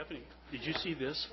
Stephanie, did you see this?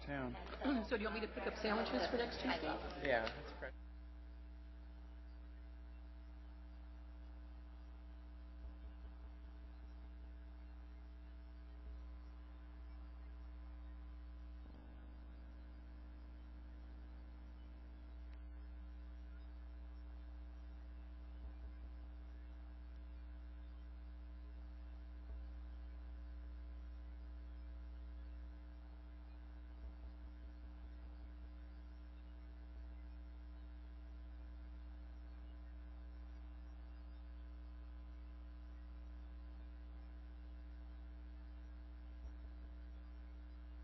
Town. So do you want me to pick up sandwiches for next Tuesday? Yeah, that's correct.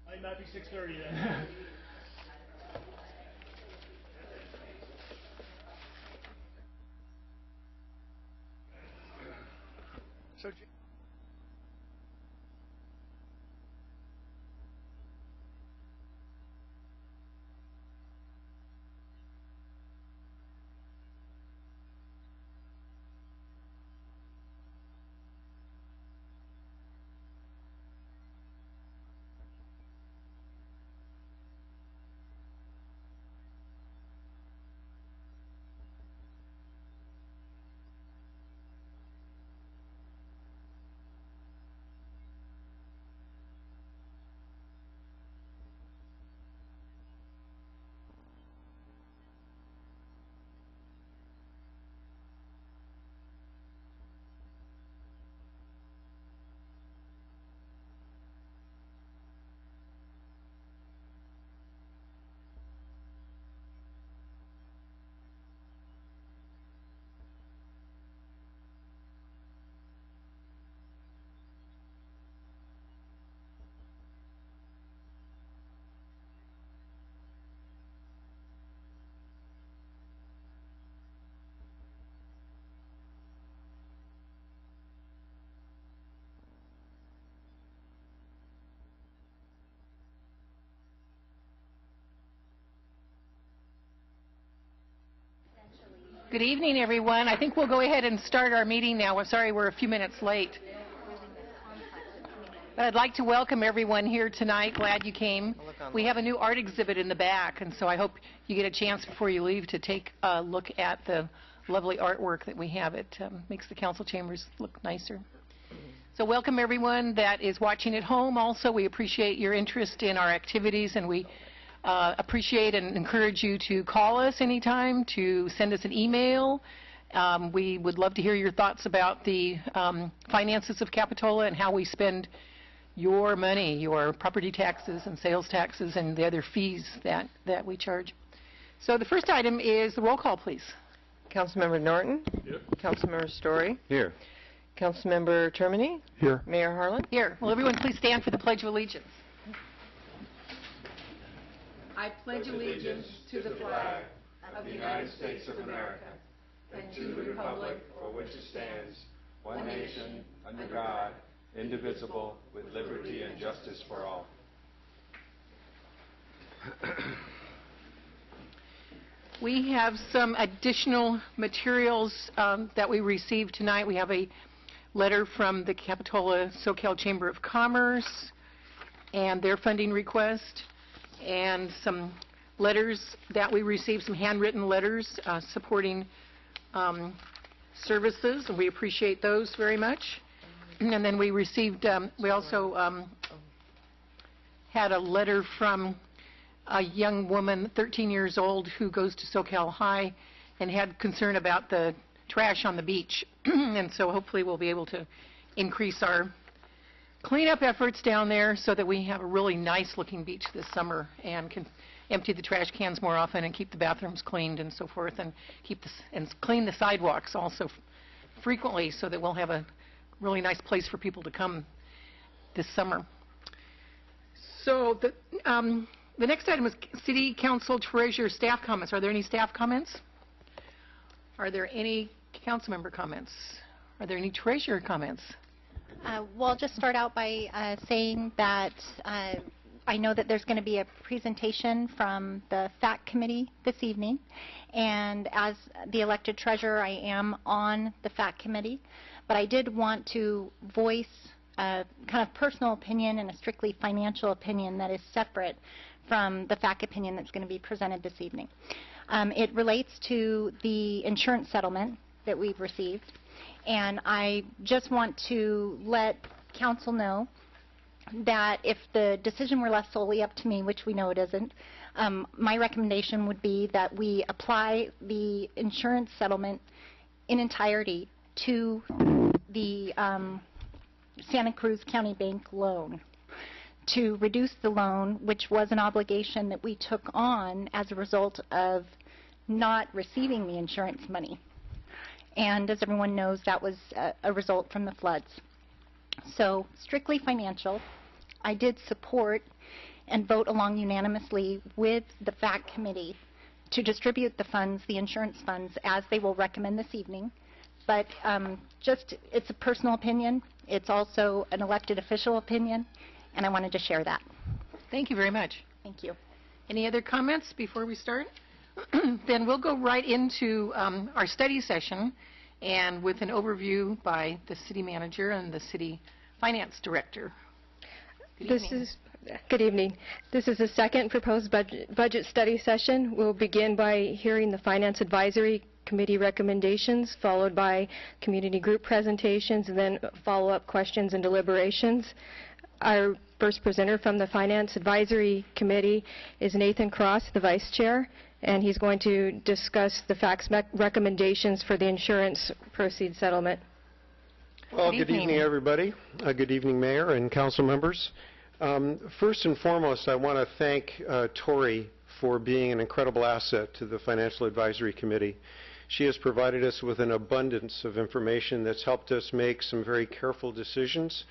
Might not be 6:30 then. So, Good evening, everyone. I think we'll go ahead and start our meeting now. I'm sorry we're a few minutes late. But I'd like to welcome everyone here tonight. Glad you came. We have a new art exhibit in the back, and so I hope you get a chance before you leave to take a look at the lovely artwork that we have. It makes the council chambers look nicer. So welcome everyone that is watching at home. Also, we appreciate your interest in our activities, and we appreciate and encourage you to call us anytime, to send us an email. We would love to hear your thoughts about the finances of Capitola and how we spend your money, your property taxes and sales taxes and the other fees that we charge. So the first item is the roll call, please. Councilmember Norton. Yep. Councilmember Story. Here. Councilmember Termini. Here. Mayor Harlan. Here. Will everyone please stand for the Pledge of Allegiance? I pledge allegiance to the flag of the United States of America and to the republic for which it stands, one nation, under God, indivisible, with liberty and justice for all. We have some additional materials that we received tonight. We have a letter from the Capitola SoCal Chamber of Commerce and their funding request, and some letters that we received, some handwritten letters supporting services, and we appreciate those very much. And then we received, we also had a letter from a young woman, 13 years old, who goes to SoCal High and had concern about the trash on the beach. And so hopefully we'll be able to increase our cleanup efforts down there so that we have a really nice looking beach this summer and can empty the trash cans more often and keep the bathrooms cleaned and so forth, and clean the sidewalks also frequently so that we'll have a really nice place for people to come this summer. So the next item is City Council Treasurer staff comments. Are there any staff comments? Are there any council member comments? Are there any treasurer comments? Well, I'll just start out by saying that I know that there's going to be a presentation from the FAC committee this evening, and as the elected treasurer, I am on the FAC committee, but I did want to voice a kind of personal opinion and a strictly financial opinion that is separate from the FAC opinion that's going to be presented this evening. It relates to the insurance settlement that we've received, and I just want to let council know that if the decision were left solely up to me, which we know it isn't, my recommendation would be that we apply the insurance settlement in entirety to the Santa Cruz County Bank loan, to reduce the loan, which was an obligation that we took on as a result of not receiving the insurance money. And as everyone knows, that was a result from the floods. So strictly financial, I did support and vote along unanimously with the FAC committee to distribute the funds, the insurance funds, as they will recommend this evening. But it's a personal opinion. It's also an elected official opinion, and I wanted to share that. Thank you very much. Thank you. Any other comments before we start? Then we'll go right into our study session, and with an overview by the city manager and the city finance director. Good evening. This is the second proposed budget study session. We'll begin by hearing the Finance Advisory Committee recommendations, followed by community group presentations, and then follow-up questions and deliberations. Our first presenter from the Finance Advisory Committee is Nathan Cross, the Vice Chair, and he's going to discuss the FAC's recommendations for the insurance proceeds settlement. Well, good evening, everybody. Good evening, Mayor and council members. First and foremost, I want to thank Tori for being an incredible asset to the Financial Advisory Committee. She has provided us with an abundance of information that's helped us make some very careful decisions.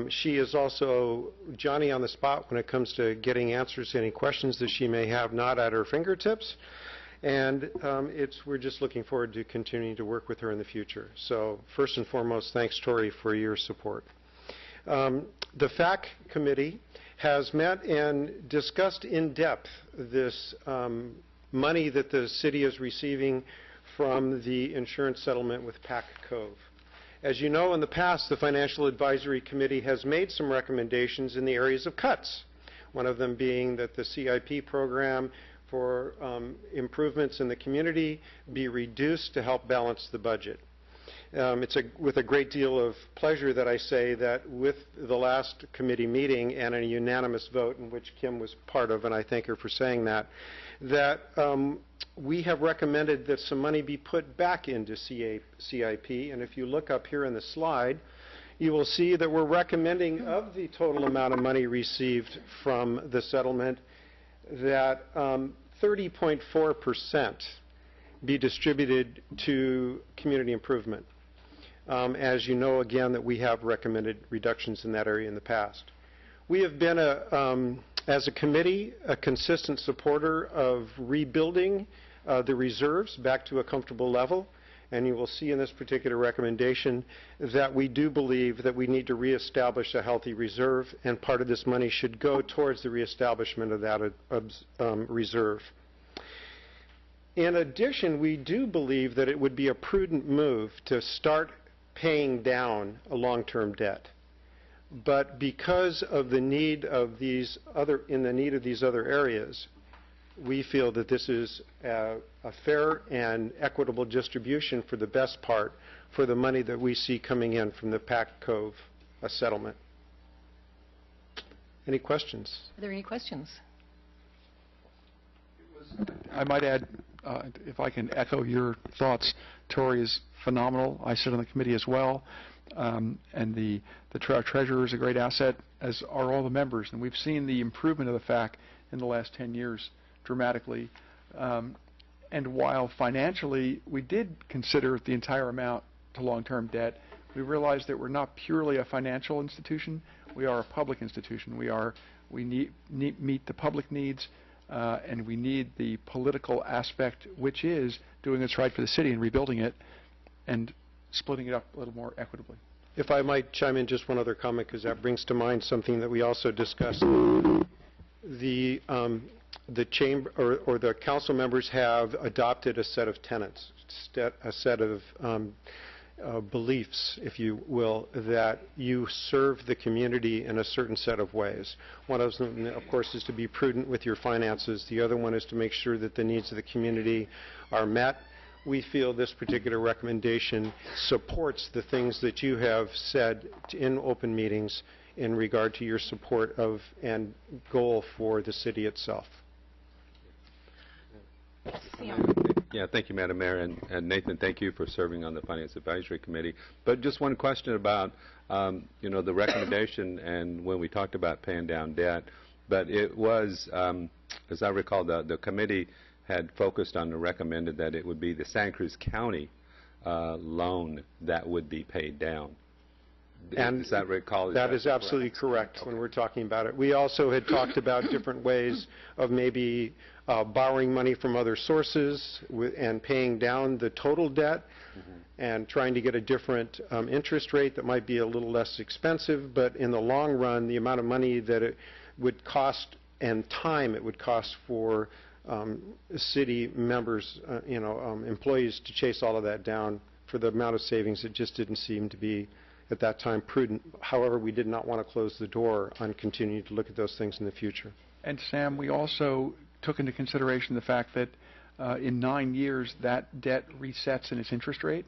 She is also Johnny on the spot when it comes to getting answers to any questions that she may have not at her fingertips. And we're just looking forward to continuing to work with her in the future. So first and foremost, thanks, Tori, for your support. The FAC committee has met and discussed in depth this money that the city is receiving from the insurance settlement with Pack Cove. As you know, in the past, the Financial Advisory Committee has made some recommendations in the areas of cuts, one of them being that the CIP program for improvements in the community be reduced to help balance the budget. It's with a great deal of pleasure that I say that with the last committee meeting and a unanimous vote in which Kim was part of, and I thank her for saying that, we have recommended that some money be put back into CIP. And if you look up here in the slide, you will see that we're recommending of the total amount of money received from the settlement that 30.4% be distributed to community improvement. As you know, again, that we have recommended reductions in that area in the past. We have been, as a committee, a consistent supporter of rebuilding the reserves back to a comfortable level. And you will see in this particular recommendation that we do believe that we need to reestablish a healthy reserve, and part of this money should go towards the reestablishment of that reserve. In addition, we do believe that it would be a prudent move to start paying down a long-term debt. But because of the need of these other areas, we feel that this is a fair and equitable distribution for the best part for the money that we see coming in from the Pack Cove settlement. Any questions? Are there any questions? I might add, if I can echo your thoughts, Tori is phenomenal. I sit on the committee as well. And the treasurer is a great asset, as are all the members. And we've seen the improvement of the FAC in the last 10 years dramatically. And while financially we did consider the entire amount to long-term debt, we realized that we're not purely a financial institution. We are a public institution. We meet the public needs, and we need the political aspect, which is doing what's right for the city and rebuilding it and splitting it up a little more equitably. If I might chime in just one other comment, because that brings to mind something that we also discussed. The chamber or the council members have adopted a set of tenets, a set of beliefs, if you will, that you serve the community in a certain set of ways. One of them, of course, is to be prudent with your finances. The other one is to make sure that the needs of the community are met. We feel this particular recommendation supports the things that you have said in open meetings in regard to your support of and goal for the city itself. Yeah, thank you, Madam Mayor, and Nathan, thank you for serving on the Finance Advisory Committee. But just one question about, the recommendation and when we talked about paying down debt, but it was, as I recall, the committee had focused on and recommended that it would be the Santa Cruz County loan that would be paid down. And does that recall? That is absolutely correct when we're talking about it. We also had talked about different ways of maybe borrowing money from other sources and paying down the total debt and trying to get a different interest rate that might be a little less expensive, but in the long run, the amount of money that it would cost and time it would cost for city members, employees to chase all of that down for the amount of savings, it just didn't seem to be at that time prudent. However, we did not want to close the door on continuing to look at those things in the future. And Sam, we also took into consideration the fact that in 9 years that debt resets in its interest rate,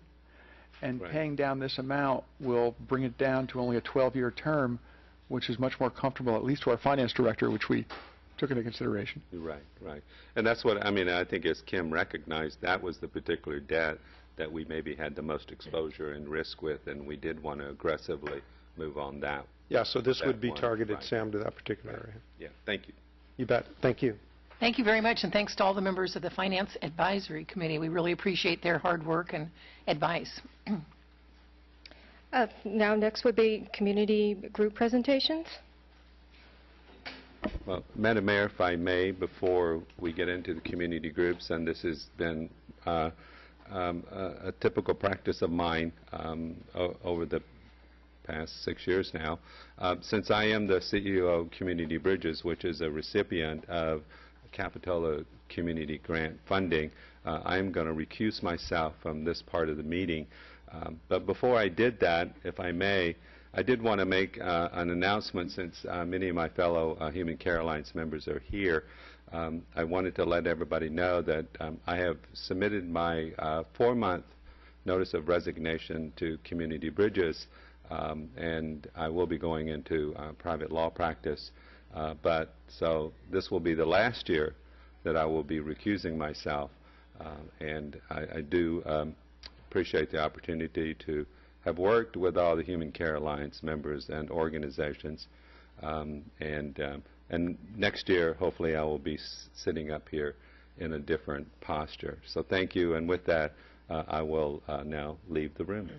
and paying down this amount will bring it down to only a 12-year term, which is much more comfortable, at least to our finance director, which we took into consideration. Right. And that's what, I think as Kim recognized, that was the particular debt that we maybe had the most exposure and risk with, and we did want to aggressively move on that. Yeah, so this would be targeted, Sam, to that particular area. Yeah, thank you. You bet. Thank you. Thank you very much, and thanks to all the members of the Finance Advisory Committee. We really appreciate their hard work and advice. Now, next would be community group presentations. Well, Madam Mayor, if I may, before we get into the community groups, and this has been a typical practice of mine over the past 6 years now, since I am the CEO of Community Bridges, which is a recipient of Capitola Community Grant funding, I am going to recuse myself from this part of the meeting. But before I did that, if I may, I did want to make an announcement since many of my fellow Human Care Alliance members are here. I wanted to let everybody know that I have submitted my 4-month notice of resignation to Community Bridges, and I will be going into private law practice. So this will be the last year that I will be recusing myself, and I do appreciate the opportunity to have worked with all the Human Care Alliance members and organizations, and next year hopefully I will be sitting up here in a different posture. So thank you, and with that I will now leave the room.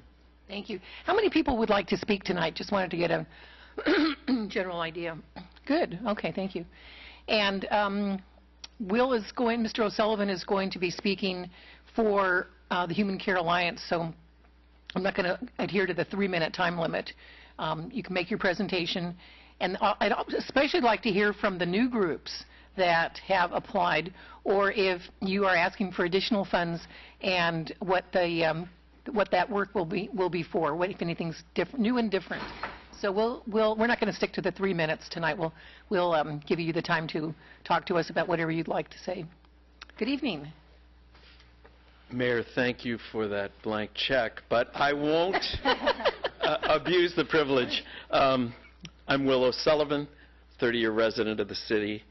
Thank you. How many people would like to speak tonight? Just wanted to get a general idea. Good. Okay, thank you. And Mr. O'Sullivan is going to be speaking for the Human Care Alliance, so I'm not going to adhere to the 3-minute time limit. You can make your presentation. And I'd especially like to hear from the new groups that have applied, or if you are asking for additional funds, and what that work will be for, what if anything's new and different. So we're not going to stick to the 3 minutes tonight. We'll give you the time to talk to us about whatever you'd like to say. Good evening. Mayor, thank you for that blank check, but I won't abuse the privilege. I'm Will O'Sullivan, 30-year resident of the city.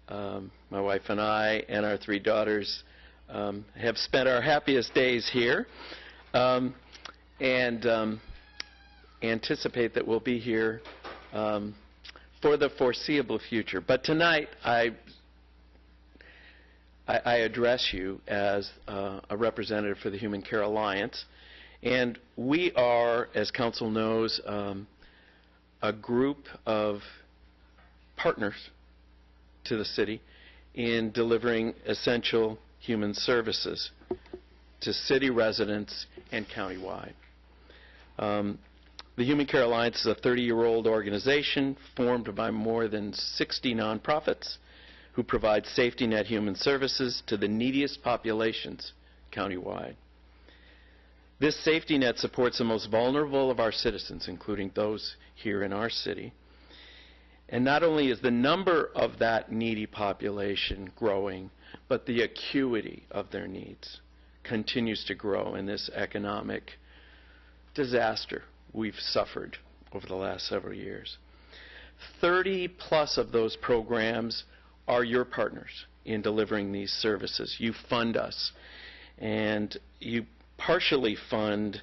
My wife and I and our 3 daughters have spent our happiest days here, and anticipate that we'll be here for the foreseeable future. But tonight, I address you as a representative for the Human Care Alliance, and we are, as Council knows, a group of partners to the city in delivering essential human services to city residents and countywide. The Human Care Alliance is a 30-year-old organization formed by more than 60 nonprofits who provide safety net human services to the neediest populations countywide. This safety net supports the most vulnerable of our citizens, including those here in our city. And not only is the number of that needy population growing, but the acuity of their needs continues to grow in this economic disaster we've suffered over the last several years. 30 plus of those programs are your partners in delivering these services. You fund us, and you partially fund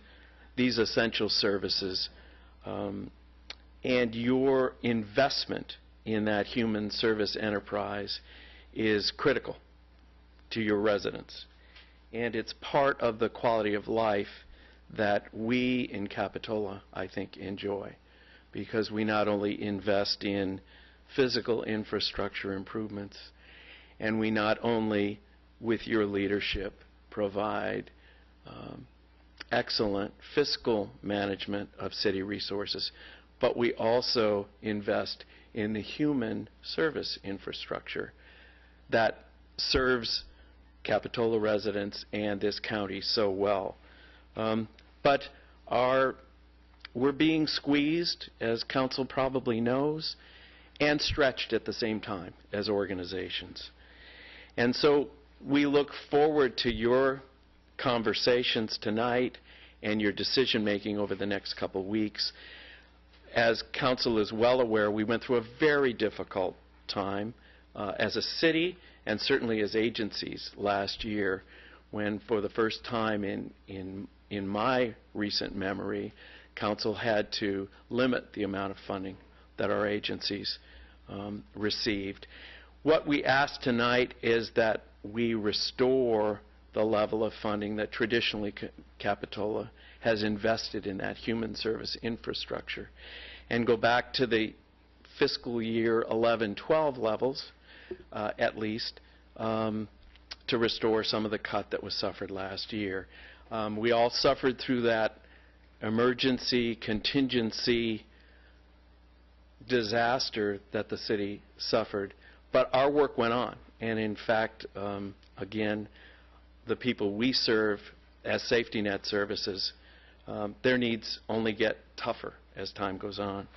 these essential services, and your investment in that human service enterprise is critical to your residents. And it's part of the quality of life that we in Capitola, I think, enjoy, because we not only invest in physical infrastructure improvements, and we not only, with your leadership, provide excellent fiscal management of city resources, but we also invest in the human service infrastructure that serves Capitola residents and this county so well. But we're being squeezed, as Council probably knows, and stretched at the same time as organizations. And so we look forward to your conversations tonight and your decision making over the next couple weeks. As Council is well aware, we went through a very difficult time as a city and certainly as agencies last year, when for the first time in my recent memory, Council had to limit the amount of funding that our agencies received. What we ask tonight is that we restore the level of funding that traditionally Capitola has invested in that human service infrastructure, and go back to the fiscal year 11-12 levels, at least, to restore some of the cut that was suffered last year. We all suffered through that emergency, contingency disaster that the city suffered, but our work went on. And in fact, again, the people we serve as safety net services, their needs only get tougher as time goes on.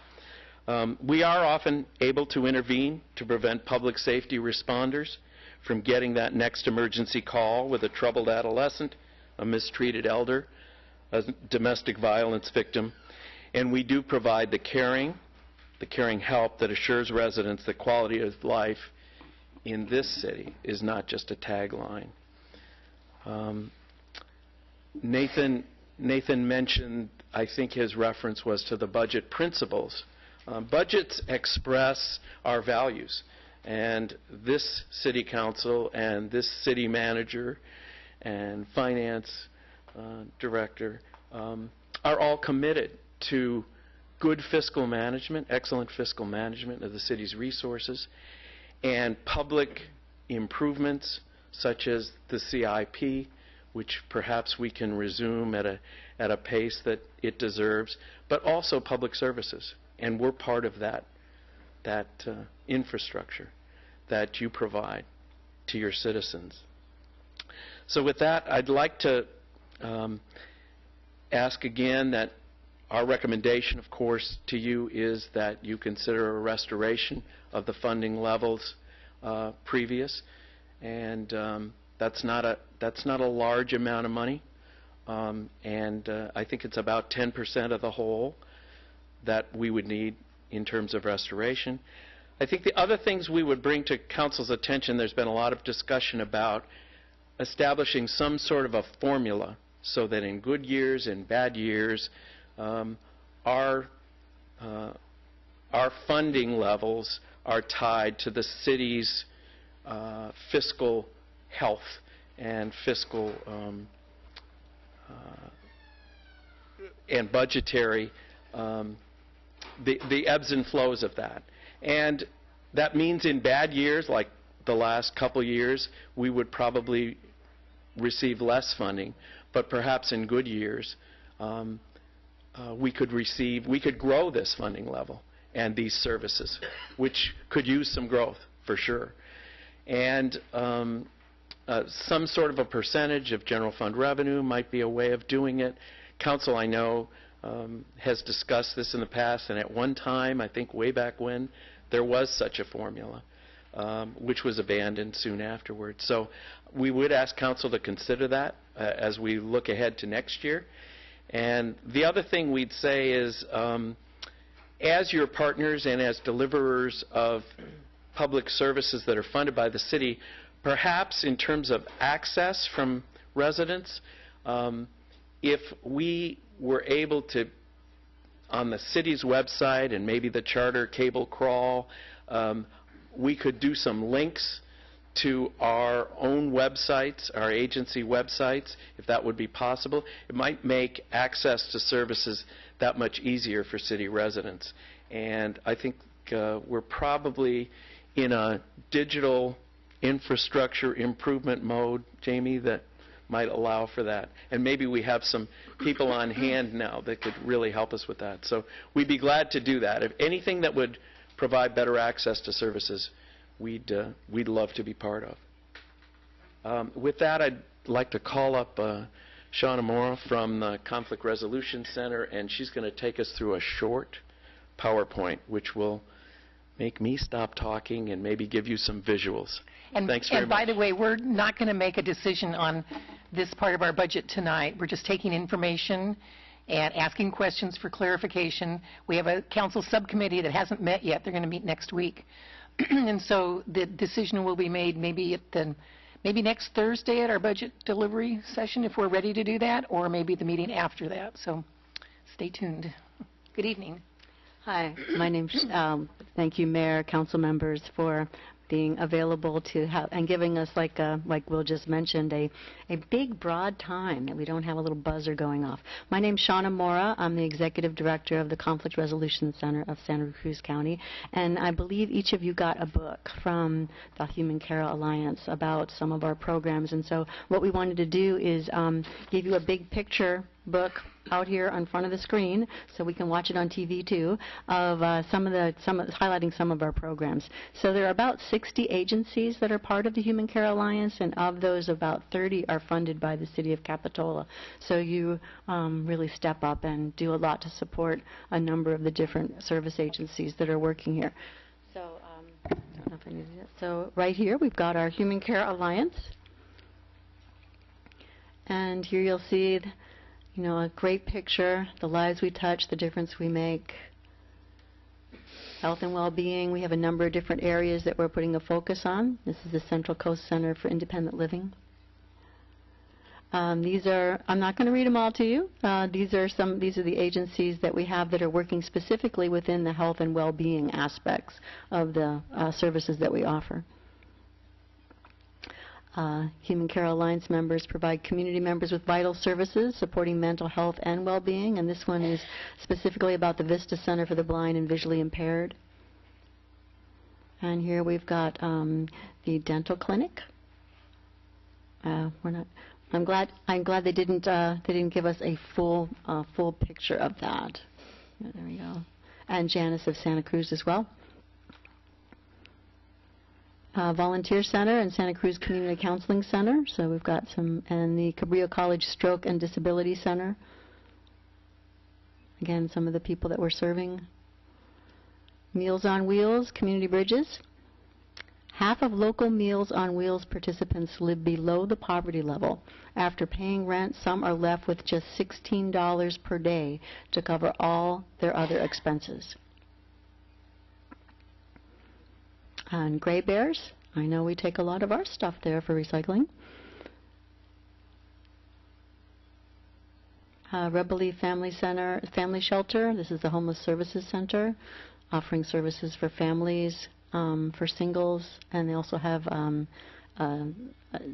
We are often able to intervene to prevent public safety responders from getting that next emergency call with a troubled adolescent, a mistreated elder, a domestic violence victim, and we do provide the caring help that assures residents that quality of life in this city is not just a tagline. Nathan mentioned, I think his reference was to the budget principles. Budgets express our values, and this city council and this city manager and finance director are all committed to good fiscal management, excellent fiscal management of the city's resources, and public improvements such as the CIP, which perhaps we can resume at a pace that it deserves, but also public services. And we're part of that infrastructure that you provide to your citizens. So with that, I'd like to ask again that our recommendation, of course, to you is that you consider a restoration of the funding levels previous, and that's not a large amount of money, and I think it's about 10% of the whole that we would need in terms of restoration. I think the other things we would bring to Council's attention, there's been a lot of discussion about establishing some sort of a formula so that in good years and bad years, our funding levels are tied to the city's fiscal health and fiscal and budgetary, the ebbs and flows of that. And that means in bad years, like the last couple years, we would probably receive less funding, but perhaps in good years, we could grow this funding level and these services, which could use some growth for sure. And some sort of a percentage of general fund revenue might be a way of doing it. Council, I know, has discussed this in the past, and at one time, I think way back when, there was such a formula, which was abandoned soon afterwards. So we would ask Council to consider that as we look ahead to next year. And the other thing we'd say is, as your partners and as deliverers of public services that are funded by the city, perhaps in terms of access from residents, if we were able to, on the city's website and maybe the charter cable crawl, we could do some links to our own websites, our agency websites, if that would be possible. It might make access to services that much easier for city residents. And I think we're probably in a digital infrastructure improvement mode, Jamie, that might allow for that. And maybe we have some people on hand now that could really help us with that. So we'd be glad to do that. If anything that would provide better access to services, we'd love to be part of. With that, I'd like to call up Shauna Mora from the Conflict Resolution Center, and she's going to take us through a short PowerPoint, which will make me stop talking and maybe give you some visuals. And, Thanks very and by much. the way, we're not going to make a decision on this part of our budget tonight. We're just taking information and asking questions for clarification. We have a council subcommittee that hasn't met yet. They're going to meet next week. And so the decision will be made maybe next Thursday at our budget delivery session if we're ready to do that, or maybe the meeting after that. So stay tuned. Good evening. Hi, my name's, thank you, Mayor, council members, for being available to have, and giving us, like Will just mentioned, a big, broad time that we don't have a little buzzer going off. My name's Shauna Mora. I'm the Executive Director of the Conflict Resolution Center of Santa Cruz County, and I believe each of you got a book from the Human Care Alliance about some of our programs, and so what we wanted to do is give you a big picture book out here on front of the screen, so we can watch it on TV too, of highlighting some of our programs. So there are about 60 agencies that are part of the Human Care Alliance, and of those, about 30 are funded by the City of Capitola. So you really step up and do a lot to support a number of the different service agencies that are working here. So, I don't know if I need to do that. So right here we've got our Human Care Alliance, and here you'll see a great picture, the lives we touch, the difference we make. Health and well-being, we have a number of different areas that we're putting a focus on. This is the Central Coast Center for Independent Living. These are, I'm not going to read them all to you. These are the agencies that we have that are working specifically within the health and well-being aspects of the services that we offer. Human Care Alliance members provide community members with vital services supporting mental health and well-being, and this one is specifically about the Vista Center for the Blind and Visually Impaired. And here we've got the dental clinic. I'm glad they didn't give us a full picture of that. There we go. And Janice of Santa Cruz as well. Volunteer Center and Santa Cruz Community Counseling Center. So we've got and the Cabrillo College Stroke and Disability Center. Again, some of the people that we're serving. Meals on Wheels, Community Bridges. Half of local Meals on Wheels participants live below the poverty level. After paying rent, some are left with just $16 per day to cover all their other expenses. And Gray Bears, I know we take a lot of our stuff there for recycling. Rebel Family Shelter, this is the Homeless Services Center, offering services for families, for singles, and they also have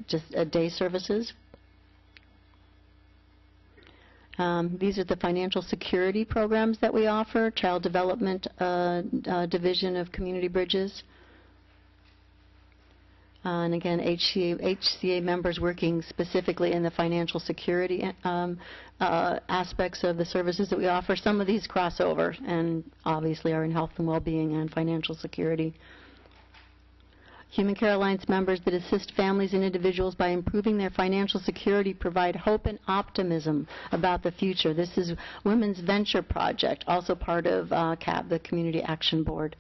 just day services. These are the financial security programs that we offer, Child Development Division of Community Bridges. And again, HCA members working specifically in the financial security aspects of the services that we offer. Some of these cross over and obviously are in health and well-being and financial security. Human Care Alliance members that assist families and individuals by improving their financial security provide hope and optimism about the future. This is Women's Venture Project, also part of CAB, the Community Action Board.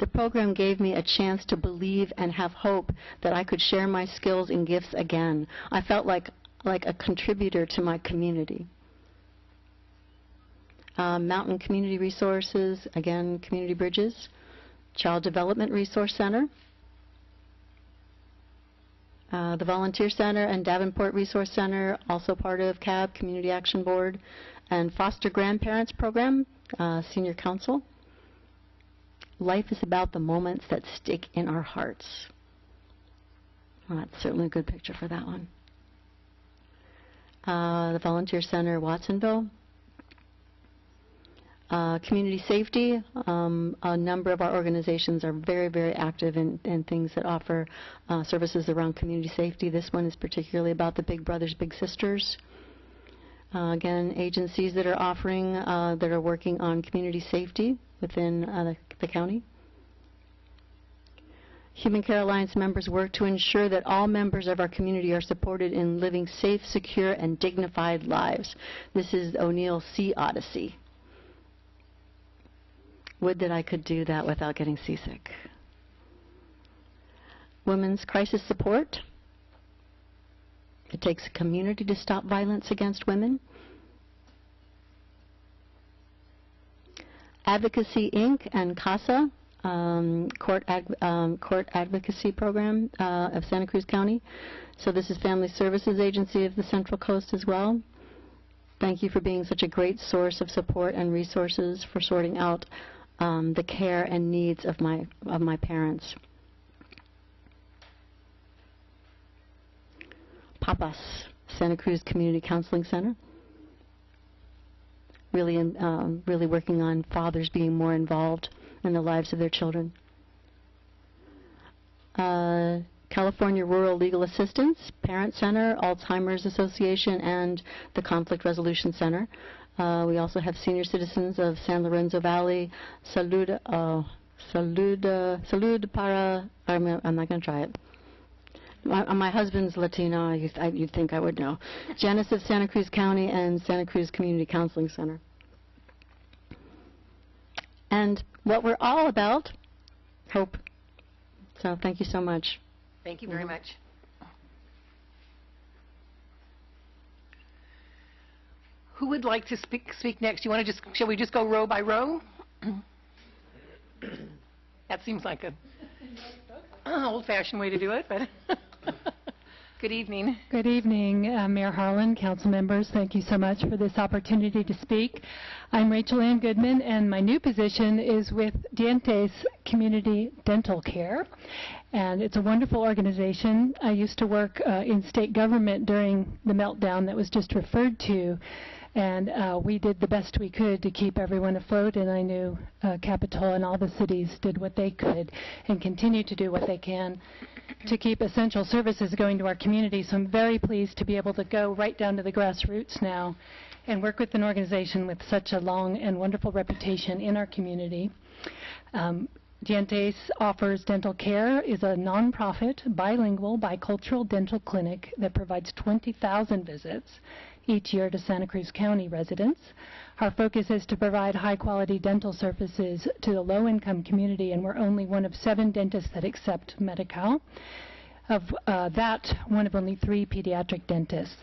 The program gave me a chance to believe and have hope that I could share my skills and gifts again. I felt like a contributor to my community. Mountain Community Resources, again, Community Bridges. Child Development Resource Center. The Volunteer Center and Davenport Resource Center, also part of CAB, Community Action Board. And Foster Grandparents Program, Senior Council. Life is about the moments that stick in our hearts. Well, that's certainly a good picture for that one. The Volunteer Center, Watsonville. Community safety, a number of our organizations are very, very active in things that offer services around community safety. This one is particularly about the Big Brothers, Big Sisters. Again, agencies that are offering, that are working on community safety within the county. Human Care Alliance members work to ensure that all members of our community are supported in living safe, secure, and dignified lives. This is O'Neill Sea Odyssey. Would that I could do that without getting seasick. Women's Crisis Support. It takes a community to stop violence against women. Advocacy Inc. and CASA, Court Advocacy Program of Santa Cruz County. So this is Family Services Agency of the Central Coast as well. Thank you for being such a great source of support and resources for sorting out the care and needs of my parents. PAPAS, Santa Cruz Community Counseling Center. Really working on fathers being more involved in the lives of their children. California Rural Legal Assistance, Parent Center, Alzheimer's Association, and the Conflict Resolution Center. We also have senior citizens of San Lorenzo Valley, Salud para, I'm not going to try it. My husband's Latino, you'd think I would know. Genesis Santa Cruz County and Santa Cruz Community Counseling Center. And what we're all about, hope. So thank you so much. Thank you very much. Who would like to speak next? You want to shall we just go row by row? That seems like a old-fashioned way to do it, but good evening. Good evening, Mayor Harlan, council members. Thank you so much for this opportunity to speak. I'm Rachel Ann Goodman, and my new position is with Dientes Community Dental Care, and it's a wonderful organization. I used to work in state government during the meltdown that was just referred to, and we did the best we could to keep everyone afloat, and I knew Capitola and all the cities did what they could and continue to do what they can to keep essential services going to our community. So I'm very pleased to be able to go right down to the grassroots now and work with an organization with such a long and wonderful reputation in our community. Dientes Offers Dental Care is a nonprofit, bilingual, bicultural dental clinic that provides 20,000 visits each year to Santa Cruz County residents. Our focus is to provide high-quality dental services to the low-income community, and we're only one of 7 dentists that accept Medi-Cal. Of that, one of only 3 pediatric dentists.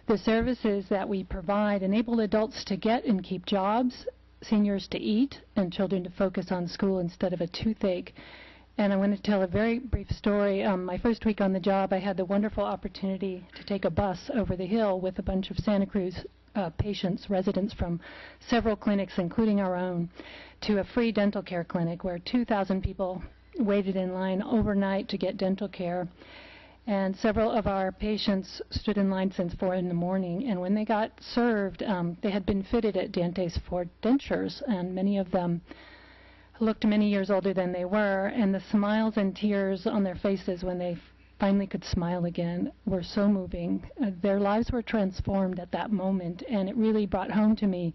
The services that we provide enable adults to get and keep jobs, seniors to eat, and children to focus on school instead of a toothache. And I want to tell a very brief story. My first week on the job, I had the wonderful opportunity to take a bus over the hill with a bunch of Santa Cruz patients, residents from several clinics, including our own, to a free dental care clinic where 2,000 people waited in line overnight to get dental care. And several of our patients stood in line since 4 in the morning. And when they got served, they had been fitted at Dientes for dentures, and many of them looked many years older than they were, and the smiles and tears on their faces when they finally could smile again were so moving. Their lives were transformed at that moment, and it really brought home to me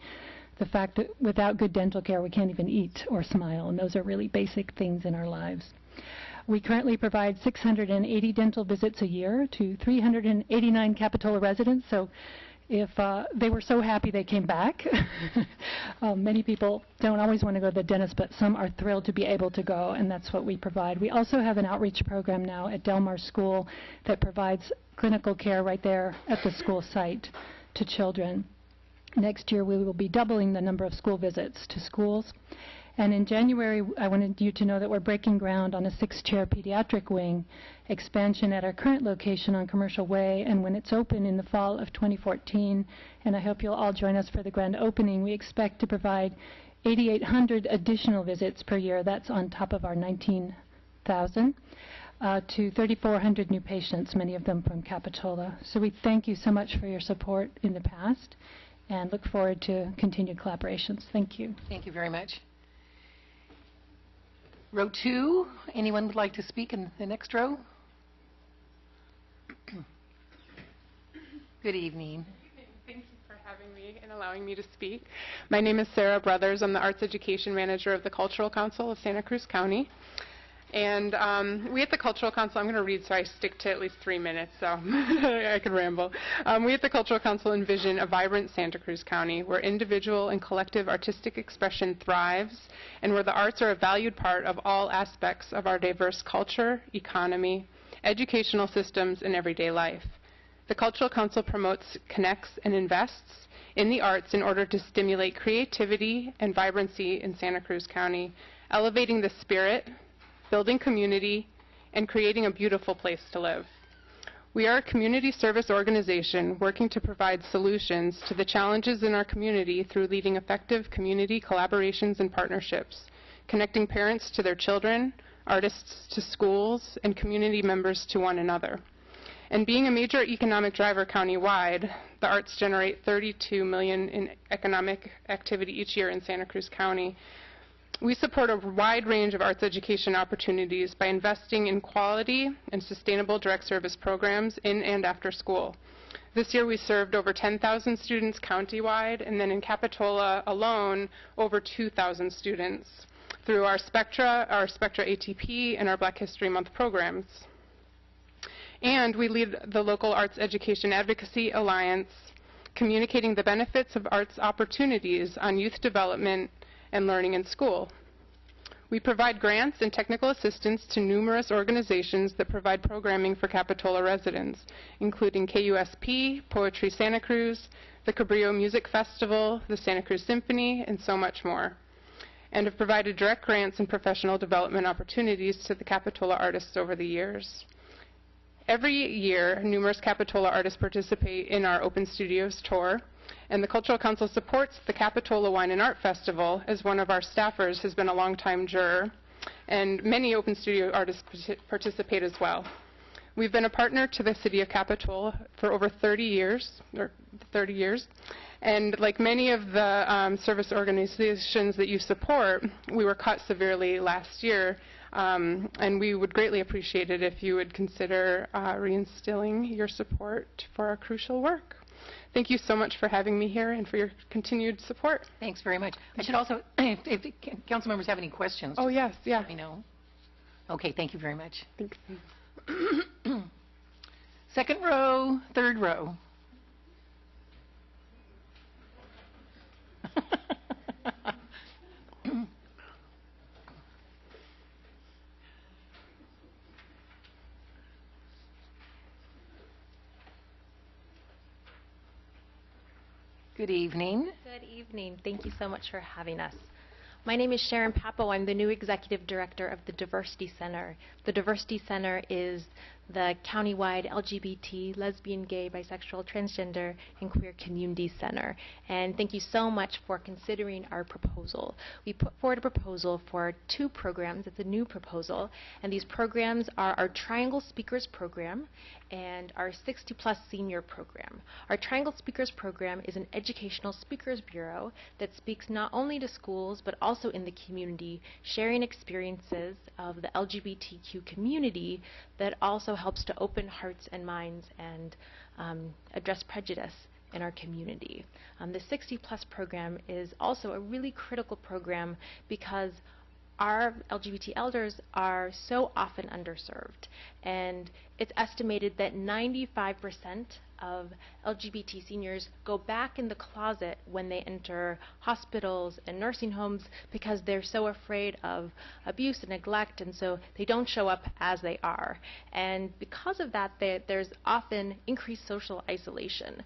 the fact that without good dental care we can't even eat or smile, and those are really basic things in our lives. We currently provide 680 dental visits a year to 389 Capitola residents, so if they were so happy they came back. Many people don't always want to go to the dentist, but some are thrilled to be able to go, and that's what we provide. We also have an outreach program now at Del Mar School that provides clinical care right there at the school site to children. Next year we will be doubling the number of school visits to schools. And in January, I wanted you to know that we're breaking ground on a 6-chair pediatric wing expansion at our current location on Commercial Way. And when it's open in the fall of 2014, and I hope you'll all join us for the grand opening, we expect to provide 8,800 additional visits per year. That's on top of our 19,000 to 3,400 new patients, many of them from Capitola. So we thank you so much for your support in the past and look forward to continued collaborations. Thank you. Thank you very much. Row 2, anyone would like to speak in the next row? Good evening. Thank you for having me and allowing me to speak. My name is Sarah Brothers. I'm the Arts Education Manager of the Cultural Council of Santa Cruz County. And we at the Cultural Council, I'm going to read so I stick to at least 3 minutes, so I could ramble. We at the Cultural Council envision a vibrant Santa Cruz County where individual and collective artistic expression thrives and where the arts are a valued part of all aspects of our diverse culture, economy, educational systems, and everyday life. The Cultural Council promotes, connects, and invests in the arts in order to stimulate creativity and vibrancy in Santa Cruz County, elevating the spirit, building community, and creating a beautiful place to live. We are a community service organization working to provide solutions to the challenges in our community through leading effective community collaborations and partnerships, connecting parents to their children, artists to schools, and community members to one another. And being a major economic driver countywide, the arts generate $32 million in economic activity each year in Santa Cruz County. We support a wide range of arts education opportunities by investing in quality and sustainable direct service programs in and after school. This year we served over 10,000 students countywide, and then in Capitola alone, over 2,000 students through our Spectra ATP, and our Black History Month programs. And we lead the local Arts Education Advocacy Alliance, communicating the benefits of arts opportunities on youth development and learning in school. We provide grants and technical assistance to numerous organizations that provide programming for Capitola residents, including KUSP, Poetry Santa Cruz, the Cabrillo Music Festival, the Santa Cruz Symphony, and so much more, and have provided direct grants and professional development opportunities to the Capitola artists over the years. Every year, numerous Capitola artists participate in our Open Studios tour, and the Cultural Council supports the Capitola Wine and Art Festival, as one of our staffers has been a longtime juror, and many Open Studio artists participate as well. We've been a partner to the City of Capitola for over 30 years, and like many of the service organizations that you support, we were cut severely last year, and we would greatly appreciate it if you would consider reinstilling your support for our crucial work. Thank you so much for having me here and for your continued support. Thanks very much. I should also, if council members have any questions. Oh, yes, yeah. Let me know. Okay, thank you very much. Thanks. Second row, third row. Good evening. Good evening. Thank you so much for having us. My name is Sharon Papo. I'm the new Executive Director of the Diversity Center. The Diversity Center is the countywide LGBT, lesbian, gay, bisexual, transgender, and queer community center. And thank you so much for considering our proposal. We put forward a proposal for 2 programs. It's a new proposal. And these programs are our Triangle Speakers program and our 60-plus senior program. Our Triangle Speakers program is an educational speakers bureau that speaks not only to schools but also in the community, sharing experiences of the LGBTQ community that also helps to open hearts and minds and address prejudice in our community. The 60-plus program is also a really critical program because our LGBT elders are so often underserved, and it's estimated that 95% of LGBT seniors go back in the closet when they enter hospitals and nursing homes because they're so afraid of abuse and neglect, and so they don't show up as they are. And because of that, there's often increased social isolation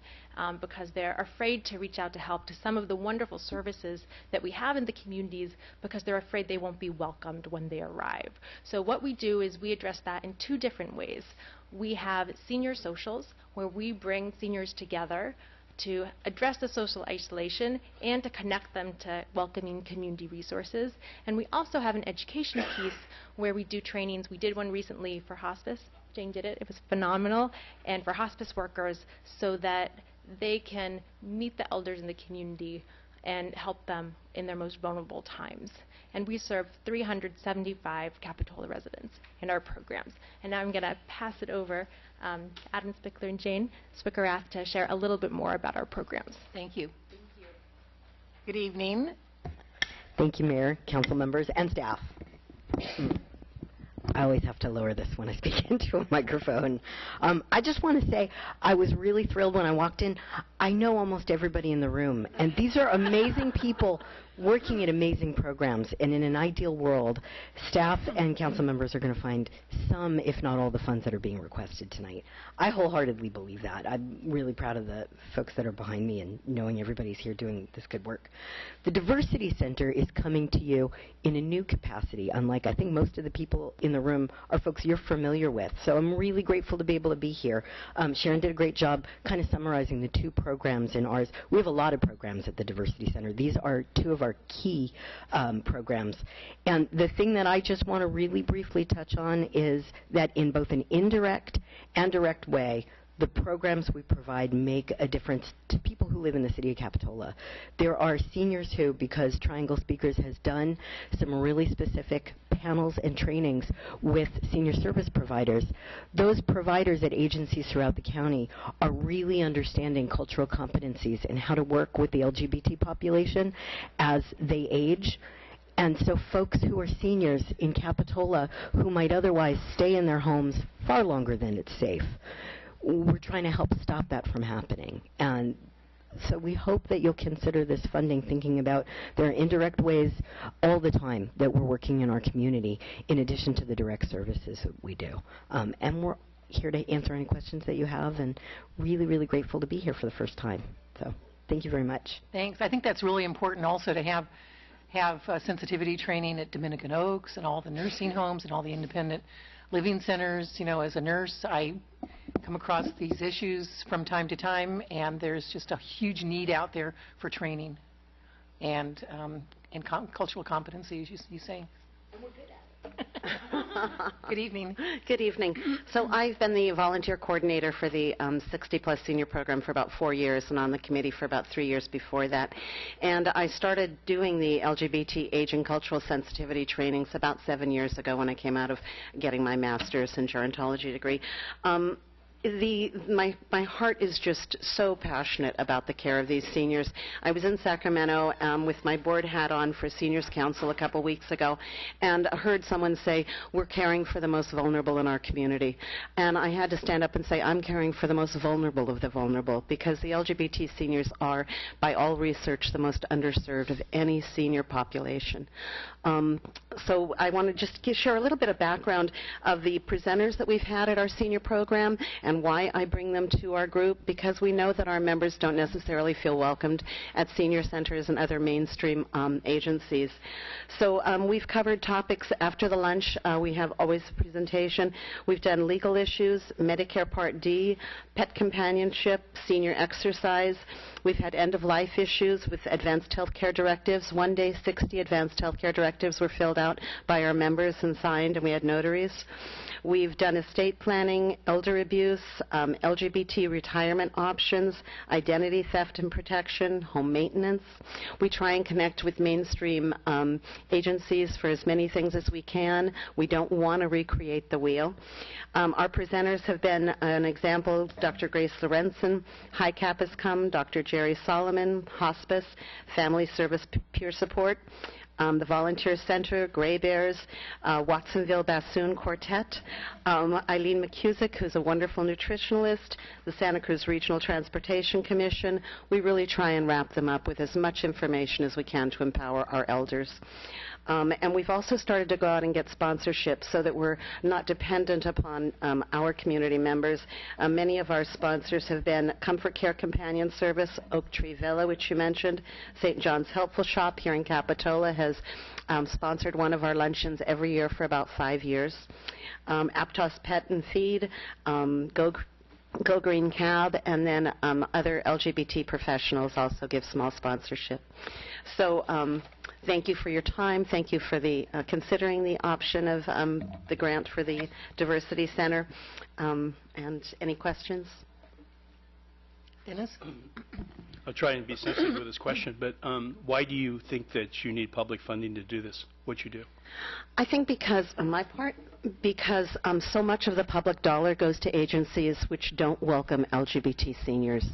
because they're afraid to reach out to help to some of the wonderful services that we have in the communities because they're afraid they won't be welcomed when they arrive. So what we do is we address that in 2 different ways. We have senior socials, where we bring seniors together to address the social isolation and to connect them to welcoming community resources. And we also have an education piece where we do trainings. We did one recently for hospice. Jane did it. It was phenomenal. And for hospice workers, so that they can meet the elders in the community and help them in their most vulnerable times. And we serve 375 Capitola residents in our programs. And now I'm going to pass it over to Adam Spickler and Jane Spickerath to share a little bit more about our programs. Thank you. Thank you. Good evening. Thank you, Mayor, council members, and staff. I always have to lower this when I speak into a microphone. I just want to say I was really thrilled when I walked in. I know almost everybody in the room, and these are amazing people working at amazing programs. And in an ideal world, staff and council members are going to find some, if not all, the funds that are being requested tonight. I wholeheartedly believe that. I'm really proud of the folks that are behind me and knowing everybody's here doing this good work. The Diversity Center is coming to you in a new capacity, unlike I think most of the people in the room are folks you're familiar with. So I'm really grateful to be able to be here. Sharon did a great job kind of summarizing the 2 programs in ours. We have a lot of programs at the Diversity Center. These are 2 of our key programs. And the thing that I just want to really briefly touch on is that in both an indirect and direct way, the programs we provide make a difference to people who live in the city of Capitola. There are seniors who, because Triangle Speakers has done some really specific panels and trainings with senior service providers, those providers at agencies throughout the county are really understanding cultural competencies and how to work with the LGBT population as they age. And so folks who are seniors in Capitola who might otherwise stay in their homes far longer than it's safe, we're trying to help stop that from happening. And so we hope that you'll consider this funding, thinking about there are indirect ways all the time that we're working in our community in addition to the direct services that we do. And we're here to answer any questions that you have, and really, really grateful to be here for the first time. So thank you very much. Thanks. I think that's really important also to have sensitivity training at Dominican Oaks and all the nursing homes and all the independent living centers. You know, as a nurse, I come across these issues from time to time, and there's just a huge need out there for training and cultural competencies, you say. And we're good at it. Good evening. Good evening. So I've been the volunteer coordinator for the 60-plus senior program for about 4 years, and on the committee for about 3 years before that. And I started doing the LGBT age and cultural sensitivity trainings about 7 years ago when I came out of getting my master's in gerontology degree. My heart is just so passionate about the care of these seniors. I was in Sacramento with my board hat on for Seniors Council a couple weeks ago, and I heard someone say, we're caring for the most vulnerable in our community. And I had to stand up and say, I'm caring for the most vulnerable of the vulnerable, because the LGBT seniors are, by all research, the most underserved of any senior population. So I want to just share a little bit of background of the presenters that we've had at our senior program and why I bring them to our group, because we know that our members don't necessarily feel welcomed at senior centers and other mainstream agencies. So we've covered topics after the lunch. We have always a presentation. We've done legal issues, Medicare Part D, pet companionship, senior exercise. We've had end-of-life issues with advanced health care directives. One day, 60 advanced health care directives were filled out by our members and signed, and we had notaries. We've done estate planning, elder abuse, LGBT retirement options, identity theft and protection, home maintenance. We try and connect with mainstream agencies for as many things as we can. We don't want to recreate the wheel. Our presenters have been an example: Dr. Grace Lorenzen, HICAP has come, Dr. Jerry Solomon, Hospice, Family Service Peer Support, the Volunteer Center, Gray Bears, Watsonville Bassoon Quartet, Eileen McCusick, who's a wonderful nutritionalist, the Santa Cruz Regional Transportation Commission. We really try and wrap them up with as much information as we can to empower our elders. And we've also started to go out and get sponsorships so that we're not dependent upon our community members. Many of our sponsors have been Comfort Care Companion Service, Oak Tree Villa, which you mentioned, St. John's Helpful Shop here in Capitola has sponsored one of our luncheons every year for about 5 years. Aptos Pet and Feed, Go Green Cab, and then other LGBT professionals also give small sponsorship. So thank you for your time. Thank you for the considering the option of the grant for the Diversity Center. And any questions? Dennis? I'll try and be sensitive with this question, but why do you think that you need public funding to do this, what you do? I think because, on my part, because so much of the public dollar goes to agencies which don't welcome LGBT seniors.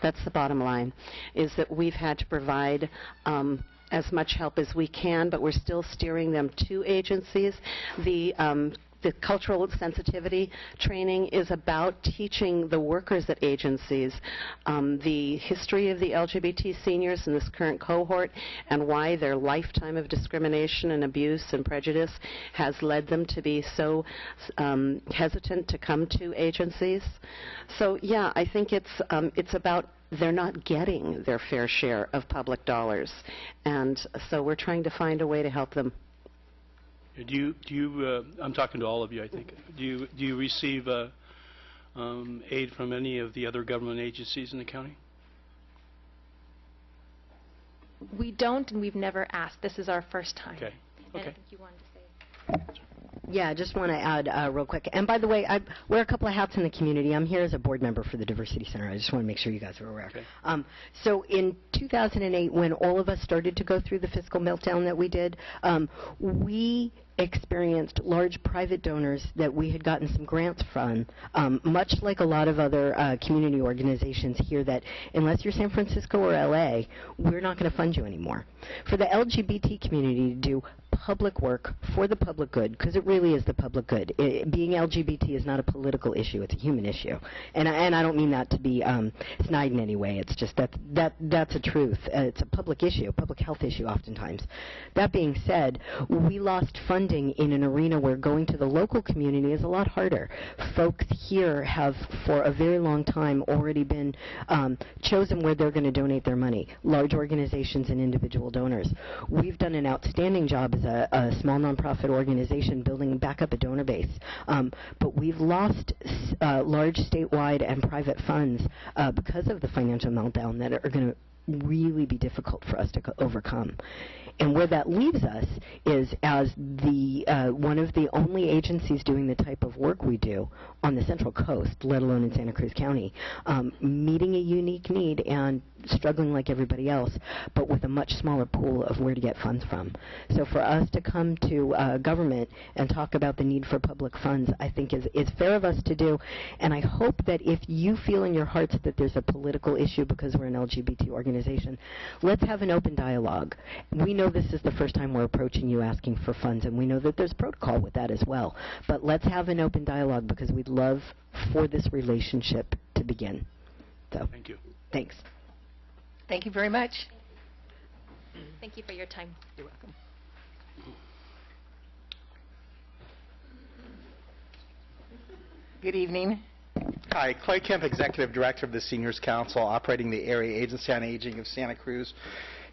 That's the bottom line, is that we've had to provide as much help as we can, but we're still steering them to agencies. The cultural sensitivity training is about teaching the workers at agencies the history of the LGBT seniors in this current cohort and why their lifetime of discrimination and abuse and prejudice has led them to be so hesitant to come to agencies. So yeah, I think it's about they're not getting their fair share of public dollars, and so we're trying to find a way to help them. Do you I'm talking to all of you, I think. Do you receive aid from any of the other government agencies in the county? We don't, and we've never asked. This is our first time. Okay. And I Okay. think you wanted to say. Yeah, I just want to add real quick. And by the way, I wear a couple of hats in the community. I'm here as a board member for the Diversity Center. I just want to make sure you guys are aware. Okay. So in 2008, when all of us started to go through the fiscal meltdown that we did, we experienced large private donors that we had gotten some grants from, much like a lot of other community organizations here, that unless you're San Francisco or LA, we're not going to fund you anymore. For the LGBT community to do public work for the public good, because it really is the public good. Being LGBT is not a political issue, it's a human issue. And I don't mean that to be snide in any way, it's just that's a truth. It's a public issue, a public health issue oftentimes. That being said, we lost funding in an arena where going to the local community is a lot harder. Folks here have for a very long time already been chosen where they're going to donate their money, large organizations and individual donors. We've done an outstanding job as a small nonprofit organization building back up a donor base, but we've lost large statewide and private funds because of the financial meltdown that are going to really be difficult for us to overcome. And where that leaves us is as the one of the only agencies doing the type of work we do on the Central Coast, let alone in Santa Cruz County, meeting a unique need and struggling like everybody else, but with a much smaller pool of where to get funds from. So for us to come to government and talk about the need for public funds, I think is fair of us to do. And I hope that if you feel in your hearts that there's a political issue because we're an LGBT organization, let's have an open dialogue. We know this is the first time we're approaching you asking for funds, and we know that there's protocol with that as well. But let's have an open dialogue because we'd love for this relationship to begin. So, thank you. Thanks. Thank you very much. Thank you for your time. You're welcome. Good evening. Hi, Clay Kemp, Executive Director of the Seniors Council, operating the Area Agency on Aging of Santa Cruz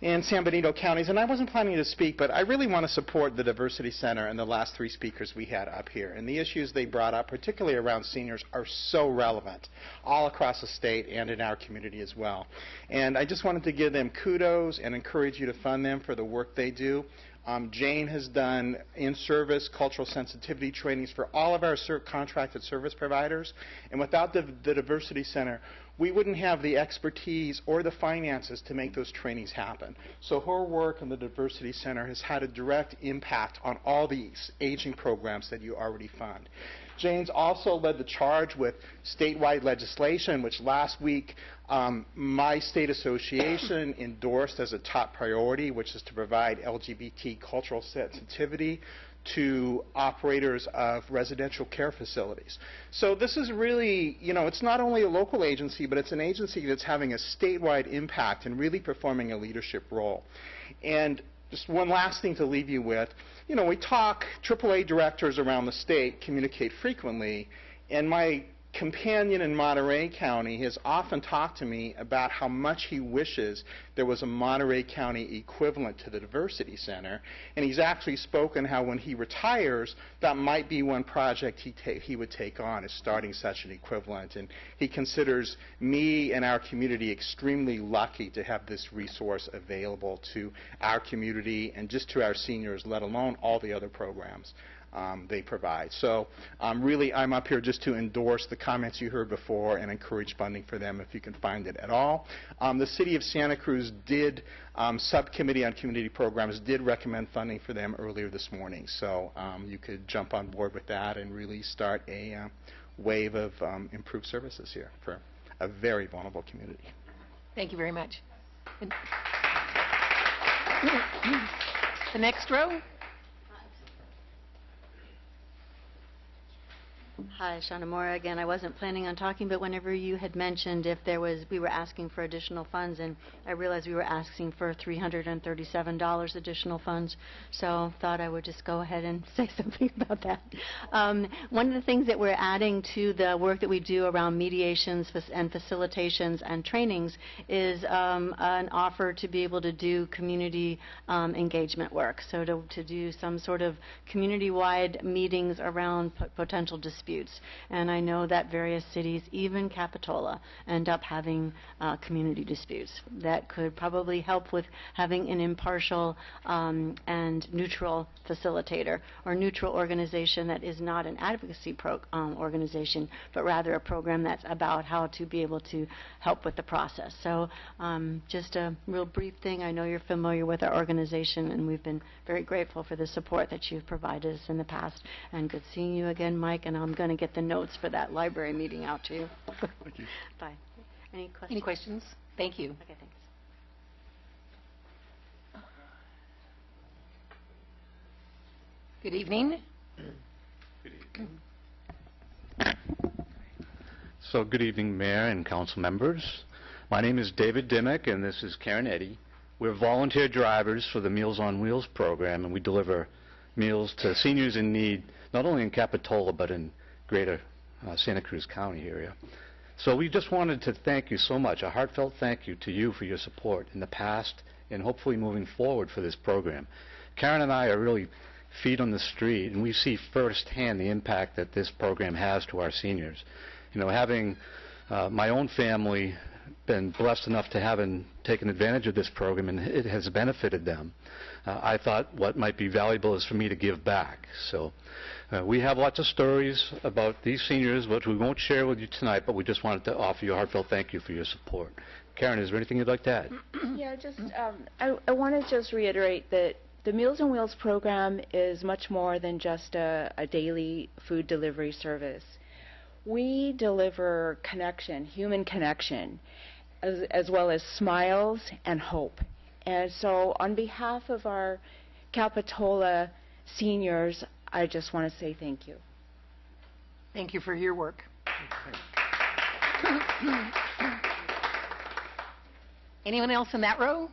and San Benito counties. And I wasn't planning to speak, but I really want to support the Diversity Center and the last three speakers we had up here. And the issues they brought up, particularly around seniors, are so relevant all across the state and in our community as well. And I just wanted to give them kudos and encourage you to fund them for the work they do. Jane has done in-service cultural sensitivity trainings for all of our contracted service providers. And without the Diversity Center, we wouldn't have the expertise or the finances to make those trainings happen. So her work in the Diversity Center has had a direct impact on all these aging programs that you already fund. Jane's also led the charge with statewide legislation, which last week my state association endorsed as a top priority, which is to provide LGBT cultural sensitivity to operators of residential care facilities. So this is really, it's not only a local agency, but it's an agency that's having a statewide impact and really performing a leadership role. And just one last thing to leave you with, we talk, AAA directors around the state communicate frequently, and my companion in Monterey County has often talked to me about how much he wishes there was a Monterey County equivalent to the Diversity Center, and he's actually spoken how when he retires, that might be one project he would take on, is starting such an equivalent. And he considers me and our community extremely lucky to have this resource available to our community and just to our seniors, let alone all the other programs they provide. So I'm up here just to endorse the comments you heard before and encourage funding for them if you can find it at all. The City of Santa Cruz did, Subcommittee on Community Programs did recommend funding for them earlier this morning. So you could jump on board with that and really start a wave of improved services here for a very vulnerable community. Thank you very much. The next row. Hi, Shauna Mora again. I wasn't planning on talking, but whenever you had mentioned if we were asking for additional funds, and I realized we were asking for $337 additional funds, so thought I would just go ahead and say something about that. One of the things that we're adding to the work that we do around mediations and facilitations and trainings is an offer to be able to do community engagement work, so to do some sort of community-wide meetings around potential disputes disputes. And I know that various cities, even Capitola, end up having community disputes. That could probably help with having an impartial and neutral facilitator or neutral organization that is not an advocacy organization, but rather a program that's about how to be able to help with the process. So just a real brief thing. I know you're familiar with our organization, and we've been very grateful for the support that you've provided us in the past. And good seeing you again, Mike, and I'm going to get the notes for that library meeting out to you. Thank you. Bye. Any questions? Any questions? Thank you. Okay, thanks. Good evening. So good evening, Mayor and council members. My name is David Dimmick, and this is Karen Eddy. We're volunteer drivers for the Meals on Wheels program, and we deliver meals to seniors in need, not only in Capitola, but in greater Santa Cruz County area. So we just wanted to thank you so much, a heartfelt thank you to you for your support in the past and hopefully moving forward for this program. Karen and I are really feet on the street, and we see firsthand the impact that this program has to our seniors. You know, having my own family been blessed enough to have taken advantage of this program, and it has benefited them. I thought what might be valuable is for me to give back. So we have lots of stories about these seniors, which we won't share with you tonight, but we just wanted to offer you a heartfelt thank you for your support. Karen, is there anything you'd like to add? Yeah, just I want to just reiterate that the Meals on Wheels program is much more than just a daily food delivery service. We deliver connection, human connection, as well as smiles and hope. And so on behalf of our Capitola seniors, I just want to say thank you. Thank you for your work. Anyone else in that row?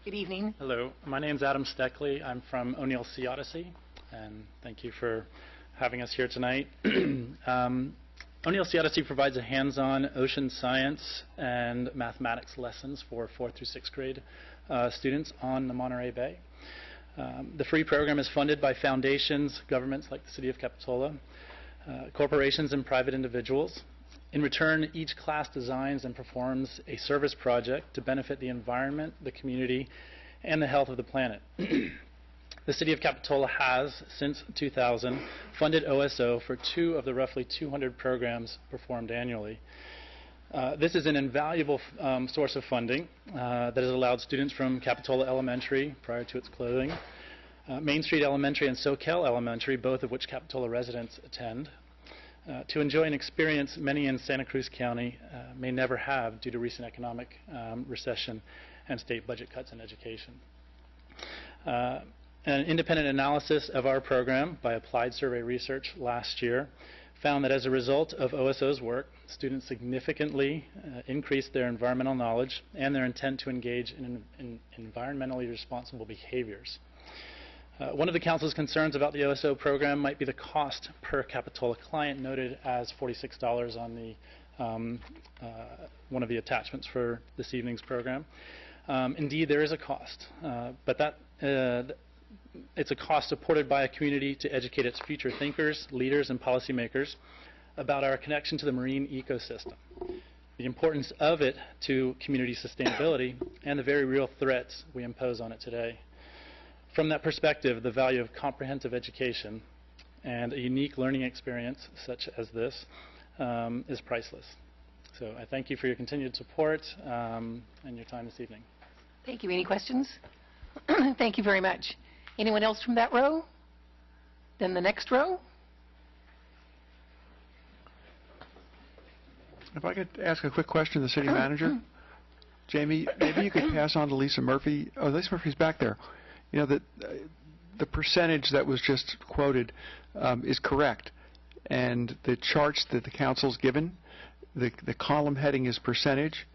Good evening. Hello, my name is Adam Steckley. I'm from O'Neill Sea Odyssey, and thank you for having us here tonight. O'Neill Sea Odyssey provides a hands-on ocean science and mathematics lessons for 4th through 6th grade students on the Monterey Bay. The free program is funded by foundations, governments like the City of Capitola, corporations, and private individuals. In return, each class designs and performs a service project to benefit the environment, the community, and the health of the planet. The City of Capitola has, since 2000, funded OSO for 2 of the roughly 200 programs performed annually. This is an invaluable source of funding that has allowed students from Capitola Elementary, prior to its closing, Main Street Elementary and Soquel Elementary, both of which Capitola residents attend, to enjoy an experience many in Santa Cruz County may never have due to recent economic recession and state budget cuts in education. An independent analysis of our program by Applied Survey Research last year found that as a result of OSO's work, students significantly increased their environmental knowledge and their intent to engage in environmentally responsible behaviors. One of the Council's concerns about the OSO program might be the cost per Capitola client, noted as $46 on the one of the attachments for this evening's program. Indeed, there is a cost, but it's a cost supported by a community to educate its future thinkers, leaders, and policymakers about our connection to the marine ecosystem, the importance of it to community sustainability, and the very real threats we impose on it today. From that perspective, the value of comprehensive education and a unique learning experience such as this is priceless. So I thank you for your continued support and your time this evening. Thank you. Any questions? Thank you very much. Anyone else from that row? Then the next row. If I could ask a quick question to the city manager. Jamie, maybe you could pass on to Lisa Murphy. Oh, Lisa Murphy's back there. You know, the percentage that was just quoted is correct. And the charts that the council's given, the column heading is percentage,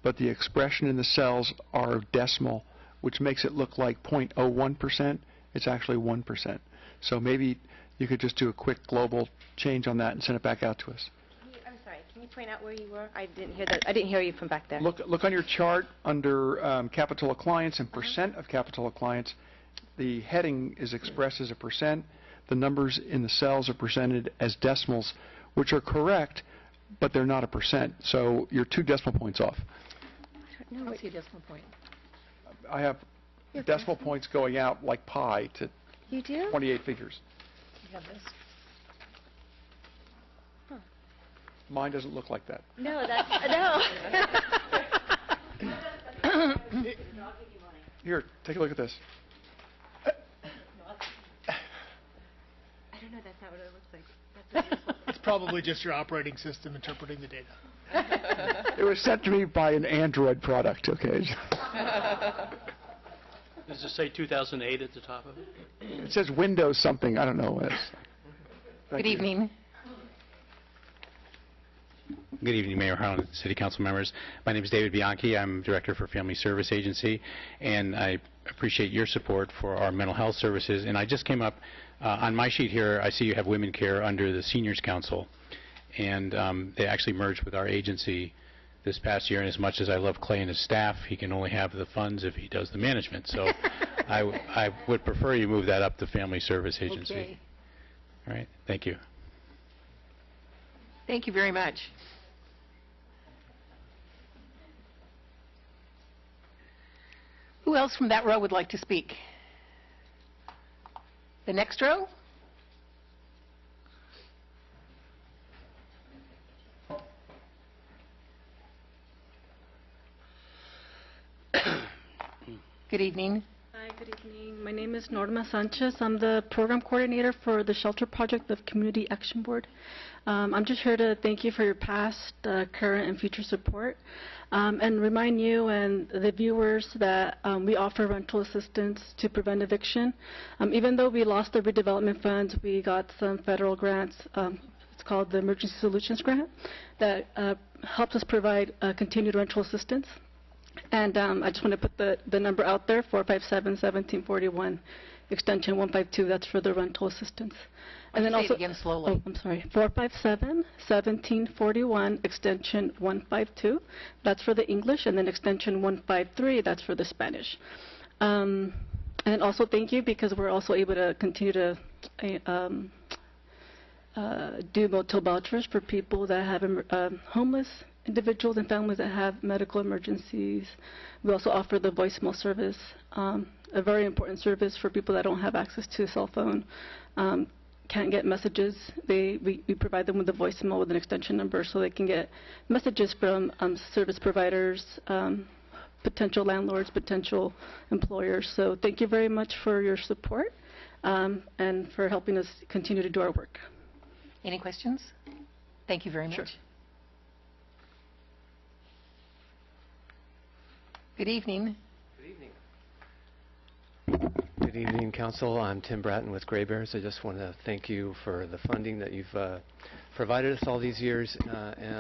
but the expression in the cells are decimal, which makes it look like 0.01%. It's actually 1%. So maybe you could just do a quick global change on that and send it back out to us. I'm sorry, can Can you point out where you were? I didn't hear that. I didn't hear you from back there. Look on your chart under Capitola clients and percent of Capitola clients. The heading is expressed as a percent. The numbers in the cells are presented as decimals, which are correct, but they're not a percent. So you're 2 decimal points off. I don't see a decimal point. I have decimal points going out like pi to You do? 28 figures. You have this? Mine doesn't look like that. No, that's no. Here, take a look at this. I don't know. That's not what it looks like. That's what It's probably just your operating system interpreting the data. It was sent to me by an Android product, okay? Does it say 2008 at the top of it? It says Windows something, I don't know what it is. Good evening. Good evening, Mayor Harlan, City Council members. My name is David Bianchi. I'm Director for Family Service Agency, and I appreciate your support for our mental health services. And I just came up, on my sheet here, I see you have Women Care under the Seniors Council, and they actually merged with our agency this past year, and as much as I love Clay and his staff, he can only have the funds if he does the management. So I would prefer you move that up to Family Service Agency. Okay. All right, thank you. Thank you very much. Who else from that row would like to speak? The next row? Good evening. Hi, good evening. My name is Norma Sanchez. I'm the program coordinator for the Shelter Project of Community Action Board. I'm just here to thank you for your past, current, and future support, and remind you and the viewers that we offer rental assistance to prevent eviction. Even though we lost the redevelopment funds, we got some federal grants. It's called the Emergency Solutions Grant that helps us provide continued rental assistance. And I just want to put the number out there, 457-1741, extension 152. That's for the rental assistance. And then Say also, it again slowly. Oh, I'm sorry, 457-1741, extension 152. That's for the English, and then extension 153. That's for the Spanish. And also thank you because we're also able to continue to do motel vouchers for people that have homeless individuals and families that have medical emergencies. We also offer the voicemail service, a very important service for people that don't have access to a cell phone, can't get messages. We provide them with a voicemail with an extension number so they can get messages from service providers, potential landlords, potential employers. So thank you very much for your support and for helping us continue to do our work. Any questions? Thank you very much. Sure. Good evening. Good evening, Council. I'm Tim Bratton with Gray Bears. I just want to thank you for the funding that you've provided us all these years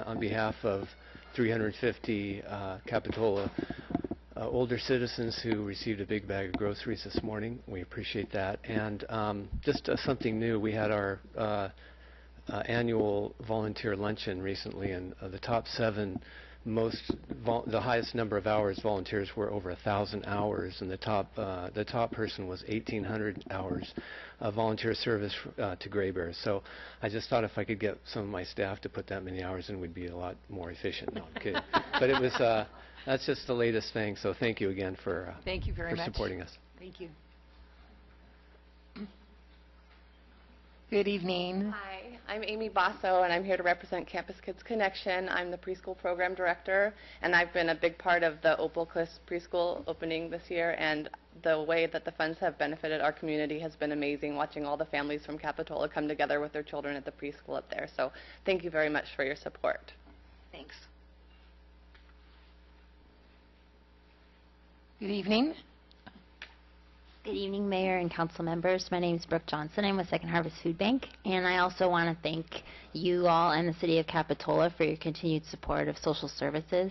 on behalf of 350 Capitola older citizens who received a big bag of groceries this morning. We appreciate that. And just something new, we had our annual volunteer luncheon recently, and the top 7 the highest number of hours volunteers were over 1,000 hours, and the top person was 1,800 hours of volunteer service to Gray Bears. So I just thought if I could get some of my staff to put that many hours in, we'd be a lot more efficient. No, I'm kidding. But it was that's just the latest thing. So thank you again for Thank you very much. supporting us. Thank you. Good evening. Hi, I'm Amy Basso, and I'm here to represent Campus Kids Connection. I'm the preschool program director, and I've been a big part of the Opal Cliffs preschool opening this year, and the way that the funds have benefited our community has been amazing, watching all the families from Capitola come together with their children at the preschool up there. So thank you very much for your support. Thanks. Good evening. Good evening, Mayor and Council members. My name is Brooke Johnson. I'm with Second Harvest Food Bank, and I also want to thank you all and the City of Capitola for your continued support of social services.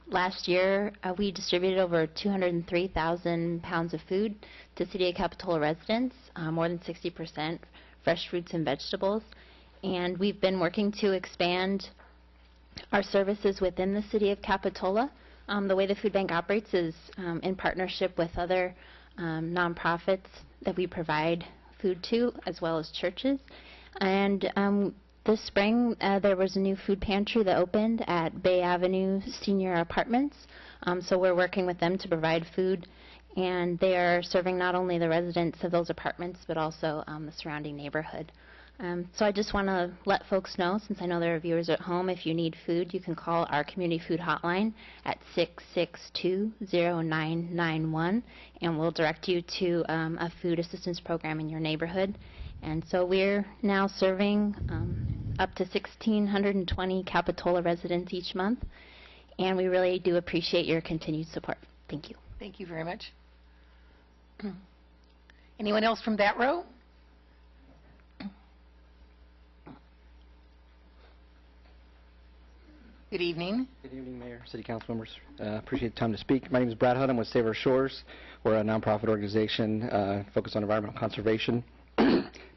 Last year, we distributed over 203,000 pounds of food to City of Capitola residents, more than 60% fresh fruits and vegetables, and we've been working to expand our services within the city of Capitola. The way the food bank operates is in partnership with other nonprofits that we provide food to, as well as churches. And this spring, there was a new food pantry that opened at Bay Avenue Senior Apartments. So we're working with them to provide food, and they are serving not only the residents of those apartments, but also the surrounding neighborhood. So I just want to let folks know, since I know there are viewers at home, if you need food, you can call our community food hotline at 662-0991, and we'll direct you to a food assistance program in your neighborhood. And so we're now serving up to 1,620 Capitola residents each month, and we really do appreciate your continued support. Thank you. Thank you very much. Anyone else from that row? Good evening. Good evening, Mayor, City Council members. Appreciate the time to speak. My name is Brad Hudd. I'm with Save Our Shores. We're a nonprofit organization focused on environmental conservation,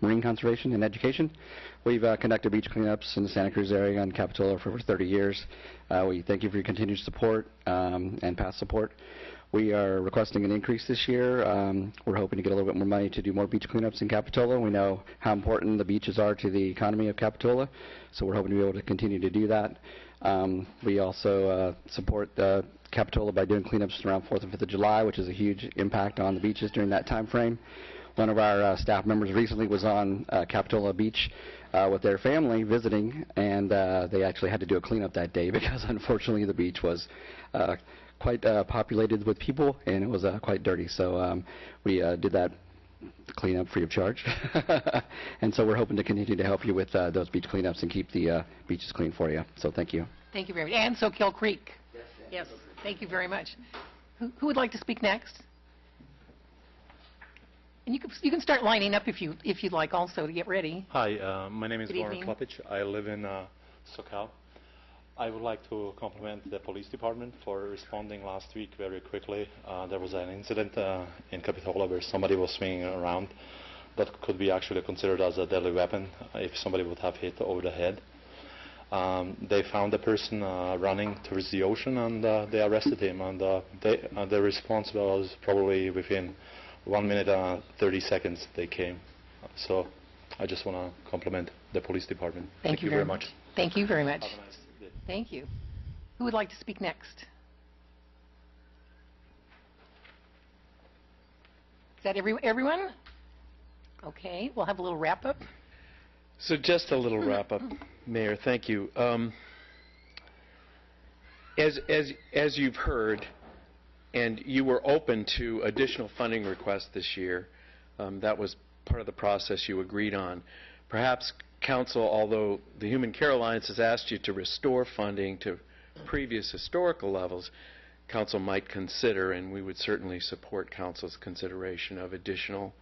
marine conservation, and education. We've conducted beach cleanups in the Santa Cruz area and Capitola for over 30 years. We thank you for your continued support and past support. We are requesting an increase this year. We're hoping to get a little bit more money to do more beach cleanups in Capitola. We know how important the beaches are to the economy of Capitola, so we're hoping to be able to continue to do that. We also support Capitola by doing cleanups around 4th and 5th of July, which is a huge impact on the beaches during that time frame. One of our staff members recently was on Capitola Beach with their family visiting, and they actually had to do a cleanup that day because unfortunately the beach was quite populated with people, and it was quite dirty. So we did that cleanup free of charge. And so we're hoping to continue to help you with those beach cleanups and keep the beaches clean for you. So thank you. Thank you very much. And Soquel Creek. Yes. Thank you very much. Who would like to speak next? And you can start lining up if you'd like also to get ready. Hi, my name is Good Warren evening. Klepich. I live in Socal. I would like to compliment the police department for responding last week very quickly. There was an incident in Capitola where somebody was swinging around that could be actually considered as a deadly weapon if somebody would have hit over the head. They found the person running towards the ocean, and they arrested him, and the response was probably within 1 minute and 30 seconds they came. So I just want to compliment the police department. Thank you very much. Thank you very much. Have a nice day. Thank you. Who would like to speak next? Is that everyone? Okay, we'll have a little wrap-up. So just a little wrap-up, Mayor. Thank you. As you've heard, and you were open to additional funding requests this year, that was part of the process you agreed on. Perhaps Council, although the Human Care Alliance has asked you to restore funding to previous historical levels, Council might consider, and we would certainly support Council's consideration of additional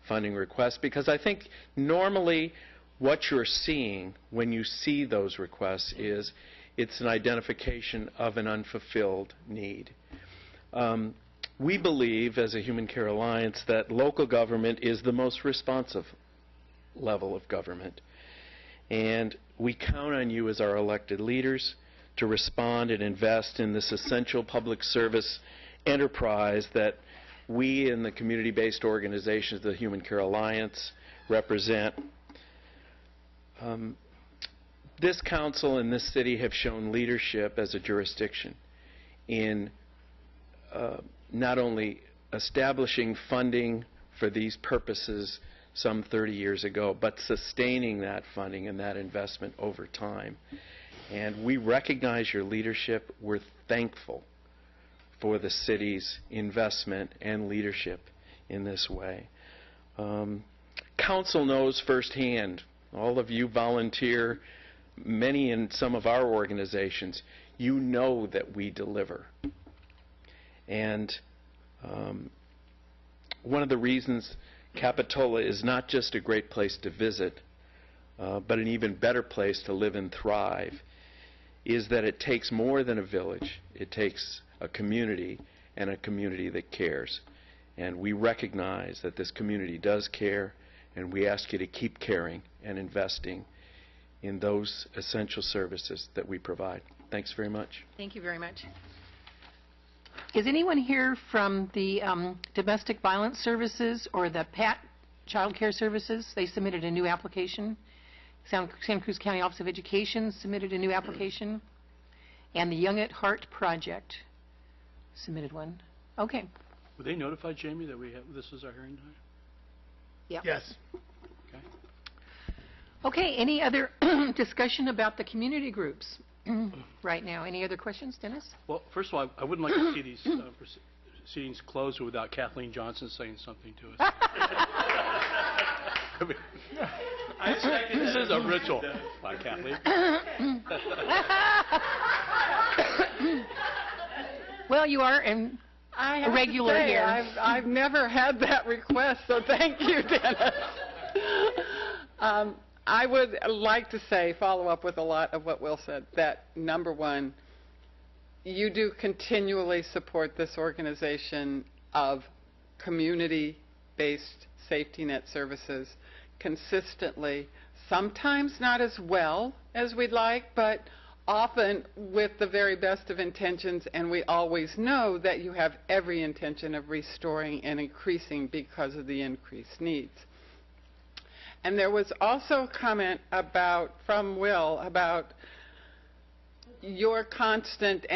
funding requests, because I think normally what you're seeing when you see those requests is it's an identification of an unfulfilled need. We believe, as a Human Care Alliance, that local government is the most responsive level of government. And we count on you as our elected leaders to respond and invest in this essential public service enterprise that we in the community-based organizations, the Human Care Alliance, represent. This council and this city have shown leadership as a jurisdiction in not only establishing funding for these purposes some 30 years ago, but sustaining that funding and that investment over time. And we recognize your leadership. We're thankful for the city's investment and leadership in this way. Council knows firsthand, all of you volunteer, many in some of our organizations, you know that we deliver. And one of the reasons Capitola is not just a great place to visit, but an even better place to live and thrive, is that it takes more than a village. It takes a community, and a community that cares. And we recognize that this community does care, and we ask you to keep caring and investing in those essential services that we provide. Thanks very much. Thank you very much. Is anyone here from the Domestic Violence Services or the PAT Child Care Services? They submitted a new application. Santa Cruz County Office of Education submitted a new application. And the Young at Heart Project submitted one. Okay. Were they notified, Jamie, that this is our hearing tonight? Yeah. Yes. Okay, any other discussion about the community groups right now? Any other questions, Dennis? Well, first of all, I wouldn't like to see these proceedings closed without Kathleen Johnson saying something to us. I mean, this is a ritual. Bye, Kathleen. Well, you are a regular here. I've never had that request, so thank you, Dennis. I would like to follow up with a lot of what Will said, that number one, you do continually support this organization of community-based safety net services consistently, sometimes not as well as we'd like, but often with the very best of intentions, and we always know that you have every intention of restoring and increasing because of the increased needs. And there was also a comment from Will about your constant,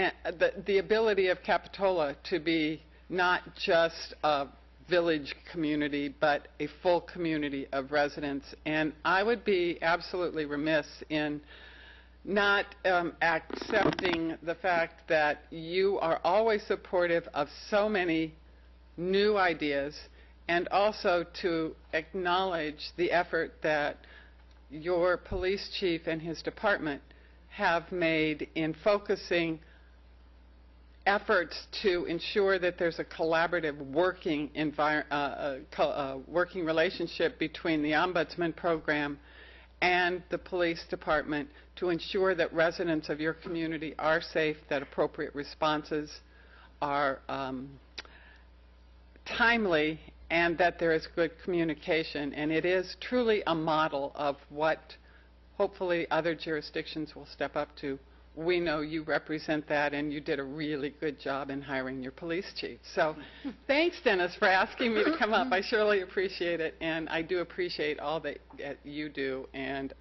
the ability of Capitola to be not just a village community, but a full community of residents. And I would be absolutely remiss in not accepting the fact that you are always supportive of so many new ideas, and also to acknowledge the effort that your police chief and his department have made in focusing efforts to ensure that there's a collaborative working relationship between the Ombudsman program and the police department to ensure that residents of your community are safe, that appropriate responses are timely, and that there is good communication. And it is truly a model of what hopefully other jurisdictions will step up to. We know you represent that, and you did a really good job in hiring your police chief. So thanks, Dennis, for asking me to come up. I surely appreciate it, and I do appreciate all that you do and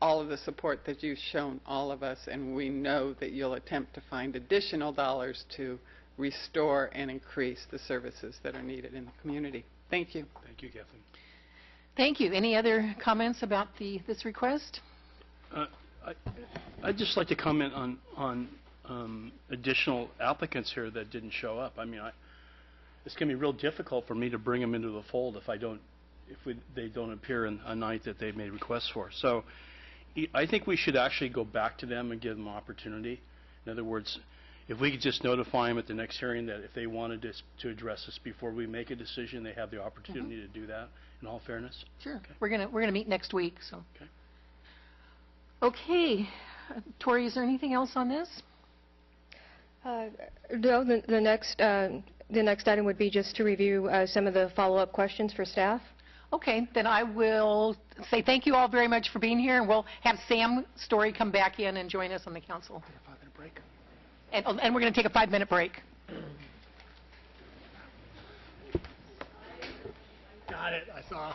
all of the support that you've shown all of us, and we know that you'll attempt to find additional dollars to restore and increase the services that are needed in the community. Thank you. Thank you, Kathleen. Thank you. Any other comments about this request? I'd just like to comment on additional applicants here that didn't show up. I mean, it's going to be real difficult for me to bring them into the fold if they don't appear in a night that they've made requests for. So I think we should actually go back to them and give them opportunity. In other words, if we could just notify them at the next hearing that if they wanted to address this before we make a decision, they have the opportunity to do that, in all fairness. Sure. Okay. We're gonna meet next week. So. Okay. Tori, is there anything else on this? No. The next item would be just to review some of the follow-up questions for staff. Okay, then I will say thank you all very much for being here, and we'll have Sam Story come back in and join us on the council. Take a 5-minute break. And we're going to take a 5-minute break. Got it, I saw.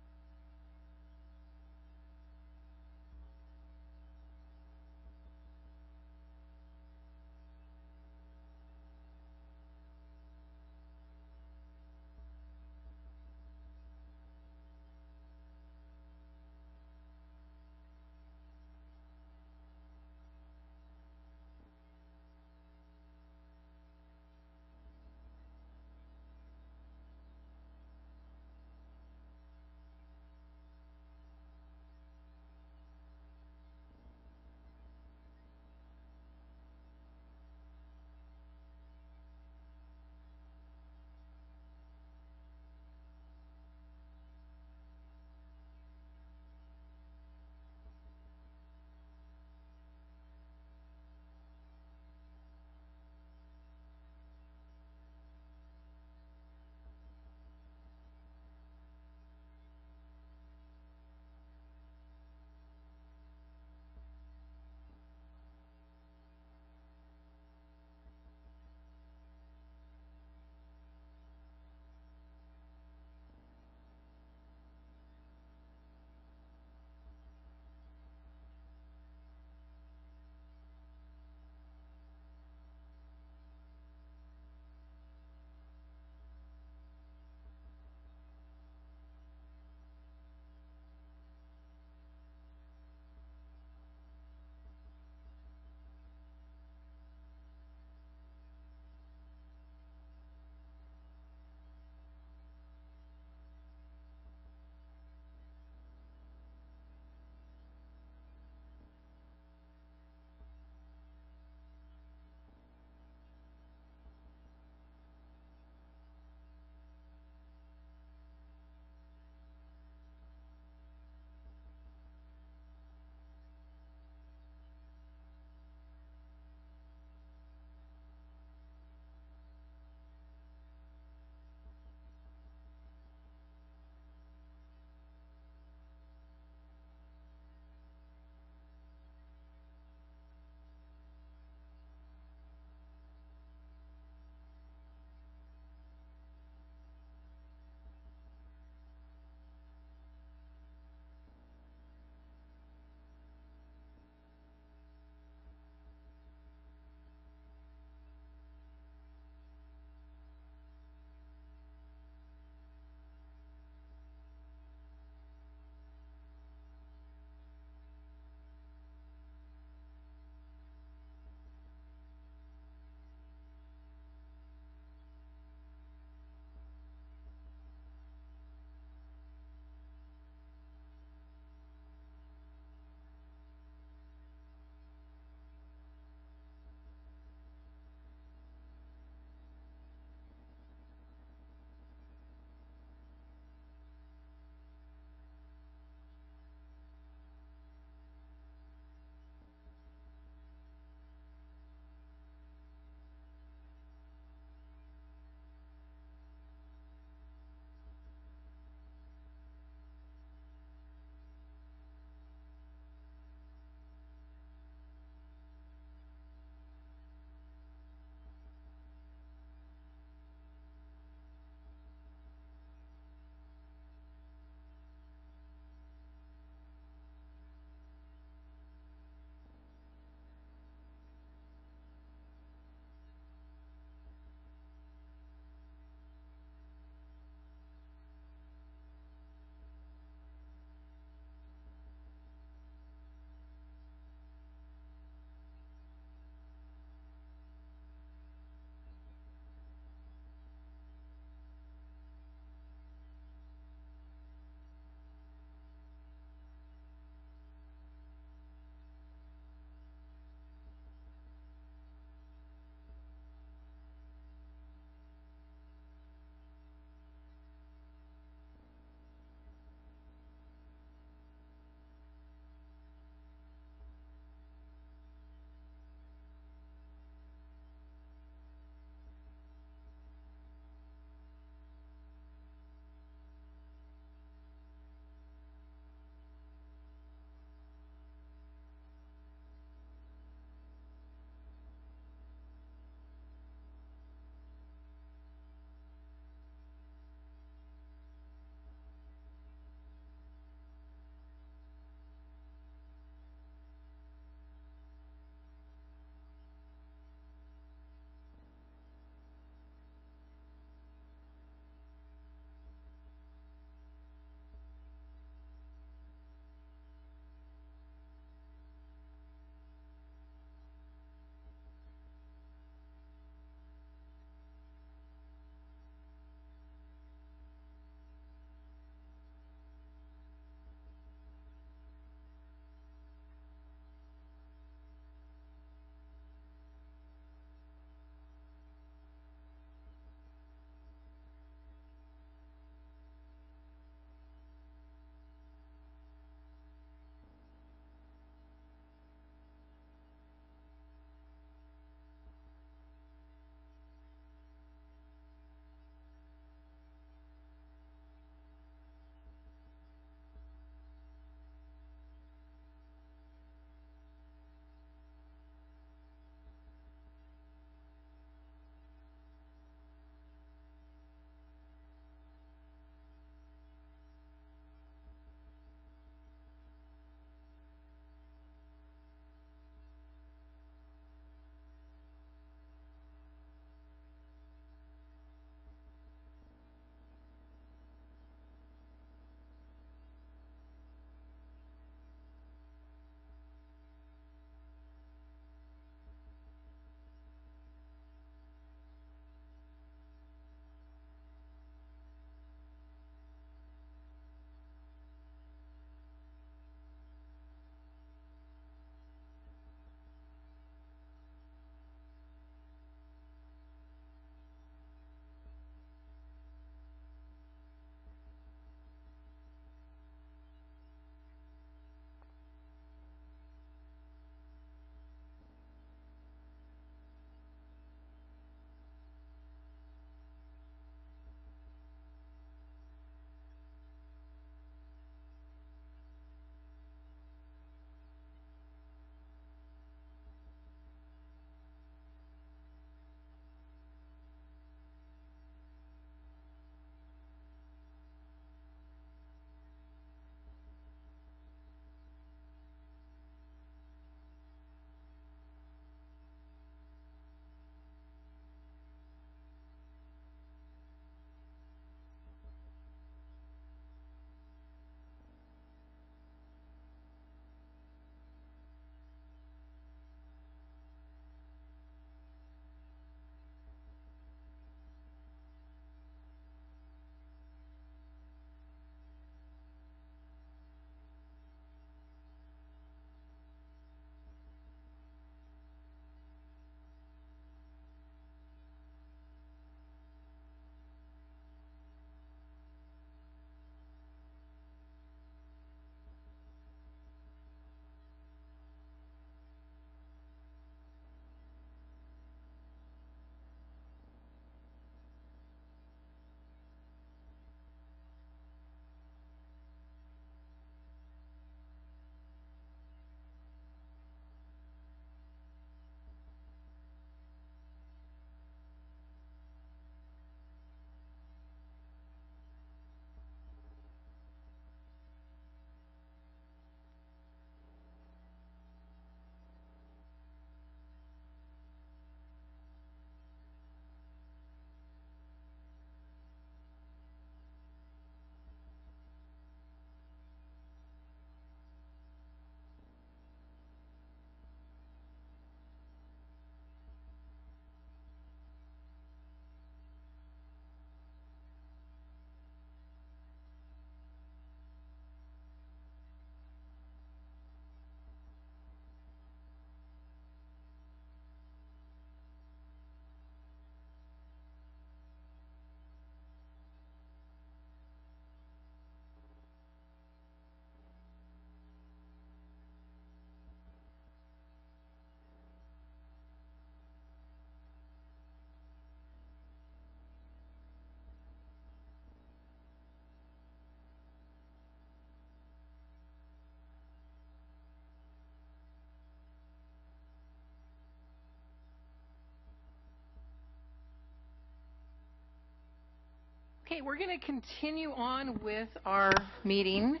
Okay, we're going to continue on with our meeting,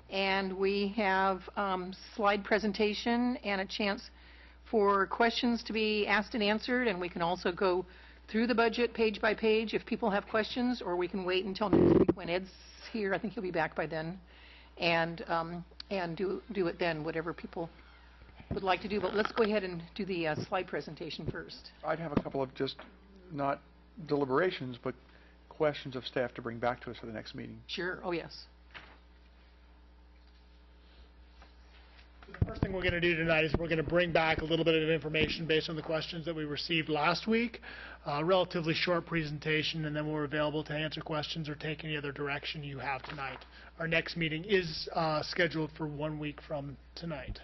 and we have slide presentation and a chance for questions to be asked and answered, and we can also go through the budget page by page if people have questions, or we can wait until next week when Ed's here. I think he'll be back by then, and do it then, whatever people would like to do. But let's go ahead and do the slide presentation first. I'd have a couple of just not deliberations, but questions of staff to bring back to us for the next meeting. Sure. Oh, yes. The first thing we're going to do tonight is we're going to bring back a little bit of information based on the questions that we received last week. Relatively short presentation, and then we're available to answer questions or take any other direction you have tonight. Our next meeting is scheduled for 1 week from tonight.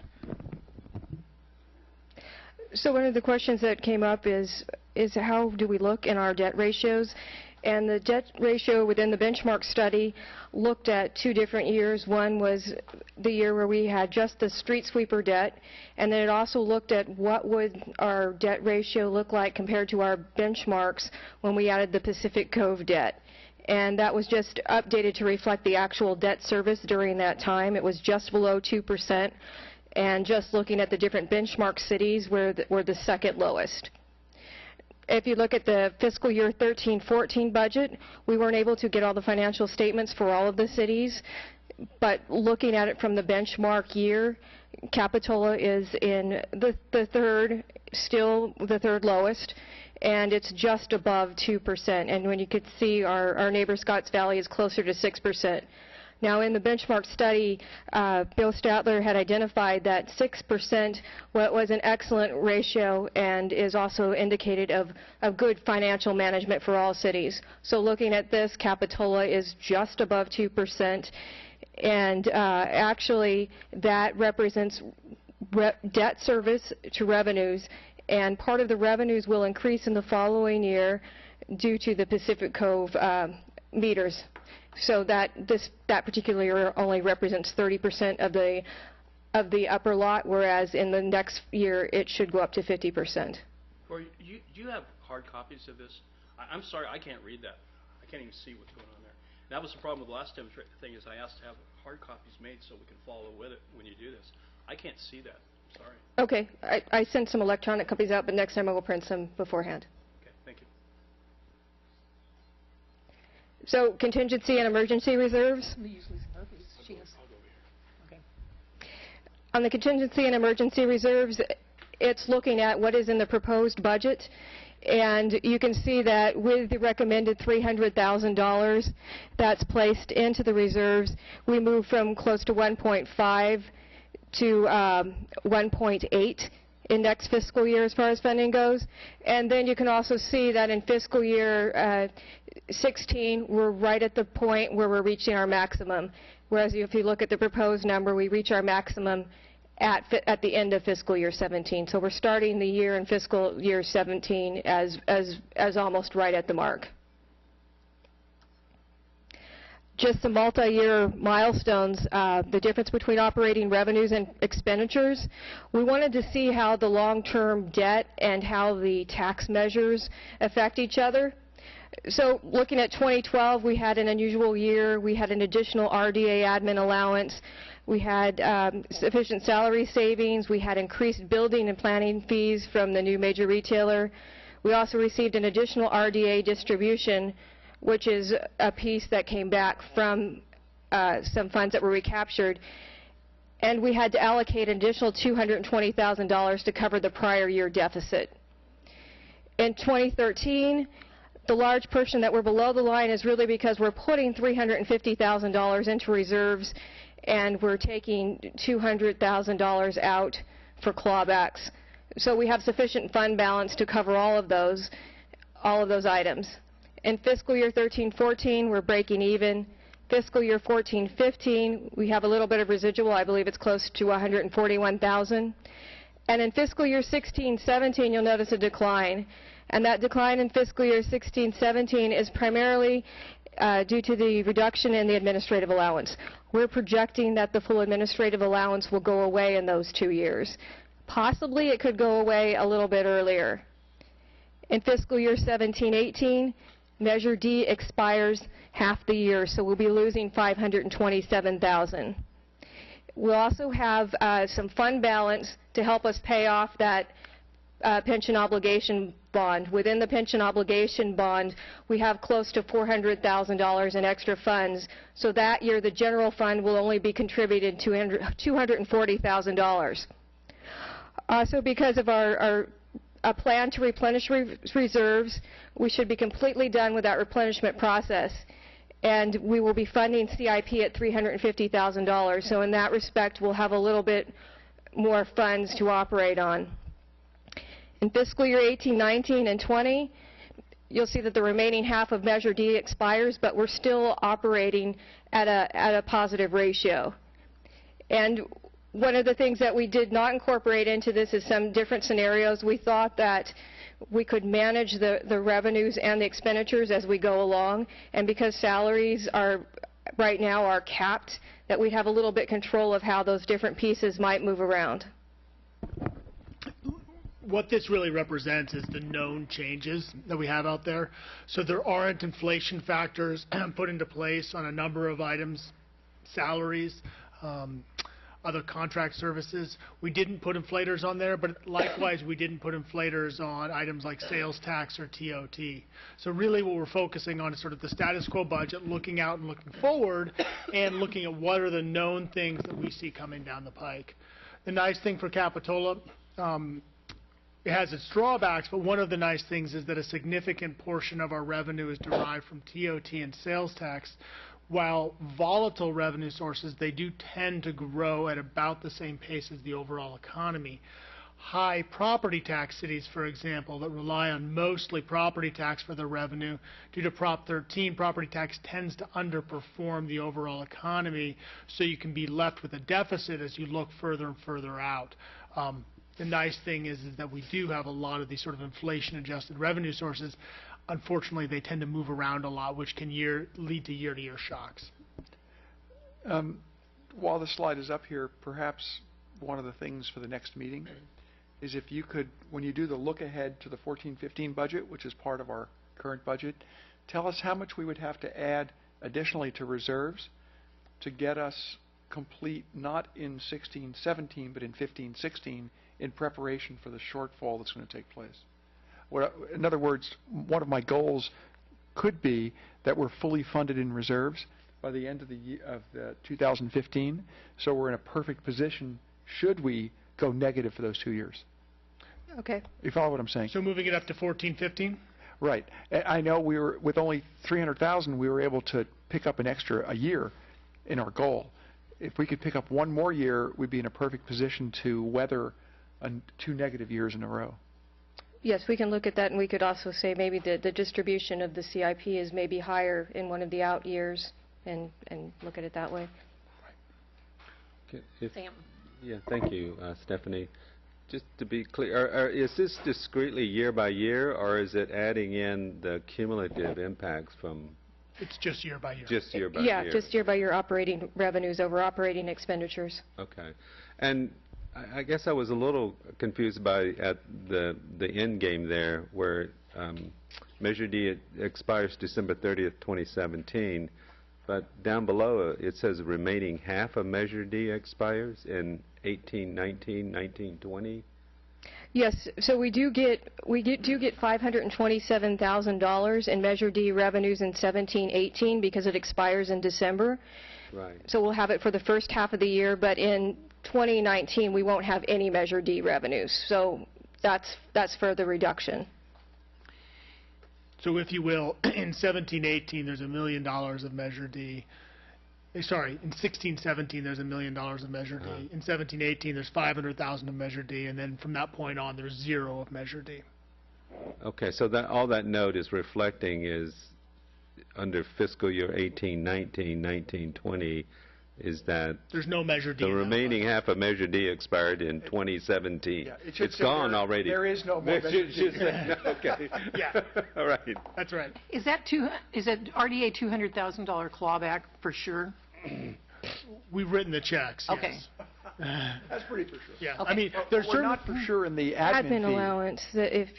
So one of the questions that came up is how do we look in our debt ratios? And the debt ratio within the benchmark study looked at 2 different years. One was the year where we had just the street sweeper debt, and then it also looked at what would our debt ratio look like compared to our benchmarks when we added the Pacific Cove debt. And that was just updated to reflect the actual debt service during that time. It was just below 2%, and just looking at the different benchmark cities, we're the second lowest. If you look at the fiscal year 13-14 budget, we weren't able to get all the financial statements for all of the cities, but looking at it from the benchmark year, Capitola is in the third, still the third lowest, and it's just above 2%. And when you could see our neighbor Scotts Valley is closer to 6%. Now, in the benchmark study, Bill Statler had identified that 6% was an excellent ratio and is also indicated of good financial management for all cities. So looking at this, Capitola is just above 2%, and actually that represents debt service to revenues, and part of the revenues will increase in the following year due to the Pacific Cove meters. So that particular year only represents 30% of the upper lot, whereas in the next year it should go up to 50%. Corey, do you have hard copies of this? I'm sorry, I can't read that. I can't even see what's going on there. That was the problem with the last thing is I asked to have hard copies made so we can follow with it when you do this. I can't see that. Sorry. Okay, I sent some electronic copies out, but next time I will print some beforehand. Okay, thank you. So contingency and emergency reserves. On the contingency and emergency reserves, it's looking at what is in the proposed budget, and you can see that with the recommended $300,000 that's placed into the reserves, we move from close to 1.5 to 1.8 in next fiscal year as far as funding goes. And then you can also see that in fiscal year 16, we're right at the point where we're reaching our maximum. Whereas if you look at the proposed number, we reach our maximum at the end of fiscal year 17. So we're starting the year in fiscal year 17 as almost right at the mark. Just some multi-year milestones, the difference between operating revenues and expenditures. We wanted to see how the long-term debt and how the tax measures affect each other. So looking at 2012, we had an unusual year. We had an additional RDA admin allowance. We had sufficient salary savings. We had increased building and planning fees from the new major retailer. We also received an additional RDA distribution, which is a piece that came back from some funds that were recaptured. And we had to allocate an additional $220,000 to cover the prior year deficit. In 2013, the large portion that we're below the line is really because we're putting $350,000 into reserves and we're taking $200,000 out for clawbacks. So we have sufficient fund balance to cover all of those items. In fiscal year 13-14, we're breaking even. Fiscal year 14-15, we have a little bit of residual. I believe it's close to $141,000. And in fiscal year 16-17, you'll notice a decline. And that decline in fiscal year 16-17 is primarily due to the reduction in the administrative allowance. We're projecting that the full administrative allowance will go away in those 2 years. Possibly it could go away a little bit earlier. In fiscal year 17-18, Measure D expires half the year, so we'll be losing $527,000. We'll also have some fund balance to help us pay off that pension obligation bond. Within the pension obligation bond, we have close to $400,000 in extra funds. So that year, the general fund will only be contributed to $240,000. Also, because of our plan to replenish reserves, we should be completely done with that replenishment process. And we will be funding CIP at $350,000. So in that respect, we'll have a little bit more funds to operate on. In fiscal year 18, 19, and 20, you'll see that the remaining half of Measure D expires, but we're still operating at a positive ratio. And one of the things that we did not incorporate into this is some different scenarios. We thought that we could manage the revenues and the expenditures as we go along, and because salaries are right now are capped, that we'd have a little bit control of how those different pieces might move around. What this really represents is the known changes that we have out there. So there aren't inflation factors put into place on a number of items, salaries, other contract services. We didn't put inflators on there, but likewise we didn't put inflators on items like sales tax or TOT. So really what we're focusing on is sort of the status quo budget, looking out and looking forward, and looking at what are the known things that we see coming down the pike. The nice thing for Capitola, it has its drawbacks, but one of the nice things is that a significant portion of our revenue is derived from TOT and sales tax. While volatile revenue sources, they do tend to grow at about the same pace as the overall economy. High property tax cities, for example, that rely on mostly property tax for their revenue, due to Prop 13, property tax tends to underperform the overall economy, so you can be left with a deficit as you look further and further out. The nice thing is that we do have a lot of these sort of inflation-adjusted revenue sources. Unfortunately, they tend to move around a lot, which can lead to year-to-year shocks. While the slide is up here, perhaps one of the things for the next meeting is if you could, when you do the look ahead to the 14-15 budget, which is part of our current budget, tell us how much we would have to add additionally to reserves to get us complete, not in 16-17, but in 15-16, in preparation for the shortfall that's going to take place. In other words, one of my goals could be that we're fully funded in reserves by the end of the 2015, so we're in a perfect position should we go negative for those 2 years. Okay. You follow what I'm saying? So moving it up to 14-15? Right. I know we were, with only 300,000, we were able to pick up an extra a year in our goal. If we could pick up one more year, we'd be in a perfect position to weather 2 negative years in a row. Yes, we can look at that, and we could also say maybe the distribution of the CIP is maybe higher in one of the out years, and look at it that way. Sam. Yeah, thank you, Stephanie. Just to be clear, is this discretely year by year, or is it adding in the cumulative impacts from? It's just year by year. Just year by year. Yeah, just year by year operating revenues over operating expenditures. Okay. And I guess I was a little confused at the end game there, where Measure D expires December 30th, 2017, but down below it says remaining half of Measure D expires in 18-19, 19-20. Yes, so we do get $527,000 in Measure D revenues in 17-18 because it expires in December. Right. So we'll have it for the first half of the year, but in 2019 we won't have any Measure D revenues. So that's further reduction. So if you will, in 17-18 there's $1 million of Measure D. Sorry, in 16-17 there's $1 million of Measure D. In 17-18 there's $500,000 of Measure D, and then from that point on there's 0 of Measure D. Okay, so that all that note is reflecting is under fiscal year 18-19, 19-20, is that there's no Measure D. The remaining half of Measure D expired in 2017. Yeah, it's gone already. There is no more Measure D. Okay. Yeah. All right. That's right. Is that RDA $200,000 clawback for sure? We've written the checks. Okay. Yes. That's pretty for sure. Yeah. Okay. I mean, there's we're not for sure in the admin fee. Allowance, that if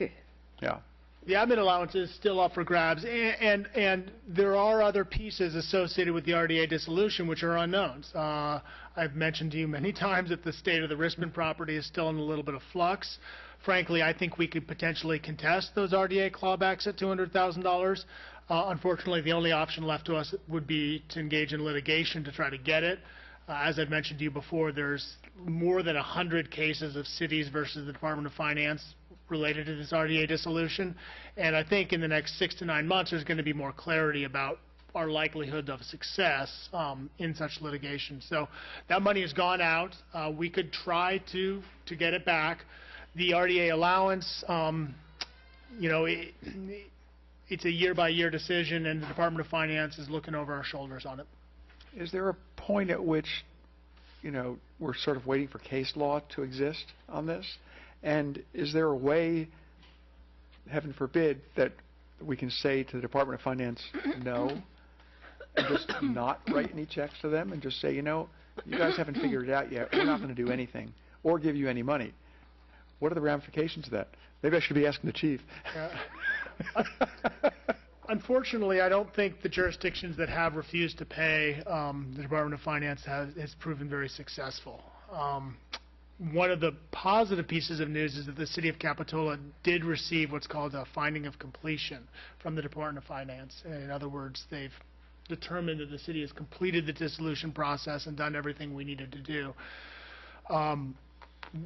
Yeah. The admin allowance is still up for grabs, and there are other pieces associated with the RDA dissolution which are unknowns. I've mentioned to you many times that the state of the Rispin property is still in a little bit of flux. Frankly, I think we could potentially contest those RDA clawbacks at $200,000. Unfortunately, the only option left to us would be to engage in litigation to try to get it. As I've mentioned to you before, there's more than 100 cases of cities versus the Department of Finance related to this RDA dissolution, and I think in the next 6 to 9 months there's going to be more clarity about our likelihood of success in such litigation. So that money has gone out. We could try to get it back. The RDA allowance, you know, it's a year-by-year decision, and the Department of Finance is looking over our shoulders on it. Is there a point at which, you know, we're sort of waiting for case law to exist on this? And is there a way, heaven forbid, that we can say to the Department of Finance no, and just not write any checks to them and just say, you know, you guys haven't figured it out yet, we're not going to do anything or give you any money? What are the ramifications of that? Maybe I should be asking the chief. Unfortunately, I don't think the jurisdictions that have refused to pay the Department of Finance has proven very successful. One of the positive pieces of news is that the City of Capitola did receive what's called a finding of completion from the Department of Finance. In other words, they've determined that the city has completed the dissolution process and done everything we needed to do,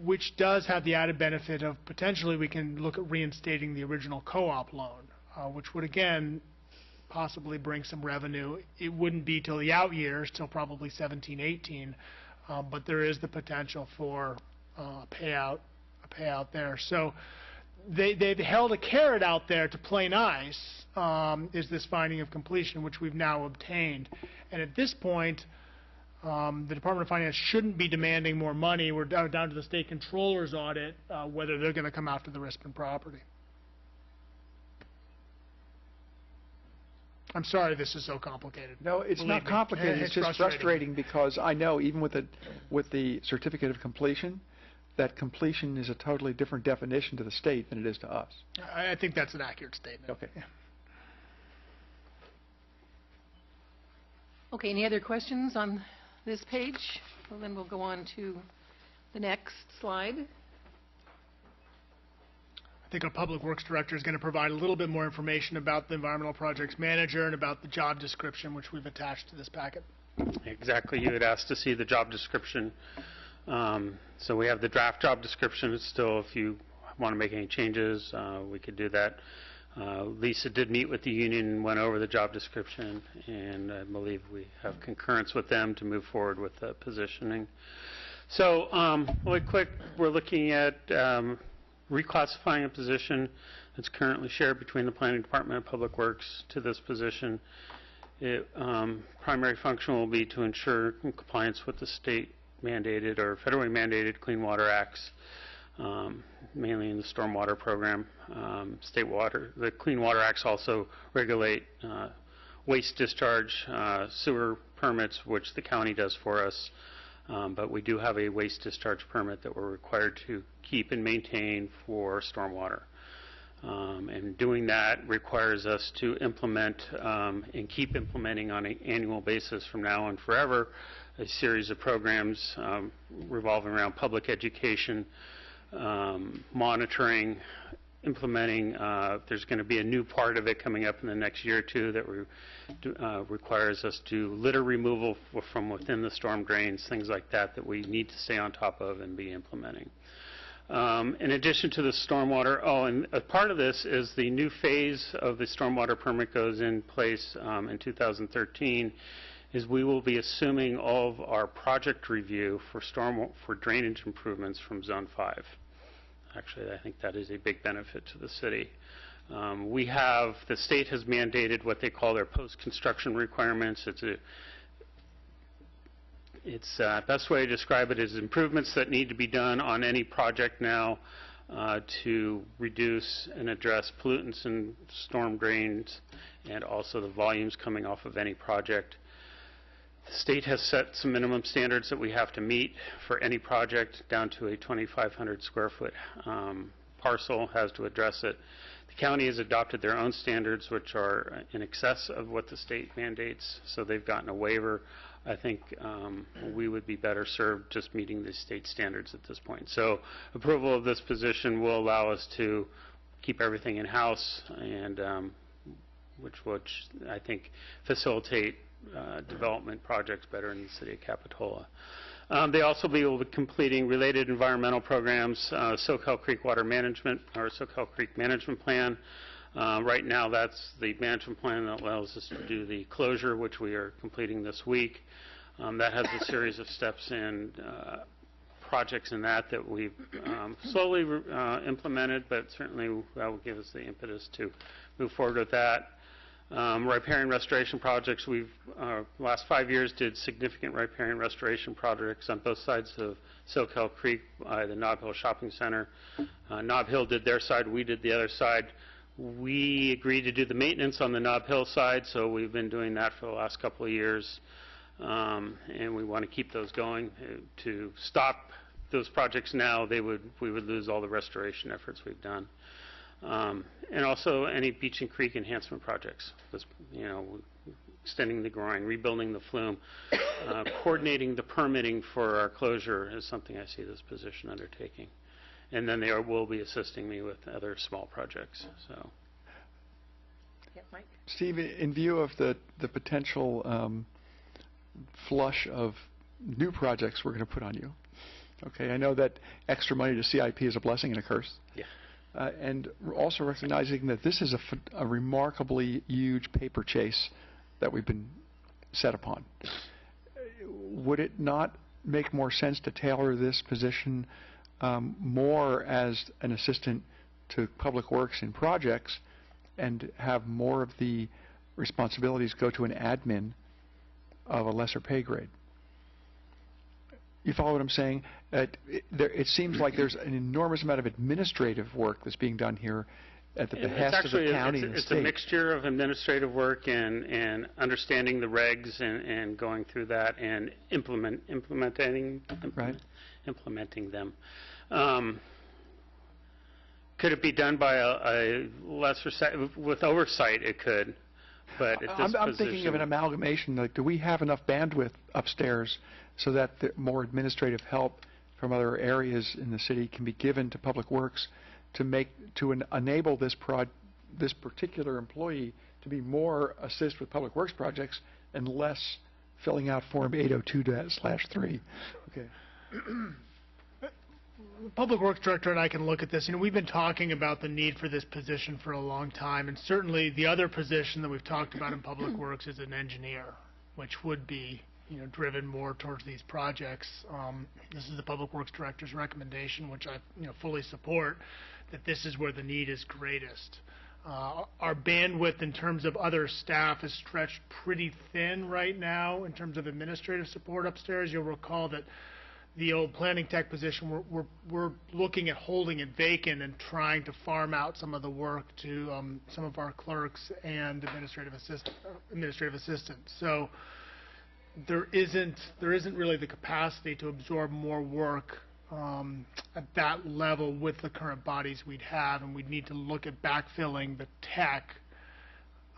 which does have the added benefit of potentially we can look at reinstating the original co-op loan, which would again possibly bring some revenue. It wouldn't be till the out years, till probably 17, 18. But there is the potential for a payout there. So they've held a carrot out there to play nice, is this finding of completion, which we've now obtained. And at this point, the Department of Finance shouldn't be demanding more money. We're down to the state controller's audit, whether they're going to come after the Rispin property. I'm sorry this is so complicated. No, it's not complicated. It's just frustrating because I know even with the certificate of completion, that completion is a totally different definition to the state than it is to us. I think that's an accurate statement. Okay. Yeah. Okay, any other questions on this page? Well, then we'll go on to the next slide. I think our Public Works Director is going to provide a little bit more information about the Environmental Projects Manager and about the job description, which we've attached to this packet. Exactly. You had asked to see the job description. So we have the draft job description. It's still, if you want to make any changes, we could do that. Lisa did meet with the union and went over the job description, and I believe we have concurrence with them to move forward with the positioning. So really quick, we're looking at reclassifying a position that's currently shared between the Planning Department and Public Works to this position. Primary function will be to ensure compliance with the state mandated or federally mandated Clean Water Acts, mainly in the stormwater program. The Clean Water Acts also regulate waste discharge, sewer permits, which the county does for us. But we do have a waste discharge permit that we're required to keep and maintain for stormwater. And doing that requires us to implement and keep implementing on an annual basis from now on forever a series of programs revolving around public education, monitoring, implementing. There's going to be a new part of it coming up in the next year or two that requires us to litter removal from within the storm drains, things like that, that we need to stay on top of and be implementing. In addition to the stormwater, and a part of this is the new phase of the stormwater permit goes in place in 2013, is we will be assuming all of our project review for drainage improvements from Zone 5. Actually, I think that is a big benefit to the city. The state has mandated what they call their post-construction requirements. Best way to describe it is improvements that need to be done on any project now to reduce and address pollutants in storm drains and also the volumes coming off of any project. The state has set some minimum standards that we have to meet for any project down to a 2,500 square foot parcel has to address it. The county has adopted their own standards, which are in excess of what the state mandates, so they've gotten a waiver. I think we would be better served just meeting the state standards at this point. So approval of this position will allow us to keep everything in-house, and which I think facilitate development projects better in the city of Capitola. They also will be completing related environmental programs, Soquel Creek Water Management, or Soquel Creek Management Plan. Right now, that's the management plan that allows us to do the closure, which we are completing this week. That has a series of steps and projects in that we've slowly implemented, but certainly that will give us the impetus to move forward with that. Riparian restoration projects, we've last 5 years did significant riparian restoration projects on both sides of Soquel Creek by the Nob Hill Shopping Center. Nob Hill did their side, we did the other side. We agreed to do the maintenance on the Nob Hill side, so we've been doing that for the last couple of years, and we want to keep those going. To stop those projects now, we would lose all the restoration efforts we've done. And also any beach and creek enhancement projects, extending the groin, rebuilding the flume, coordinating the permitting for our closure is something I see this position undertaking. And then they will be assisting me with other small projects. So, yeah, Mike? Steve, in view of the potential flush of new projects we're going to put on you, okay, I know that extra money to CIP is a blessing and a curse. Yeah. And also recognizing that this is a remarkably huge paper chase that we've been set upon. Would it not make more sense to tailor this position more as an assistant to Public Works in projects and have more of the responsibilities go to an admin of a lesser pay grade? You follow what I'm saying? It seems like there's an enormous amount of administrative work that's being done here at the behest of the county and the state. It's a mixture of administrative work and understanding the regs and going through that and implementing them. Could it be done by a lesser with oversight? It could, but at this I'm thinking of an amalgamation. Like, do we have enough bandwidth upstairs so that more administrative help from other areas in the city can be given to Public Works to enable this particular employee to be more assist with Public Works projects and less filling out Form 802-3? Okay. Public Works Director and I can look at this. We've been talking about the need for this position for a long time, and certainly the other position that we've talked about in Public Works is an engineer, which would be driven more towards these projects. This is the Public Works Director's recommendation, which I fully support, that this is where the need is greatest. Our bandwidth in terms of other staff is stretched pretty thin right now in terms of administrative support upstairs. You'll recall that the old planning tech position, we're looking at holding it vacant and trying to farm out some of the work to some of our clerks and administrative assistants. So there isn't really the capacity to absorb more work at that level with the current bodies we'd have, and we'd need to look at backfilling the tech.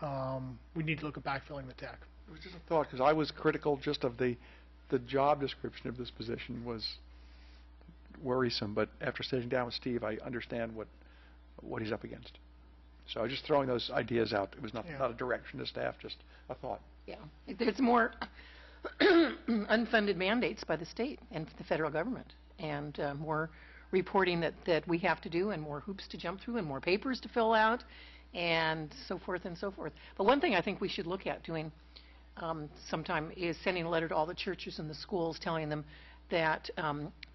It was just a thought, because I was critical just of the job description of this position was worrisome, but after sitting down with Steve, I understand what he's up against. So I was just throwing those ideas out. It was not a direction to staff, just a thought. Yeah, there's more unfunded mandates by the state and the federal government, and more reporting that we have to do, and more hoops to jump through, and more papers to fill out, and so forth and so forth. But one thing I think we should look at doing sometime is sending a letter to all the churches and the schools telling them that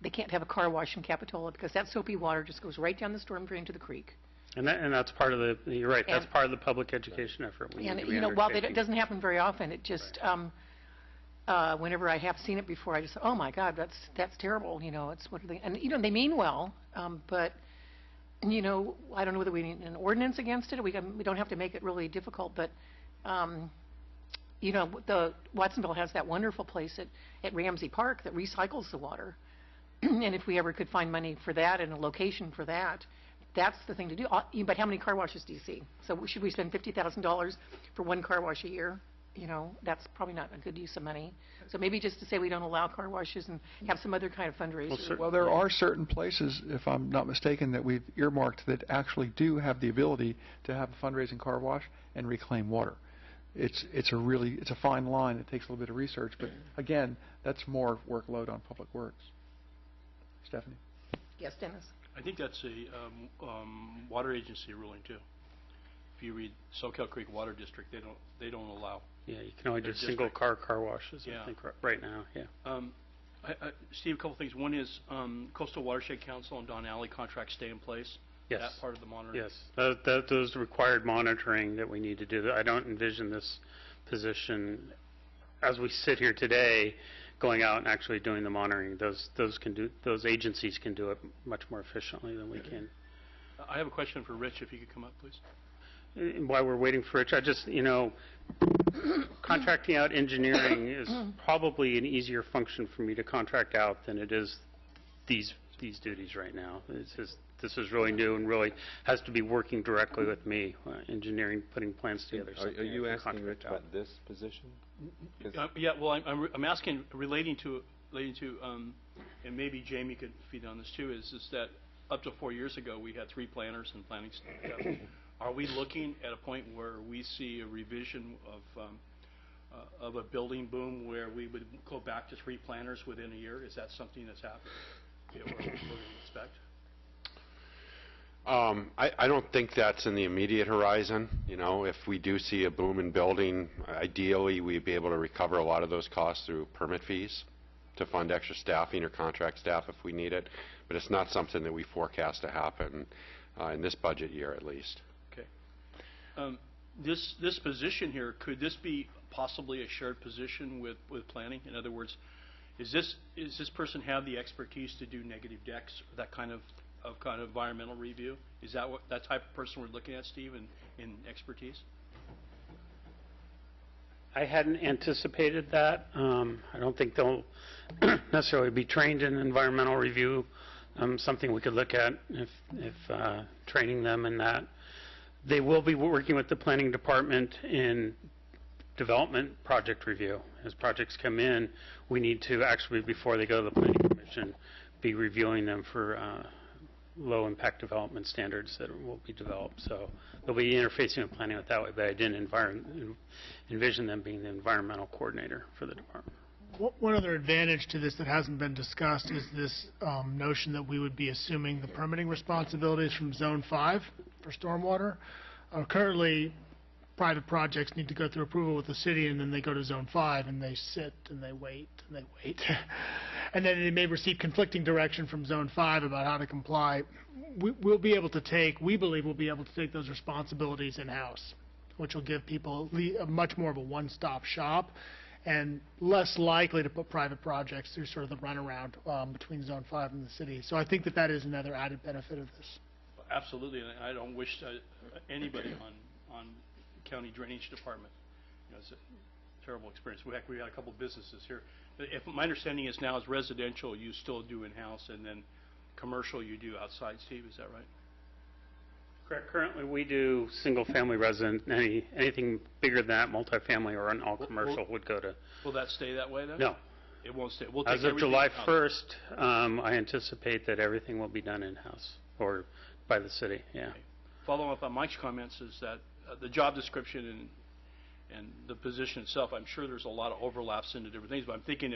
they can't have a car wash in Capitola because that soapy water just goes right down the storm drain to the creek. And that's part of you're right, that's part of the public education effort. While it doesn't happen very often, it just whenever I have seen it before, I just say, oh my God, that's terrible. It's what are they? And they mean well, but I don't know whether we need an ordinance against it. We don't have to make it really difficult, but the Watsonville has that wonderful place at Ramsey Park that recycles the water, and if we ever could find money for that and a location for that, that's the thing to do. But how many car washes do you see? So should we spend $50,000 for one car wash a year? That's probably not a good use of money. So maybe just to say we don't allow car washes and have some other kind of fundraiser. Well, there are certain places, if I'm not mistaken, that we've earmarked that actually do have the ability to have a fundraising car wash and reclaim water. It's a fine line. It takes a little bit of research, but again, that's more workload on Public Works. Stephanie? Yes, Dennis. I think that's a water agency ruling too. If you read Soquel Creek Water District, they don't allow. Yeah, you can only do single car washes. I think right now. Yeah. Steve, a couple things. One is Coastal Watershed Council and Don Alley contracts stay in place. Yes. That part of the monitoring. Yes. Those required monitoring that we need to do. I don't envision this position, as we sit here today, going out and actually doing the monitoring. Those agencies can do it much more efficiently than we can. I have a question for Rich, if you could come up, please. While we're waiting for Rich, contracting out engineering is probably an easier function for me to contract out than it is these duties right now. This is really new and really has to be working directly with me, engineering, putting plans together. Are you asking Rich about this position? Yeah, well, I'm asking relating to, and maybe Jamie could feed on this too, is that up to 4 years ago we had 3 planners and planning staff. Are we looking at a point where we see a revision of a building boom where we would go back to 3 planners within a year? Is that something that's happening? We're going to expect? I don't think that's in the immediate horizon. If we do see a boom in building, ideally we'd be able to recover a lot of those costs through permit fees to fund extra staffing or contract staff if we need it. But it's not something that we forecast to happen in this budget year at least. Okay. This position here, could this be possibly a shared position with planning? In other words, is this person have the expertise to do negative decks, that kind of environmental review? Is that that type of person we're looking at, Steve, in expertise? I hadn't anticipated that. I don't think they'll necessarily be trained in environmental review. Something we could look at if training them in that. They will be working with the planning department in development project review. As projects come in, we need to actually, before they go to the planning commission, be reviewing them for low impact development standards that will be developed. So they'll be interfacing with planning with that way, but I didn't envision them being the environmental coordinator for the department. One other advantage to this that hasn't been discussed is this notion that we would be assuming the permitting responsibilities from Zone 5 for stormwater. Currently, private projects need to go through approval with the city, and then they go to Zone 5, and they sit, and they wait, and they wait. And then they may receive conflicting direction from Zone 5 about how to comply. We believe we'll be able to take those responsibilities in-house, which will give people much more of a one-stop shop and less likely to put private projects through sort of the runaround between Zone 5 and the city. So I think that is another added benefit of this. Absolutely, and I don't wish anybody on county drainage department. It's a terrible experience. We had a couple of businesses here. If my understanding is now is residential you still do in-house, and then commercial you do outside. Steve, is that right? Correct. Currently, we do single-family resident. Anything bigger than that, multifamily or an all commercial, would go to. Will that stay that way then? No. It won't stay. We'll take As of July 1st, I anticipate that everything will be done in-house or by the city. Yeah. Okay. Following up on Mike's comments is that the job description and the position itself, I'm sure there's a lot of overlaps into different things, but I'm thinking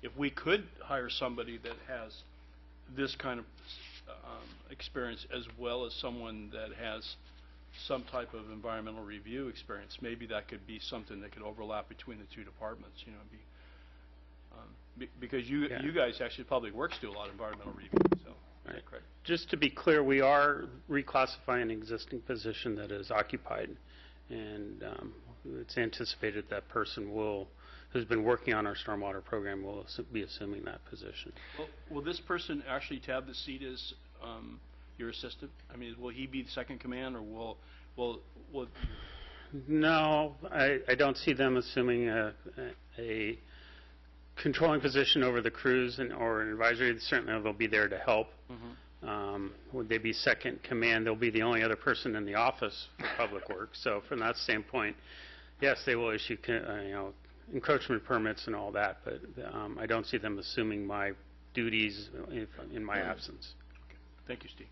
if we could hire somebody that has this kind of experience as well as someone that has some type of environmental review experience, maybe that could be something that could overlap between the 2 departments. Because you guys actually, Public Works, do a lot of environmental review. So, right. Correct. Just to be clear, we are reclassifying an existing position that is occupied, and it's anticipated that person who's been working on our stormwater program will be assuming that position. Well, will this person actually tab the seat as your assistant? I mean, will he be the second command, or will No, I don't see them assuming a controlling position over the crews or an advisory. Certainly they'll be there to help. Mm-hmm. Would they be second command? They'll be the only other person in the office for Public Works. So from that standpoint, yes, they will issue encroachment permits and all that, but I don't see them assuming my duties in my absence. Thank you, Steve.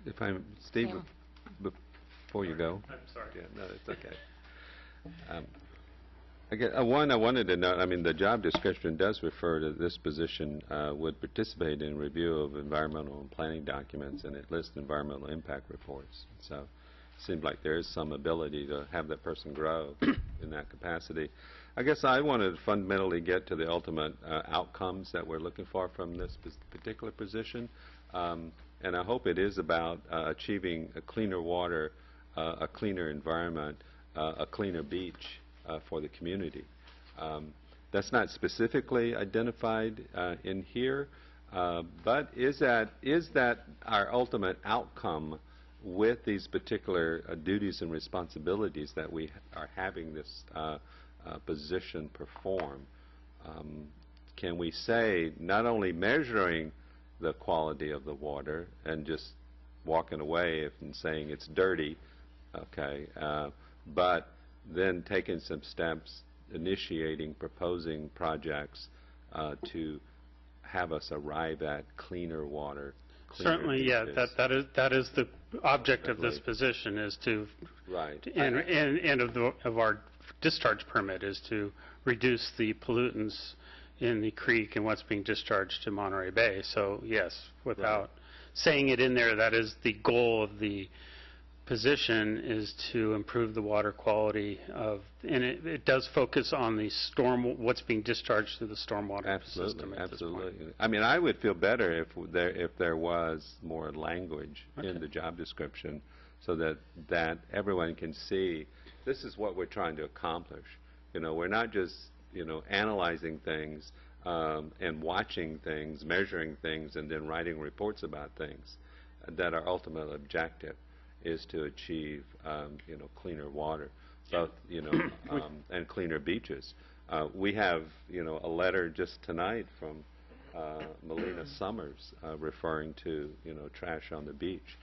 If I'm, Steve, before you go. I'm sorry. Yeah, no, it's okay. Again, one, I wanted to note, I mean, the job description does refer to this position would participate in review of environmental and planning documents, and it lists environmental impact reports. So it seems like there is some ability to have that person grow in that capacity. I guess I wanted to fundamentally get to the ultimate outcomes that we're looking for from this particular position. And I hope it is about achieving a cleaner water, a cleaner environment, a cleaner beach for the community. That's not specifically identified in here, but is that our ultimate outcome with these particular duties and responsibilities that we are having this position perform? Can we say not only measuring the quality of the water and just walking away and saying it's dirty, okay, but then taking some steps, initiating, proposing projects to have us arrive at cleaner water. Certainly, yeah, that is the object of this position, is to, and of our discharge permit, is to reduce the pollutants in the creek and what's being discharged to Monterey Bay. So yes, without saying it in there, that is the goal of the position, is to improve the water quality of, and it does focus on the what's being discharged through the stormwater system at this point. I mean, I would feel better if there was more language in the job description, so that everyone can see this is what we're trying to accomplish. You know, we're not just analyzing things and watching things, measuring things, and then writing reports about things. That our ultimate objective is to achieve, cleaner water, both, and cleaner beaches. We have, a letter just tonight from Melina Summers referring to, trash on the beach.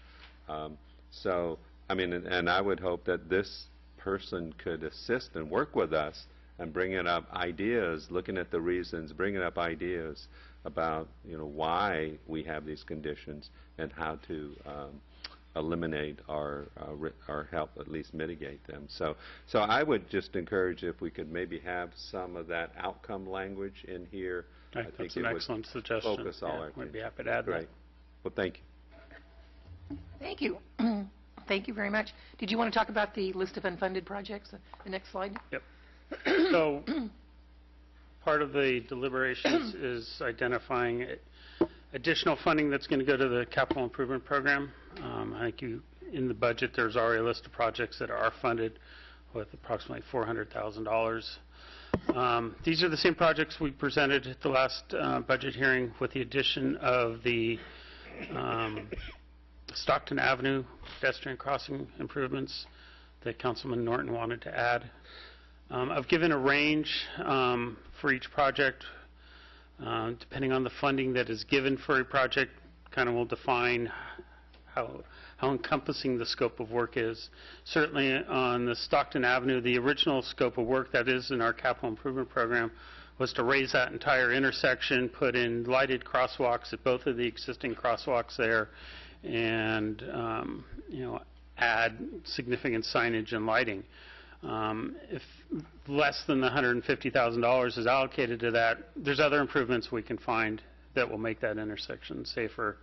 So, I mean, and I would hope that this person could assist and work with us and bringing up ideas, looking at the reasons, bringing up ideas about, why we have these conditions and how to eliminate or help at least mitigate them. So I would just encourage if we could maybe have some of that outcome language in here. I think that's an excellent suggestion. Focus all our we'd be happy to add that. Great. Well, thank you. Thank you. Thank you very much. Did you want to talk about the list of unfunded projects? The next slide. Yep. So part of the deliberations is identifying additional funding that's going to go to the capital improvement program. I think in the budget there's already a list of projects that are funded with approximately $400,000. These are the same projects we presented at the last budget hearing, with the addition of the Stockton Avenue pedestrian crossing improvements that Councilman Norton wanted to add. I've given a range for each project. Depending on the funding that is given for a project, kind of will define how encompassing the scope of work is. Certainly on the Stockton Avenue, the original scope of work that is in our capital improvement program was to raise that entire intersection, put in lighted crosswalks at both of the existing crosswalks there, and add significant signage and lighting. If less than the $150,000 is allocated to that, there's other improvements we can find that will make that intersection safer.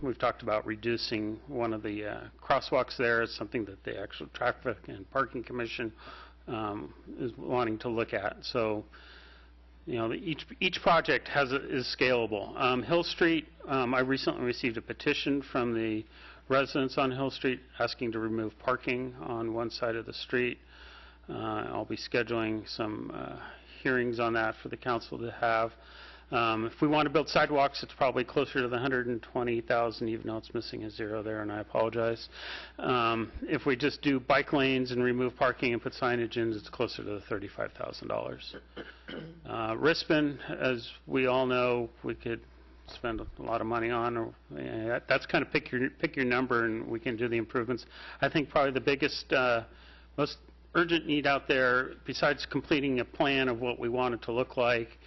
We've talked about reducing one of the crosswalks there. It's something that the actual Traffic and Parking Commission is wanting to look at. So, each project is scalable. Hill Street, I recently received a petition from the residents on Hill Street asking to remove parking on one side of the street. I'll be scheduling some hearings on that for the council to have. If we want to build sidewalks, it's probably closer to the $120,000, even though it's missing a zero there, and I apologize. If we just do bike lanes and remove parking and put signage in, it's closer to the $35,000. Rispin, as we all know, we could spend a lot of money on. Or, that's kind of pick your number, and we can do the improvements. I think probably the biggest, most urgent need out there, besides completing a plan of what we want it to look like,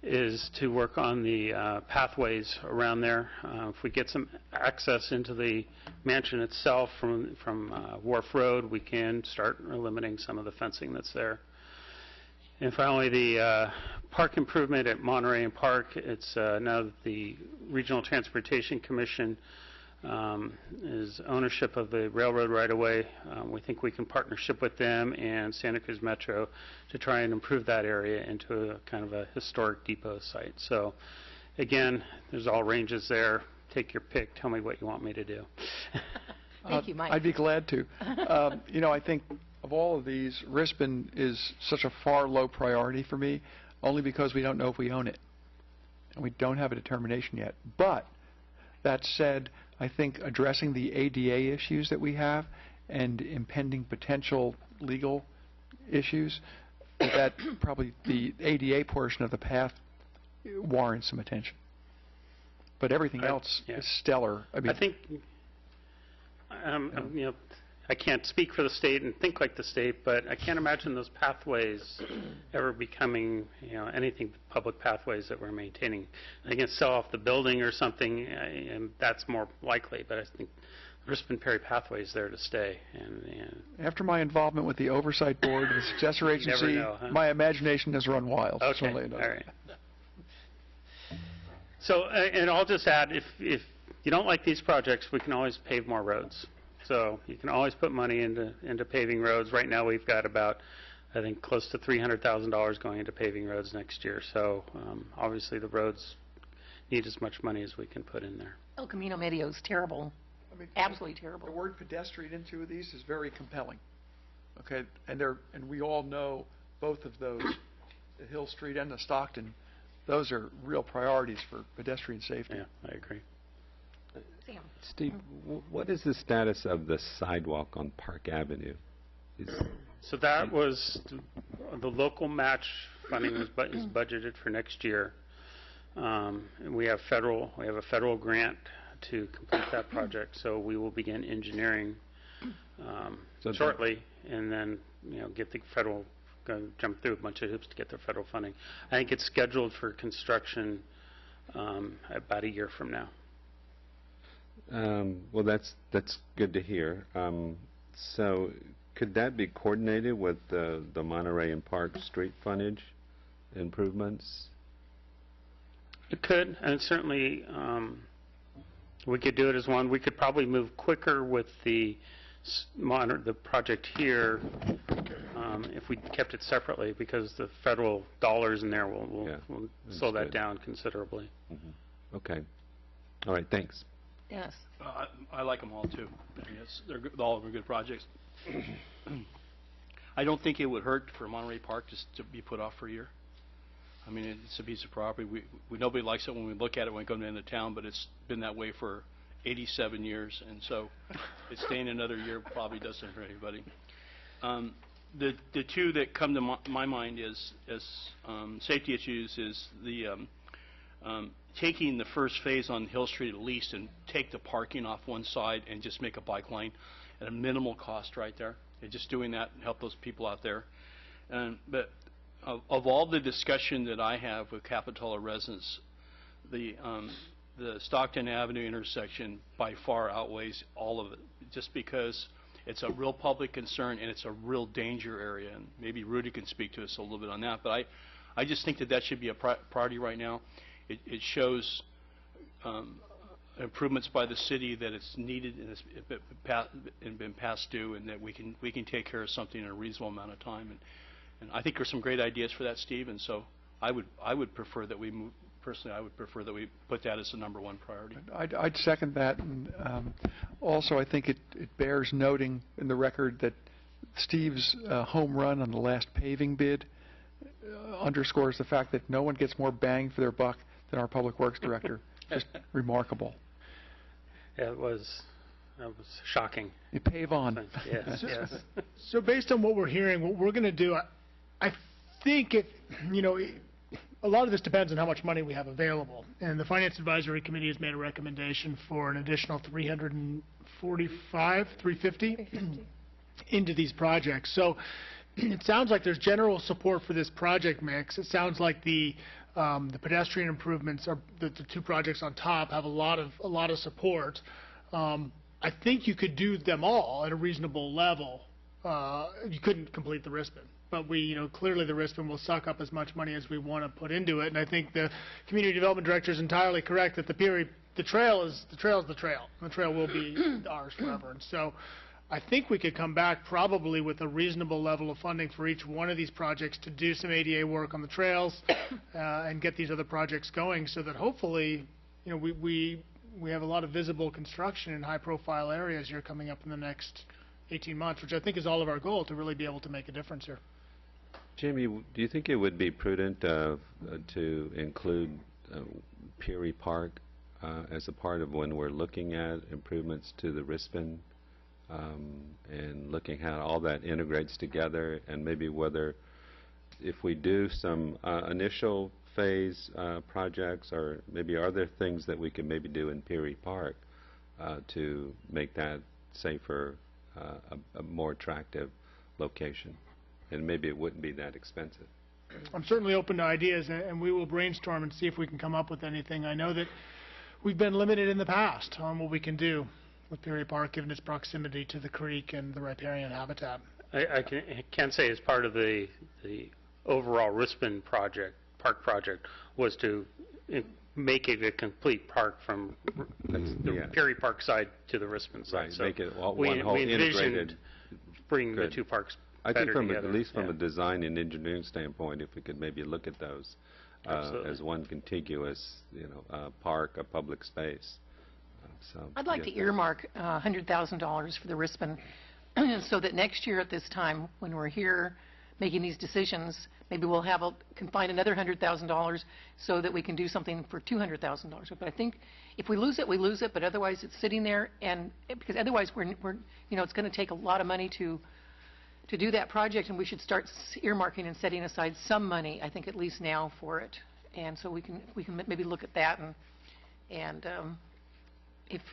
is to work on the pathways around there. If we get some access into the mansion itself from Wharf Road, we can start eliminating some of the fencing that's there. And finally, the park improvement at Monterey and Park, it's now that the Regional Transportation Commission is ownership of the railroad right-of-way. We think we can partnership with them and Santa Cruz Metro to try and improve that area into a kind of a historic depot site. So again, there's all ranges there. Take your pick. Tell me what you want me to do. Thank you, Mike. I'd be glad to. I think of all of these, Rispin is such a far low priority for me, only because we don't know if we own it. And we don't have a determination yet. But that said, I think addressing the ADA issues that we have and impending potential legal issues, that probably the ADA portion of the path warrants some attention. But everything else is stellar. I mean, I think, I can't speak for the state and think like the state, but I can't imagine those pathways ever becoming, anything but public pathways that we're maintaining. I can sell off the building or something, and that's more likely, but I think Rispin Perry pathway is there to stay. And after my involvement with the Oversight Board, the successor agency, know, huh? my imagination has run wild. Okay, all right. So, and I'll just add, if you don't like these projects, we can always pave more roads. So you can always put money into paving roads. Right now we've got about, I think, close to $300,000 going into paving roads next year. So obviously the roads need as much money as we can put in there. El Camino Medio is terrible. I mean, absolutely terrible. The word pedestrian in two of these is very compelling. Okay, and we all know both of those, the Hill Street and the Stockton. Those are real priorities for pedestrian safety. Yeah, I agree. Sam. Steve, what is the status of the sidewalk on Park Avenue? So that was the local match funding is budgeted for next year. And we have a federal grant to complete that project. So we will begin engineering shortly, and then get the federal jump through a bunch of hoops to get the federal funding. I think it's scheduled for construction about a year from now. Well, that's good to hear. So could that be coordinated with the Monterey and Park street frontage improvements? It could, and certainly we could do it as one. We could probably move quicker with the project here if we kept it separately, because the federal dollars in there will slow that down considerably. Mm-hmm. Okay. All right. Thanks. Yes. I like them all too. I mean, they're all of them good projects. I don't think it would hurt for Monterey Park just to be put off for a year. I mean, it's a piece of property. Nobody likes it when we look at it when we come into town, but it's been that way for 87 years, and so it's staying another year probably doesn't hurt anybody. The two that come to my mind as safety issues is the taking the first phase on Hill Street at least and take the parking off one side and just make a bike lane at a minimal cost right there. And just doing that and help those people out there. But of all the discussion that I have with Capitola residents, the Stockton Avenue intersection by far outweighs all of it, just because it's a real public concern and it's a real danger area. And maybe Rudy can speak to us a little bit on that. But I just think that should be a priority right now. It shows improvements by the city that it's needed and it's been past due, and that we can take care of something in a reasonable amount of time. And I think there's some great ideas for that, Steve. And so I would prefer that we move. Personally, I would prefer that we put that as the number one priority. I'd second that. And also, I think it bears noting in the record that Steve's home run on the last paving bid underscores the fact that no one gets more bang for their buck than our Public Works Director. Just remarkable. Yeah, that was shocking. You pave on. Yes, yes. So based on what we're hearing, what we're going to do, I think a lot of this depends on how much money we have available. And the Finance Advisory Committee has made a recommendation for an additional 350 into these projects. So it sounds like there's general support for this project mix. It sounds like the pedestrian improvements, are the two projects on top, have a lot of support. I think you could do them all at a reasonable level. You couldn't complete the RISPN, but clearly the RISPN will suck up as much money as we want to put into it. And I think the community development director is entirely correct that the trail is the trail. The trail will be ours forever. And so I think we could come back probably with a reasonable level of funding for each one of these projects to do some ADA work on the trails and get these other projects going, so that hopefully, we have a lot of visible construction in high-profile areas here coming up in the next 18 months, which I think is all of our goal, to really be able to make a difference here. Jamie, do you think it would be prudent to include Peary Park as a part of when we're looking at improvements to the RISPN? And looking how all that integrates together, and maybe whether, if we do some initial phase projects, or maybe are there things that we can maybe do in Peary Park to make that safer, a more attractive location, and maybe it wouldn't be that expensive. I'm certainly open to ideas, and we will brainstorm and see if we can come up with anything. I know that we've been limited in the past on what we can do with Peary Park, given its proximity to the creek and the riparian habitat. I can say as part of the overall RISPN park project was to make it a complete park from the Peary Park side to the RISPN side. Right, so make it one we whole integrated. envisioned bringing the two parks I think better together. At least from a design and engineering standpoint, if we could maybe look at those as one contiguous, park, a public space. I'd like to earmark $100,000 for the RISPN so that next year at this time, when we're here making these decisions, maybe we'll can find another $100,000 so that we can do something for $200,000. But I think if we lose it, we lose it. But otherwise, it's sitting there, and because otherwise, it's going to take a lot of money to do that project, and we should start earmarking and setting aside some money, I think, at least now for it. And so we can maybe look at that and if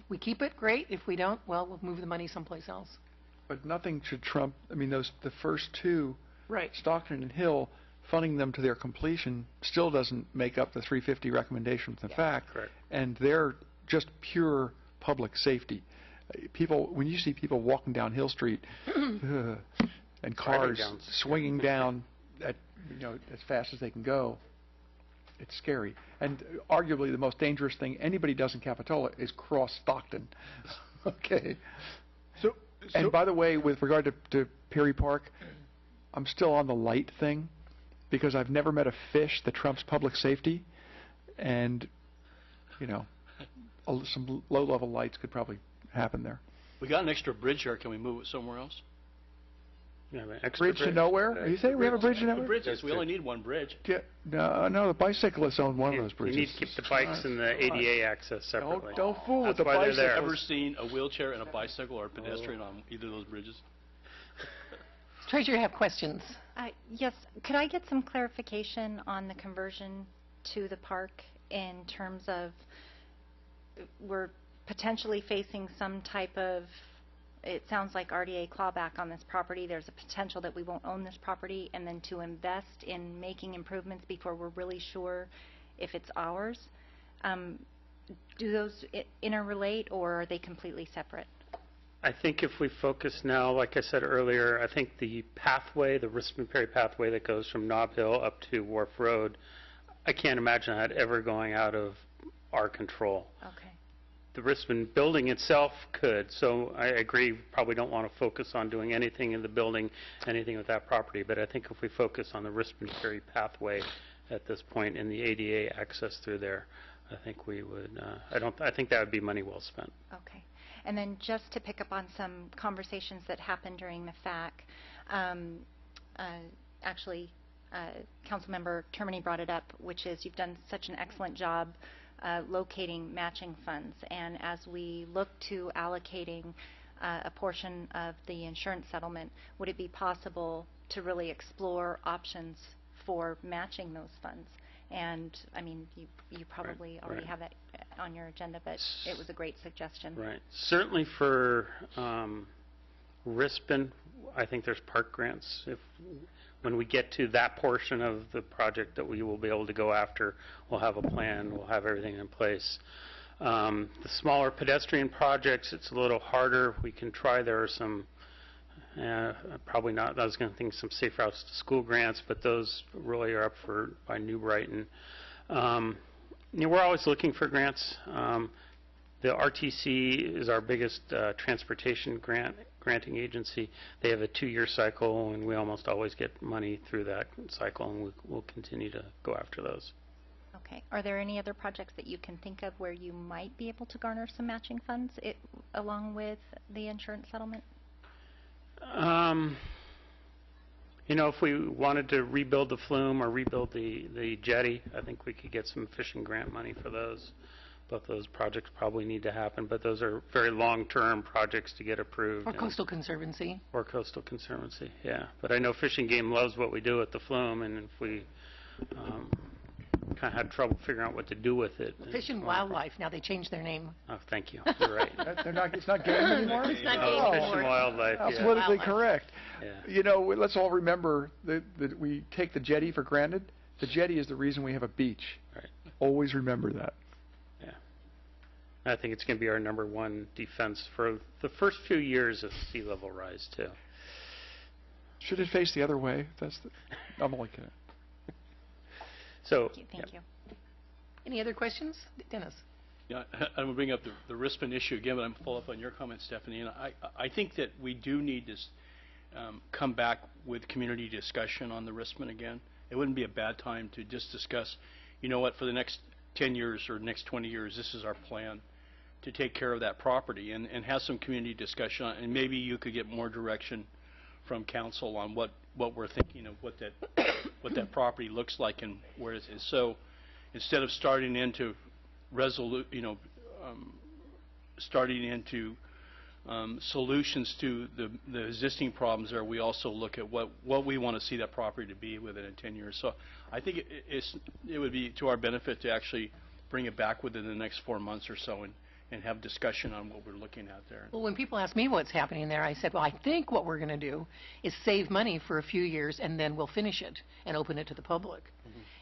we keep it, great. If we don't, well, we'll move the money someplace else. But nothing should trump, the first two, right, Stockton and Hill, funding them to their completion still doesn't make up the 350 recommendation from the FAC. Correct. And they're just pure public safety. When you see people walking down Hill Street and cars swinging down at, as fast as they can go, it's scary. And arguably the most dangerous thing anybody does in Capitola is cross Stockton. Okay. And by the way, with regard to Peary Park, I'm still on the light thing, because I've never met a fish that trumps public safety, and some low-level lights could probably happen there. We got an extra bridge here. Can we move it somewhere else? Bridge to nowhere? Are you saying we have a bridge to nowhere? Bridges. We only need one bridge. Yeah, no, the bicyclists own one of those bridges. You need to keep the bikes and the ADA access separately. Don't fool with the bicycle. bicyclists. Have you ever seen a wheelchair and a bicycle or a pedestrian on either of those bridges? Treasurer, you have questions. Yes. Could I get some clarification on the conversion to the park in terms of we're potentially facing some type of, it sounds like RDA clawback on this property. There's a potential that we won't own this property, and then to invest in making improvements before we're really sure if it's ours. Do those interrelate, or are they completely separate? I think if we focus now, like I said earlier, I think the pathway, the RISPN-Peary pathway that goes from Nob Hill up to Wharf Road, I can't imagine that ever going out of our control. Okay. The RISPN building itself could, so I agree, probably don't want to focus on doing anything in the building, anything with that property, but I think if we focus on the RISPN-Peary pathway at this point and the ADA access through there, I think we would, I think that would be money well spent. Okay. And then just to pick up on some conversations that happened during the FAC, Councilmember Termini brought it up, which is you've done such an excellent job locating matching funds, and as we look to allocating a portion of the insurance settlement, would it be possible to really explore options for matching those funds? And, I mean, you probably already have that on your agenda, but it was a great suggestion. Right. Certainly for Rispin, I think there's park grants. When we get to that portion of the project that we will be able to go after, we'll have a plan, we'll have everything in place. The smaller pedestrian projects, it's a little harder. We can try. There are some, probably not, I was going to think some Safe Routes to School grants, but those really are up for by New Brighton. We're always looking for grants. The RTC is our biggest transportation granting agency. They have a 2-year cycle, and we almost always get money through that cycle, and we'll continue to go after those. Okay. Are there any other projects that you can think of where you might be able to garner some matching funds along with the insurance settlement? If we wanted to rebuild the flume or rebuild the jetty, I think we could get some fishing grant money for those. Both those projects probably need to happen, but those are very long-term projects to get approved. Or Coastal Conservancy. Or Coastal Conservancy, yeah. But I know Fish and Game loves what we do at the flume, and if we kind of had trouble figuring out what to do with it. Fish and Wildlife, now they changed their name. Oh, thank you. You're right. It's not game anymore? It's not game Fish anymore. and Wildlife, That's yeah. politically correct. Yeah. Let's all remember that we take the jetty for granted. The jetty is the reason we have a beach. Right. Always remember that. I think it's going to be our #1 defense for the first few years of sea level rise, too. Should it face the other way? I'm only kidding. So, Thank you. Any other questions? Dennis? Yeah, I'm going to bring up the Rispin issue again, but I'm going to follow up on your comment, Stephanie. And I think that we do need to come back with community discussion on the Rispin again. It wouldn't be a bad time to just discuss, you know what, for the next 10 years or next 20 years, this is our plan to take care of that property and have some community discussion on it. And maybe you could get more direction from council on what we're thinking of, what that property looks like and where it is. So instead of starting into solutions to the existing problems there, we also look at what we want to see that property to be within 10 years. So I think it would be to our benefit to actually bring it back within the next 4 months or so and have discussion on what we're looking at there. Well, when people ask me what's happening there, I said, well, I think what we're going to do is save money for a few years, and then we'll finish it and open it to the public.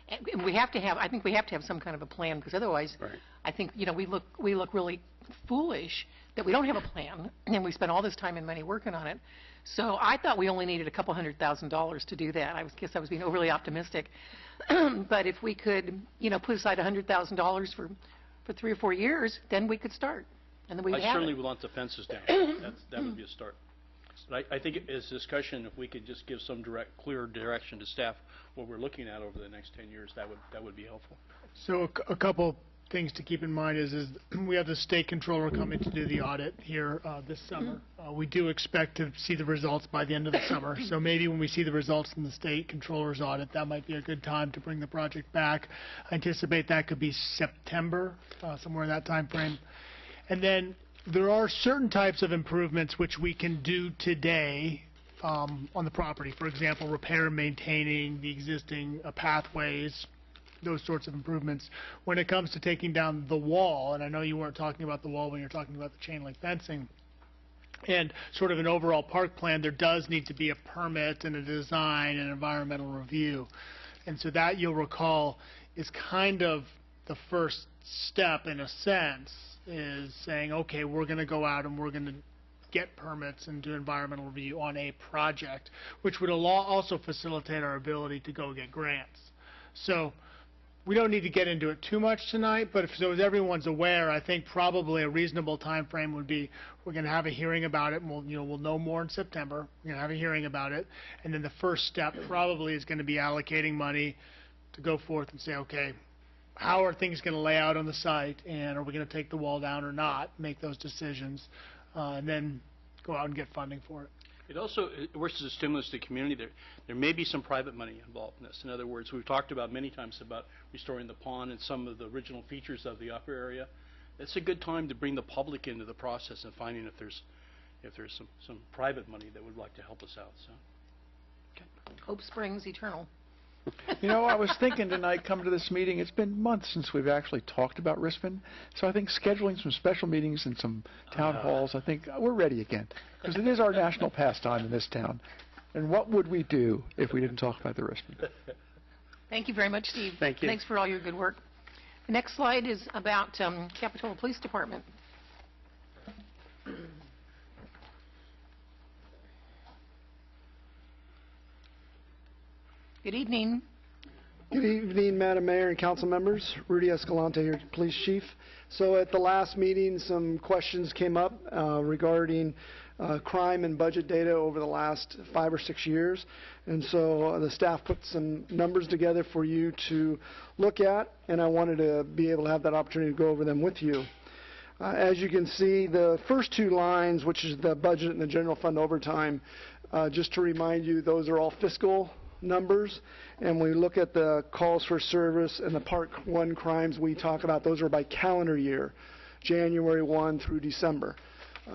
And we have to have, I think we have to have some kind of a plan, because otherwise, I think, we look really foolish that we don't have a plan, and we spent all this time and money working on it. So I thought we only needed a couple $100,000 to do that. I guess I was being overly optimistic. But if we could, put aside $100,000 for 3 or 4 years, then we could start, and then we'd have I certainly it. would want the fences down. That would be a start. But I think as discussion, if we could just give some clear direction to staff what we're looking at over the next 10 years, that would be helpful. So a couple things to keep in mind is we have the state controller coming to do the audit here this summer. We do expect to see the results by the end of the summer. So maybe when we see the results from the state controller's audit, that might be a good time to bring the project back. I anticipate that could be September, somewhere in that time frame. And then there are certain types of improvements which we can do today on the property. For example, repair and maintaining the existing pathways, those sorts of improvements. When it comes to taking down the wall, and I know you weren't talking about the wall when you're talking about the chain link fencing, and sort of an overall park plan, there does need to be a permit and a design and environmental review. And so that, you'll recall, is kind of the first step, in a sense, is saying, okay, we're going to go out and we're going to get permits and do environmental review on a project, which would also facilitate our ability to go get grants. So we don't need to get into it too much tonight, but so as everyone's aware, I think probably a reasonable time frame would be we're going to have a hearing about it, and we'll know more in September. We're going to have a hearing about it, and then the first step probably is going to be allocating money to go forth and say, okay, how are things going to lay out on the site, and are we going to take the wall down or not, make those decisions, and then go out and get funding for it. It also works as a stimulus to the community. There may be some private money involved in this. In other words, we've talked about many times about restoring the pond and some of the original features of the upper area. It's a good time to bring the public into the process and finding if there's some private money that would like to help us out. So, Hope springs eternal. You know, I was thinking tonight, come to this meeting, it's been months since we've actually talked about Rispin, so I think scheduling some special meetings and some town halls, I think we're ready again, because it is our national pastime in this town. And what would we do if we didn't talk about the Rispin? Thank you very much, Steve. Thank you. Thanks for all your good work. The next slide is about Capitola Police Department. Good evening. Good evening, Madam Mayor and council members. Rudy Escalante here, Police Chief. So at the last meeting, some questions came up regarding crime and budget data over the last 5 or 6 years. And so the staff put some numbers together for you to look at, and I wanted to be able to have that opportunity to go over them with you. As you can see, the first 2 lines, which is the budget and the general fund overtime, just to remind you, those are all fiscal numbers, and we look at the calls for service and the Part 1 crimes we talk about, those are by calendar year, January 1 through December.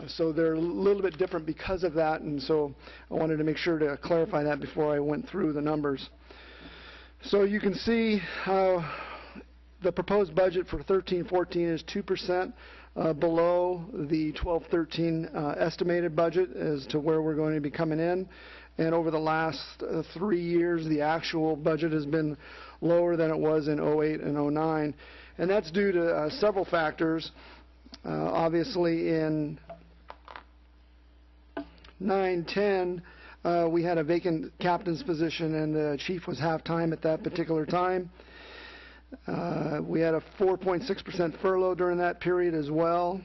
So they're a little bit different because of that, and so I wanted to make sure to clarify that before I went through the numbers. So you can see how the proposed budget for 13-14 is 2% below the 12-13 estimated budget as to where we're going to be coming in. And over the last 3 years, the actual budget has been lower than it was in 08 and 09. And that's due to several factors. Obviously, in 9-10, we had a vacant captain's position, and the chief was half-time at that particular time. We had a 4.6% furlough during that period as well.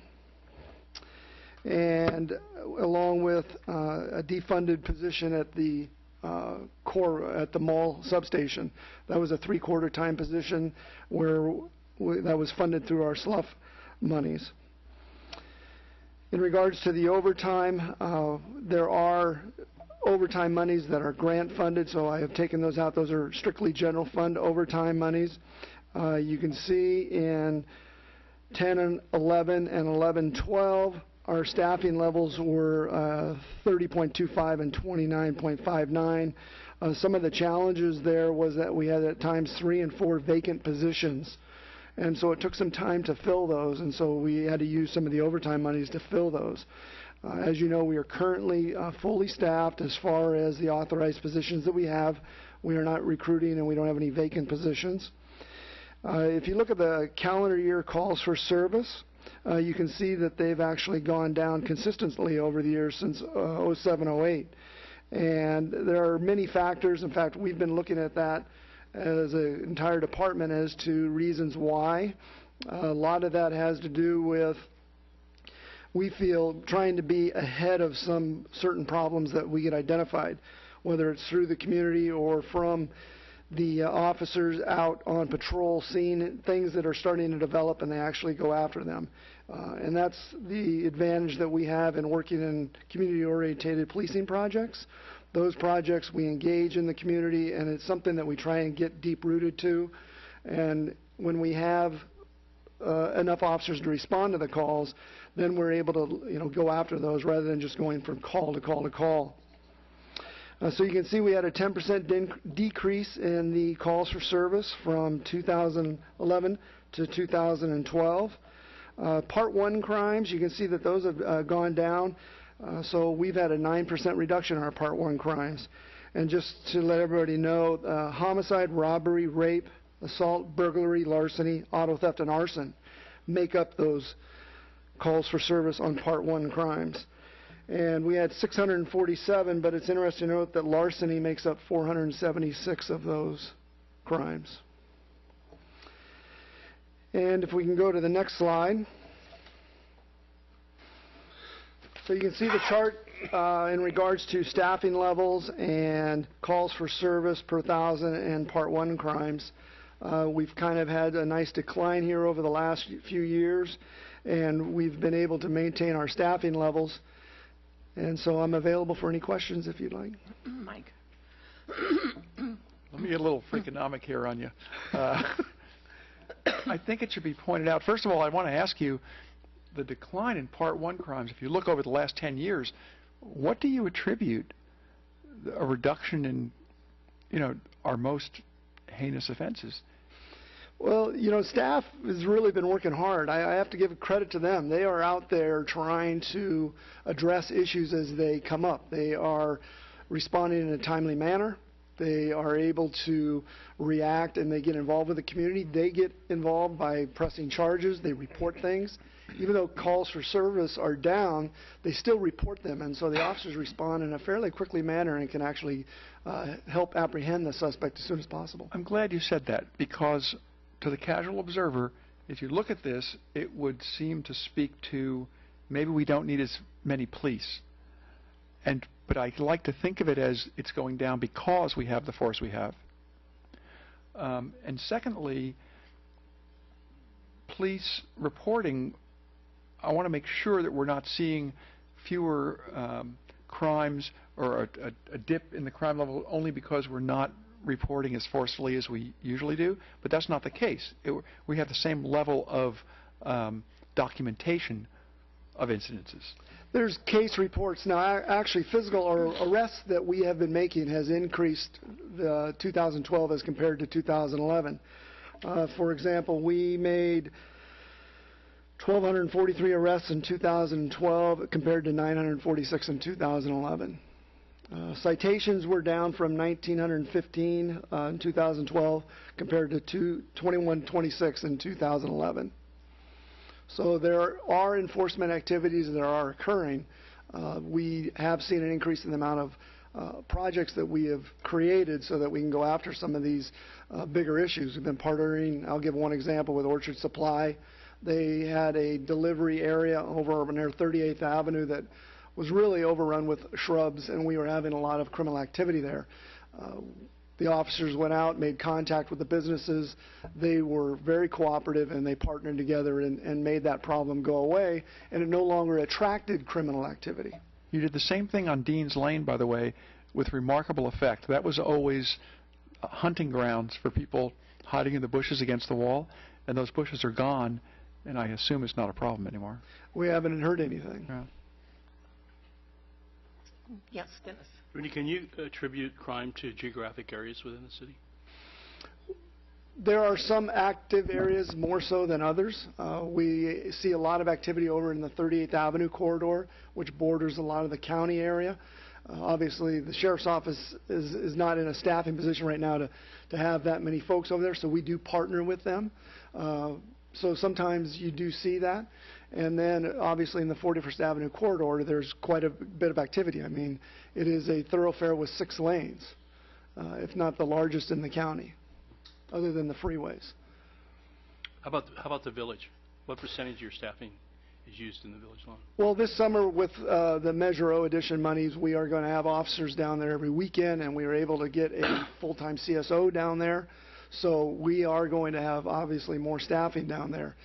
And along with a defunded position at the at the mall substation. That was a 3/4 time position where that was funded through our SLUF monies. In regards to the overtime, there are overtime monies that are grant funded, so I have taken those out. Those are strictly general fund overtime monies. You can see in 10 and 11 and 11-12, our staffing levels were 30.25 and 29.59. Some of the challenges there was that we had at times 3 and 4 vacant positions. And so it took some time to fill those, and so we had to use some of the overtime monies to fill those. As you know, we are currently fully staffed as far as the authorized positions that we have. We are not recruiting, and we don't have any vacant positions. If you look at the calendar year calls for service, you can see that they've actually gone down consistently over the years since 07-08. And there are many factors. In fact, we've been looking at that as an entire department as to reasons why. A lot of that has to do with, we feel, trying to be ahead of some certain problems that we get identified, whether it's through the community or from the officers out on patrol, seeing things that are starting to develop, and they actually go after them. And that's the advantage that we have in working in community-oriented policing projects. Those projects we engage in the community, and it's something that we try and get deep-rooted to. And when we have enough officers to respond to the calls, then we're able to go after those rather than just going from call to call to call. So you can see we had a 10% decrease in the calls for service from 2011 to 2012. Part 1 crimes, you can see that those have gone down. So we've had a 9% reduction in our Part 1 crimes. And just to let everybody know, homicide, robbery, rape, assault, burglary, larceny, auto theft, and arson make up those calls for service on Part 1 crimes. And we had 647, but it's interesting to note that larceny makes up 476 of those crimes. And if we can go to the next slide. So you can see the chart in regards to staffing levels and calls for service per thousand and Part 1 crimes. We've kind of had a nice decline here over the last few years, and we've been able to maintain our staffing levels. And so I'm available for any questions if you'd like. Mike. Let me get a little Freakonomic here on you. I think it should be pointed out. First of all, I want to ask you, the decline in Part 1 crimes, if you look over the last 10 years, what do you attribute a reduction in, our most heinous offenses. Well, staff has really been working hard. I have to give credit to them. They are out there trying to address issues as they come up. They are responding in a timely manner. They are able to react, and they get involved with the community. They get involved by pressing charges. They report things. Even though calls for service are down, they still report them, and so the officers respond in a fairly quickly manner and can actually help apprehend the suspect as soon as possible. I'm glad you said that, because to the casual observer, if you look at this, it would seem to speak to maybe we don't need as many police. But I like to think of it as it's going down because we have the force we have. And secondly, police reporting, I want to make sure that we're not seeing fewer crimes or a dip in the crime level only because we're not reporting as forcefully as we usually do, but that's not the case. We have the same level of documentation of incidences. There's case reports now. Actually, physical or arrests that we have been making has increased 2012 as compared to 2011. For example, we made 1,243 arrests in 2012 compared to 946 in 2011. Citations were down from 1,915 in 2012 compared to 2,126 in 2011. So there are enforcement activities that are occurring. We have seen an increase in the amount of projects that we have created so that we can go after some of these bigger issues. We've been partnering, I'll give one example, with Orchard Supply. They had a delivery area over near 38th Avenue that was really overrun with shrubs, and we were having a lot of criminal activity there. The officers went out, made contact with the businesses. They were very cooperative, and they partnered together and made that problem go away, and it no longer attracted criminal activity. You did the same thing on Dean's Lane, by the way, with remarkable effect. That was always hunting grounds for people hiding in the bushes against the wall, and those bushes are gone, and I assume it's not a problem anymore. We haven't heard anything. Yeah. Yes, Dennis. Rudy, can you attribute crime to geographic areas within the city? There are some active areas more so than others. We see a lot of activity over in the 38th Avenue corridor, which borders a lot of the county area. Obviously, the sheriff's office is not in a staffing position right now to have that many folks over there, so we do partner with them. So sometimes you do see that. And then, obviously, in the 41st Avenue corridor, there's quite a bit of activity. I mean, it is a thoroughfare with 6 lanes, if not the largest in the county, other than the freeways. How about the village? What percentage of your staffing is used in the village alone? Well, this summer, with the Measure O addition monies, we are going to have officers down there every weekend, and we were able to get a full-time CSO down there. So we are going to have, obviously, more staffing down there.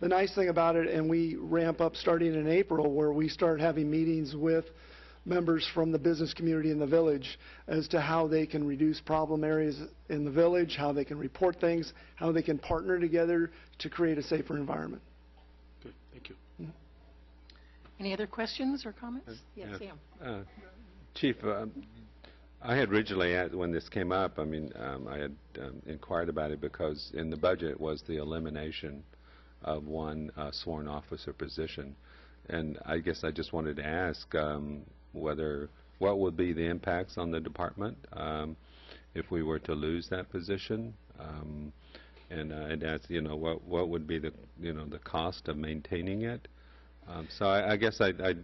The nice thing about it, and we ramp up starting in April, where we start having meetings with members from the business community in the village as to how they can reduce problem areas in the village, how they can report things, how they can partner together to create a safer environment. Good, thank you. Mm-hmm. Any other questions or comments? Yes, Sam. Chief, I had originally, when this came up, I had inquired about it because in the budget was the elimination of one sworn officer position. And I guess I just wanted to ask what would be the impacts on the department if we were to lose that position, and I'd ask, what would be the cost of maintaining it. So I guess I'd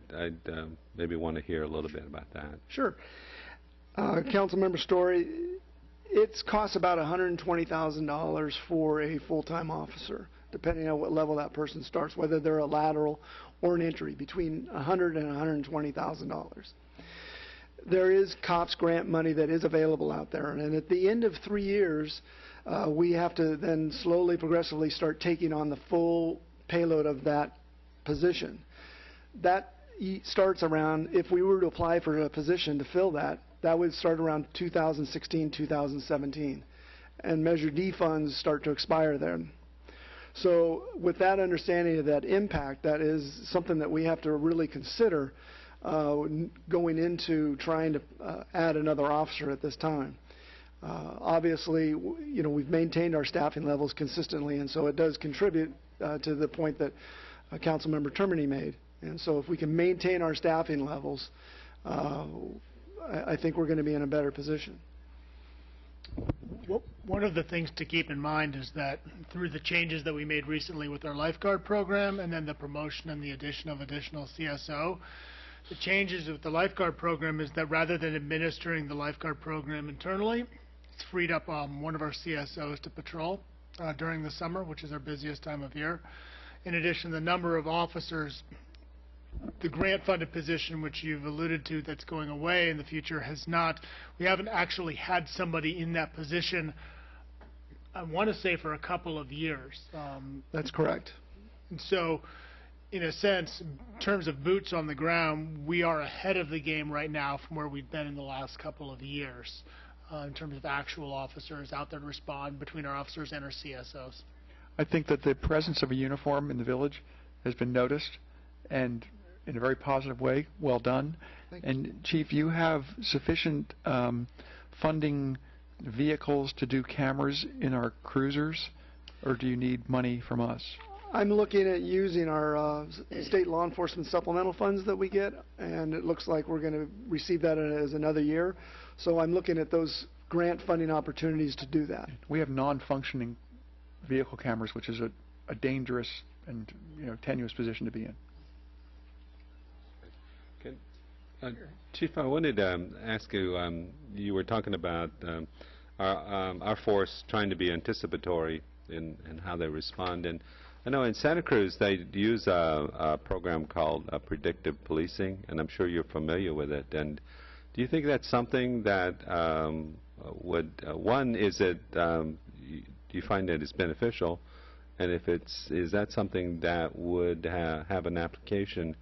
maybe want to hear a little bit about that. Sure. Councilmember Story, it costs about $120,000 for a full-time officer, depending on what level that person starts, whether they're a lateral or an entry, between $100,000 and $120,000. There is COPS grant money that is available out there, and at the end of 3 years, we have to then slowly, progressively start taking on the full payload of that position. That starts around, if we were to apply for a position to fill that, that would start around 2016, 2017, and Measure D funds start to expire then. So with that understanding of that impact, that is something that we have to really consider going into trying to add another officer at this time. Obviously, we've maintained our staffing levels consistently, and so it does contribute to the point that Councilmember Termini made. And so if we can maintain our staffing levels, I think we're going to be in a better position. One of the things to keep in mind is that through the changes that we made recently with our lifeguard program and then the promotion and the addition of additional CSO, the changes with the lifeguard program is that rather than administering the lifeguard program internally, it's freed up one of our CSOs to patrol during the summer, which is our busiest time of year. In addition, the number of officers, the grant-funded position, which you've alluded to, that's going away in the future, we haven't actually had somebody in that position, I want to say, for a couple of years. That's correct. And so, in a sense, in terms of boots on the ground, we are ahead of the game right now from where we've been in the last couple of years in terms of actual officers out there to respond between our officers and our CSOs. I think that the presence of a uniform in the village has been noticed, and in a very positive way. Well done. And Chief, you have sufficient funding vehicles to do cameras in our cruisers, or do you need money from us? I'm looking at using our state law enforcement supplemental funds that we get, and it looks like we're going to receive that as another year. So I'm looking at those grant funding opportunities to do that. We have non-functioning vehicle cameras, which is a dangerous and tenuous position to be in. Chief, I wanted to ask you, you were talking about our force trying to be anticipatory in how they respond. And I know in Santa Cruz they use a program called predictive policing, and I'm sure you're familiar with it. And do you think that's something that do you find that it's beneficial? And if is that something that would have an application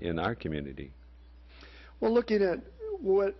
in our community? Well, looking at what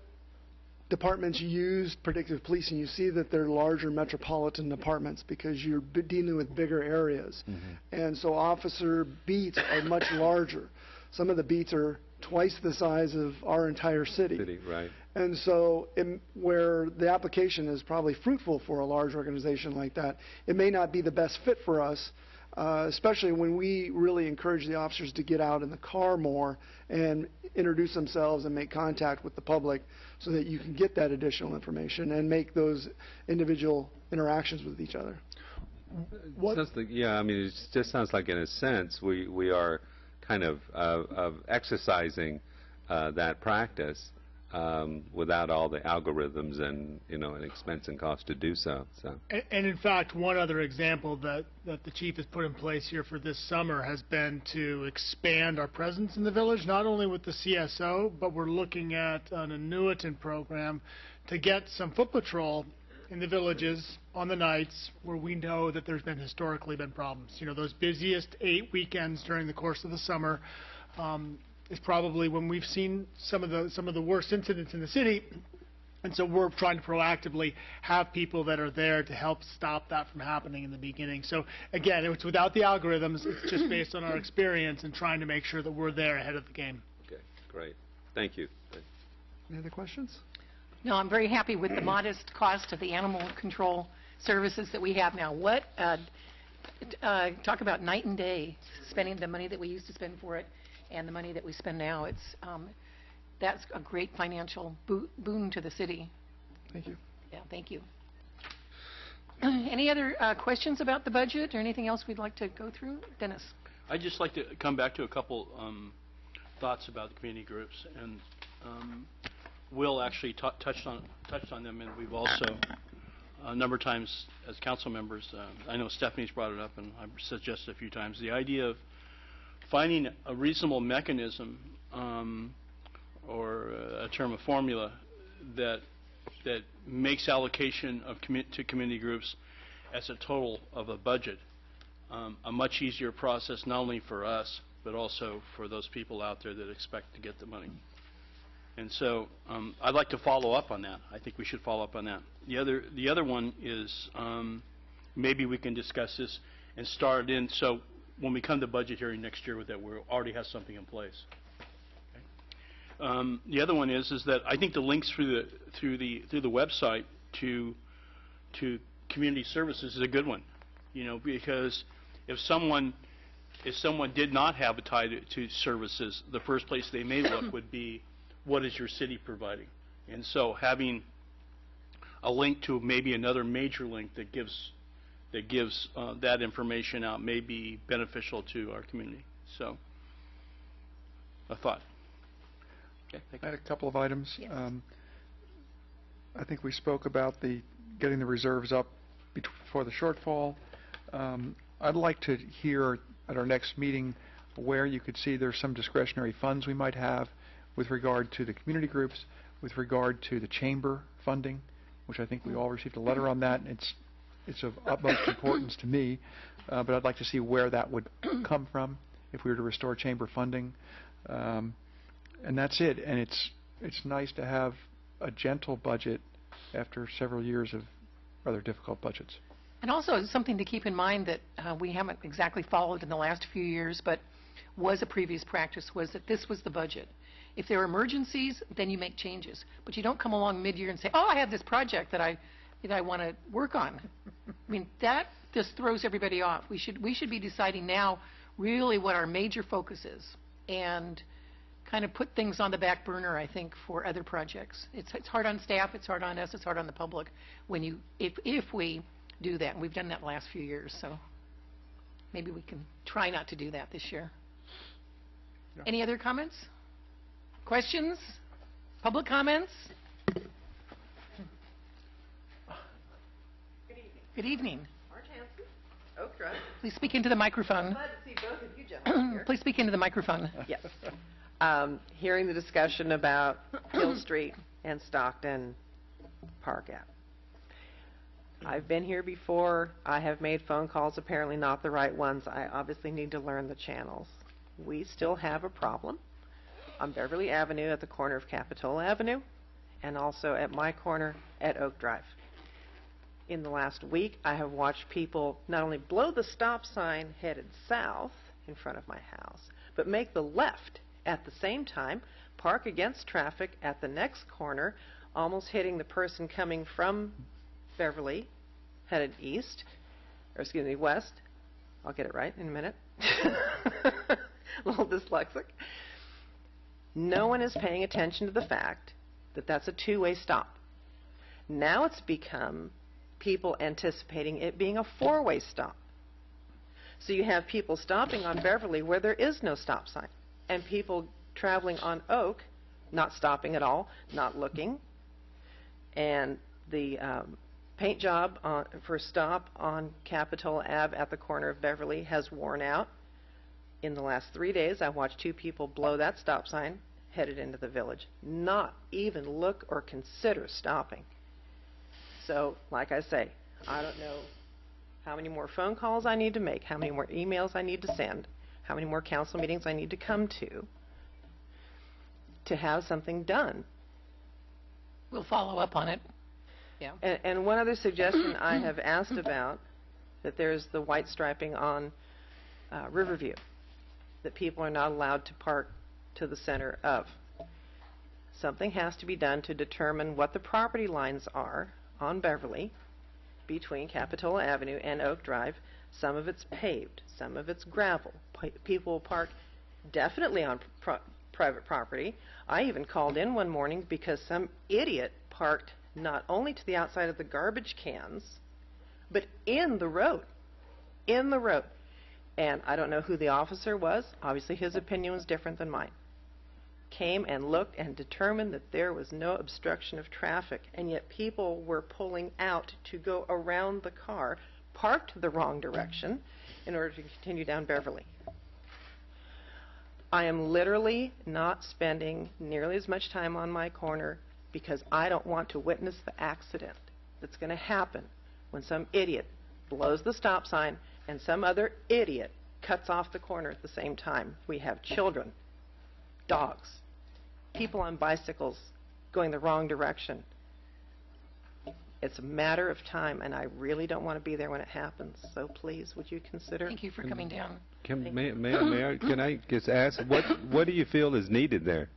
departments use predictive policing, you see that they're larger metropolitan departments because you're dealing with bigger areas. And so officer beats are much larger. Some of the beats are twice the size of our entire city. Right. And so where the application is probably fruitful for a large organization like that, it may not be the best fit for us, especially when we really encourage the officers to get out in the car more and introduce themselves and make contact with the public so that you can get that additional information and make those individual interactions with each other. Yeah, I mean, it just sounds like in a sense we are kind of exercising that practice without all the algorithms and an expense and cost to do so. And in fact, one other example that the chief has put in place here for this summer has been to expand our presence in the village, not only with the CSO, but we're looking at an annuitant program to get some foot patrol in the villages on the nights where we know that there's been historically been problems. Those busiest 8 weekends during the course of the summer is probably when we've seen some of the worst incidents in the city, and so we're trying to proactively have people that are there to help stop that from happening in the beginning. So again, it's without the algorithms, it's just based on our experience and trying to make sure that we're there ahead of the game. Okay, great. Thank you. Any other questions? No, I'm very happy with the modest cost of the animal control services that we have now. Talk about night and day, spending the money that we used to spend for it and the money that we spend now. That's a great financial boon to the city. Thank you. Yeah, thank you. Any other questions about the budget or anything else we'd like to go through? Dennis. I'd just like to come back to a couple thoughts about the community groups, and Will actually touched on them, and we've also a number of times as council members, I know Stephanie's brought it up and I've suggested a few times, the idea of finding a reasonable mechanism or a term of formula that makes allocation of to community groups as a total of a budget a much easier process, not only for us but also for those people out there that expect to get the money. And so I'd like to follow up on that. I think we should follow up on that. The other one is maybe we can discuss this and start in so when we come to budget hearing next year with that, we already have something in place. Okay. The other one is that I think the links through the website to community services is a good one, you know, because if someone did not have a tie to services, the first place they may look would be, what is your city providing? And so having a link to maybe another major link that gives that information out may be beneficial to our community. So, a thought. Okay, I had a couple of items. Yes. I think we spoke about getting the reserves up for the shortfall. I'd like to hear at our next meeting where you could see there's some discretionary funds we might have with regard to the community groups, with regard to the chamber funding, which I think we all received a letter on that. It's of utmost importance to me, but I'd like to see where that would come from if we were to restore chamber funding. And that's it. And it's nice to have a gentle budget after several years of rather difficult budgets. And also, it's something to keep in mind that we haven't exactly followed in the last few years, but was a previous practice, was that this was the budget. If there are emergencies, then you make changes. But you don't come along mid-year and say, oh, I have this project that I want to work on. I mean, that just throws everybody off. We should be deciding now really what our major focus is and kind of put things on the back burner, I think, for other projects. It's hard on staff, it's hard on us, it's hard on the public if we do that. And we've done that the last few years, so maybe we can try not to do that this year. Yeah. Any other comments? Questions? Public comments? Good evening. Marge Hanson, Oak Drive. Please speak into the microphone. Glad to see both of you gentlemen here. Please speak into the microphone. Yes. Hearing the discussion about Hill Street and Stockton Park Ave. I've been here before. I have made phone calls, apparently not the right ones. I obviously need to learn the channels. We still have a problem on Beverly Avenue at the corner of Capitola Avenue and also at my corner at Oak Drive. In the last week, I have watched people not only blow the stop sign headed south in front of my house, but make the left at the same time, park against traffic at the next corner, almost hitting the person coming from Beverly, headed east, or excuse me, west. I'll get it right in a minute. A little dyslexic. No one is paying attention to the fact that that's a two-way stop. Now it's become people anticipating it being a four-way stop. So you have people stopping on Beverly where there is no stop sign, and people traveling on Oak not stopping at all, not looking, and the paint job for stop on Capitola Ave at the corner of Beverly has worn out. In the last 3 days, I watched two people blow that stop sign headed into the village, not even look or consider stopping. So, like I say, I don't know how many more phone calls I need to make, how many more emails I need to send, how many more council meetings I need to come to have something done. We'll follow up on it. Yeah. And one other suggestion I have asked about, that there's the white striping on Riverview, that people are not allowed to park to the center of. Something has to be done to determine what the property lines are on Beverly between Capitola Avenue and Oak Drive. Some of it's paved, some of it's gravel. People will park definitely on private property. I even called in one morning because some idiot parked not only to the outside of the garbage cans, but in the road. In the road. And I don't know who the officer was. Obviously his opinion was different than mine. Came and looked and determined that there was no obstruction of traffic, and yet people were pulling out to go around the car, parked the wrong direction, in order to continue down Beverly. I am literally not spending nearly as much time on my corner because I don't want to witness the accident that's going to happen when some idiot blows the stop sign and some other idiot cuts off the corner at the same time. We have children, dogs, people on bicycles going the wrong direction. It's a matter of time, and I really don't want to be there when it happens. So please, would you consider? Thank you for coming down. Can I just ask, what do you feel is needed there?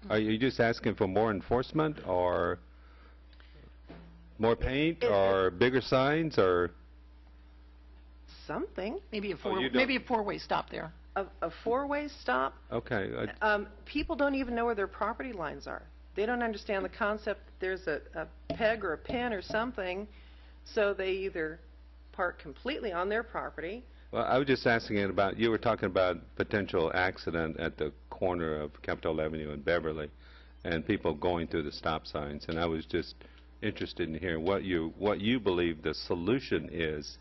Are you just asking for more enforcement, or More paint or bigger signs or? Something. Maybe you don't- maybe a four-way stop there. A four-way stop. Okay. People don't even know where their property lines are. They don't understand the concept that there's a peg or a pin or something, so they either park completely on their property. Well, I was just asking it about, you were talking about potential accident at the corner of Capitola Avenue and Beverly, and people going through the stop signs, and I was just interested in hearing what you believe the solution is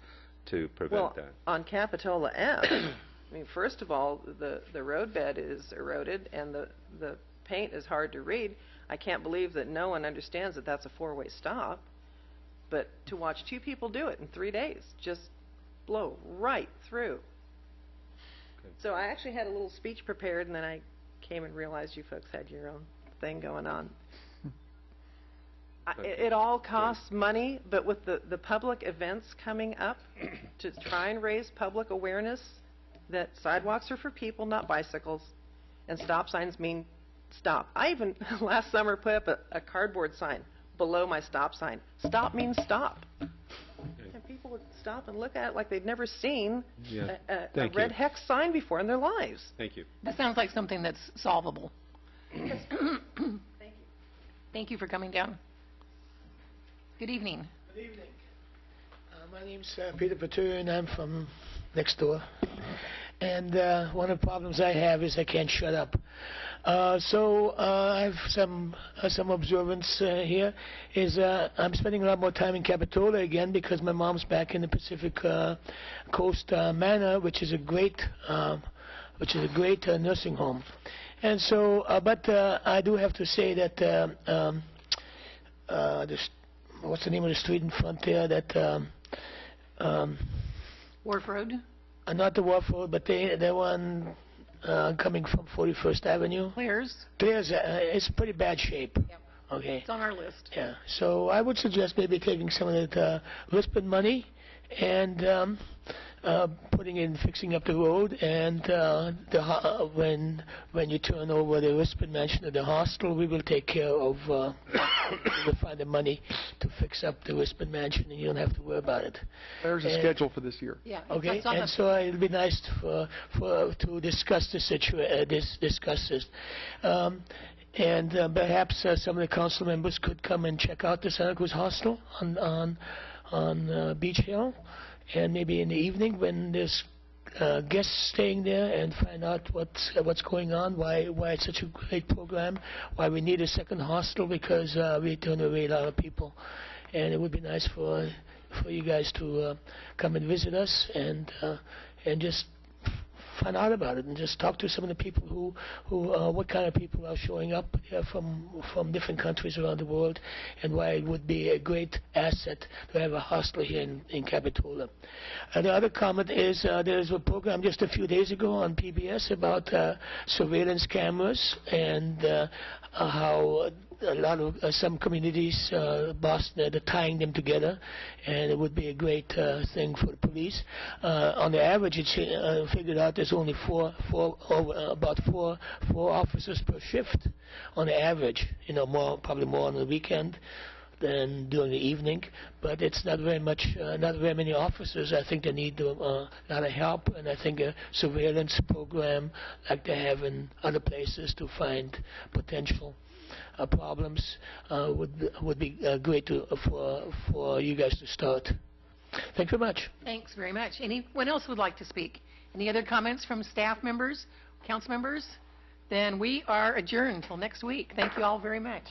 to prevent that. On Capitola Ave, I mean, first of all, the roadbed is eroded and the paint is hard to read. I can't believe that no one understands that that's a four-way stop. But to watch two people do it in 3 days, just blow right through. Okay. So I actually had a little speech prepared, and then I came and realized you folks had your own thing going on. It all costs money, but with the public events coming up to try and raise public awareness that sidewalks are for people, not bicycles, and stop signs mean stop. I even last summer put up a cardboard sign below my stop sign. Stop means stop. And people would stop and look at it like they'd never seen a red hex sign before in their lives. Thank you. That sounds like something that's solvable. Thank you. Thank you for coming down. Good evening. Good evening. My name's Peter Patu, and I'm from next door. And one of the problems I have is I can't shut up. So I have some observance here. I'm spending a lot more time in Capitola again because my mom's back in the Pacific Coast Manor, which is a great nursing home. And so, but I do have to say that what's the name of the street in front there? That Wharf Road? Not the Wharf Road, but the one coming from 41st Avenue. Claire's? Claire's, it's pretty bad shape. Yep. Okay. It's on our list. Yeah. So I would suggest maybe taking some of that Rispin money and putting in fixing up the road, and when you turn over the Rispin Mansion to the hostel, we will take care of we'll find the money to fix up the Rispin Mansion, and you don't have to worry about it. There's a schedule for this year. Yeah. Okay, and so it'll be nice to discuss the discuss this. And perhaps some of the council members could come and check out the Santa Cruz Hostel on Beach Hill, and maybe in the evening when there's guests staying there, and find out what's going on, why it's such a great program, why we need a second hostel, because we turn away a lot of people, and it would be nice for you guys to come and visit us and just find out about it, and just talk to some of the people who what kind of people are showing up here from different countries around the world, and why it would be a great asset to have a hostel here in Capitola. The other comment is there was a program just a few days ago on PBS about surveillance cameras, and how a lot of some communities, Boston, they're tying them together, and it would be a great thing for the police. On the average, it's figured out there's only about four officers per shift on the average. You know, probably more on the weekend than during the evening, but it's not very many officers. I think they need a lot of help, and I think a surveillance program like they have in other places to find potential problems would be great for you guys to start. Thank you very much. Thanks very much. Anyone else would like to speak? Any other comments from staff members, council members? Then we are adjourned until next week. Thank you all very much.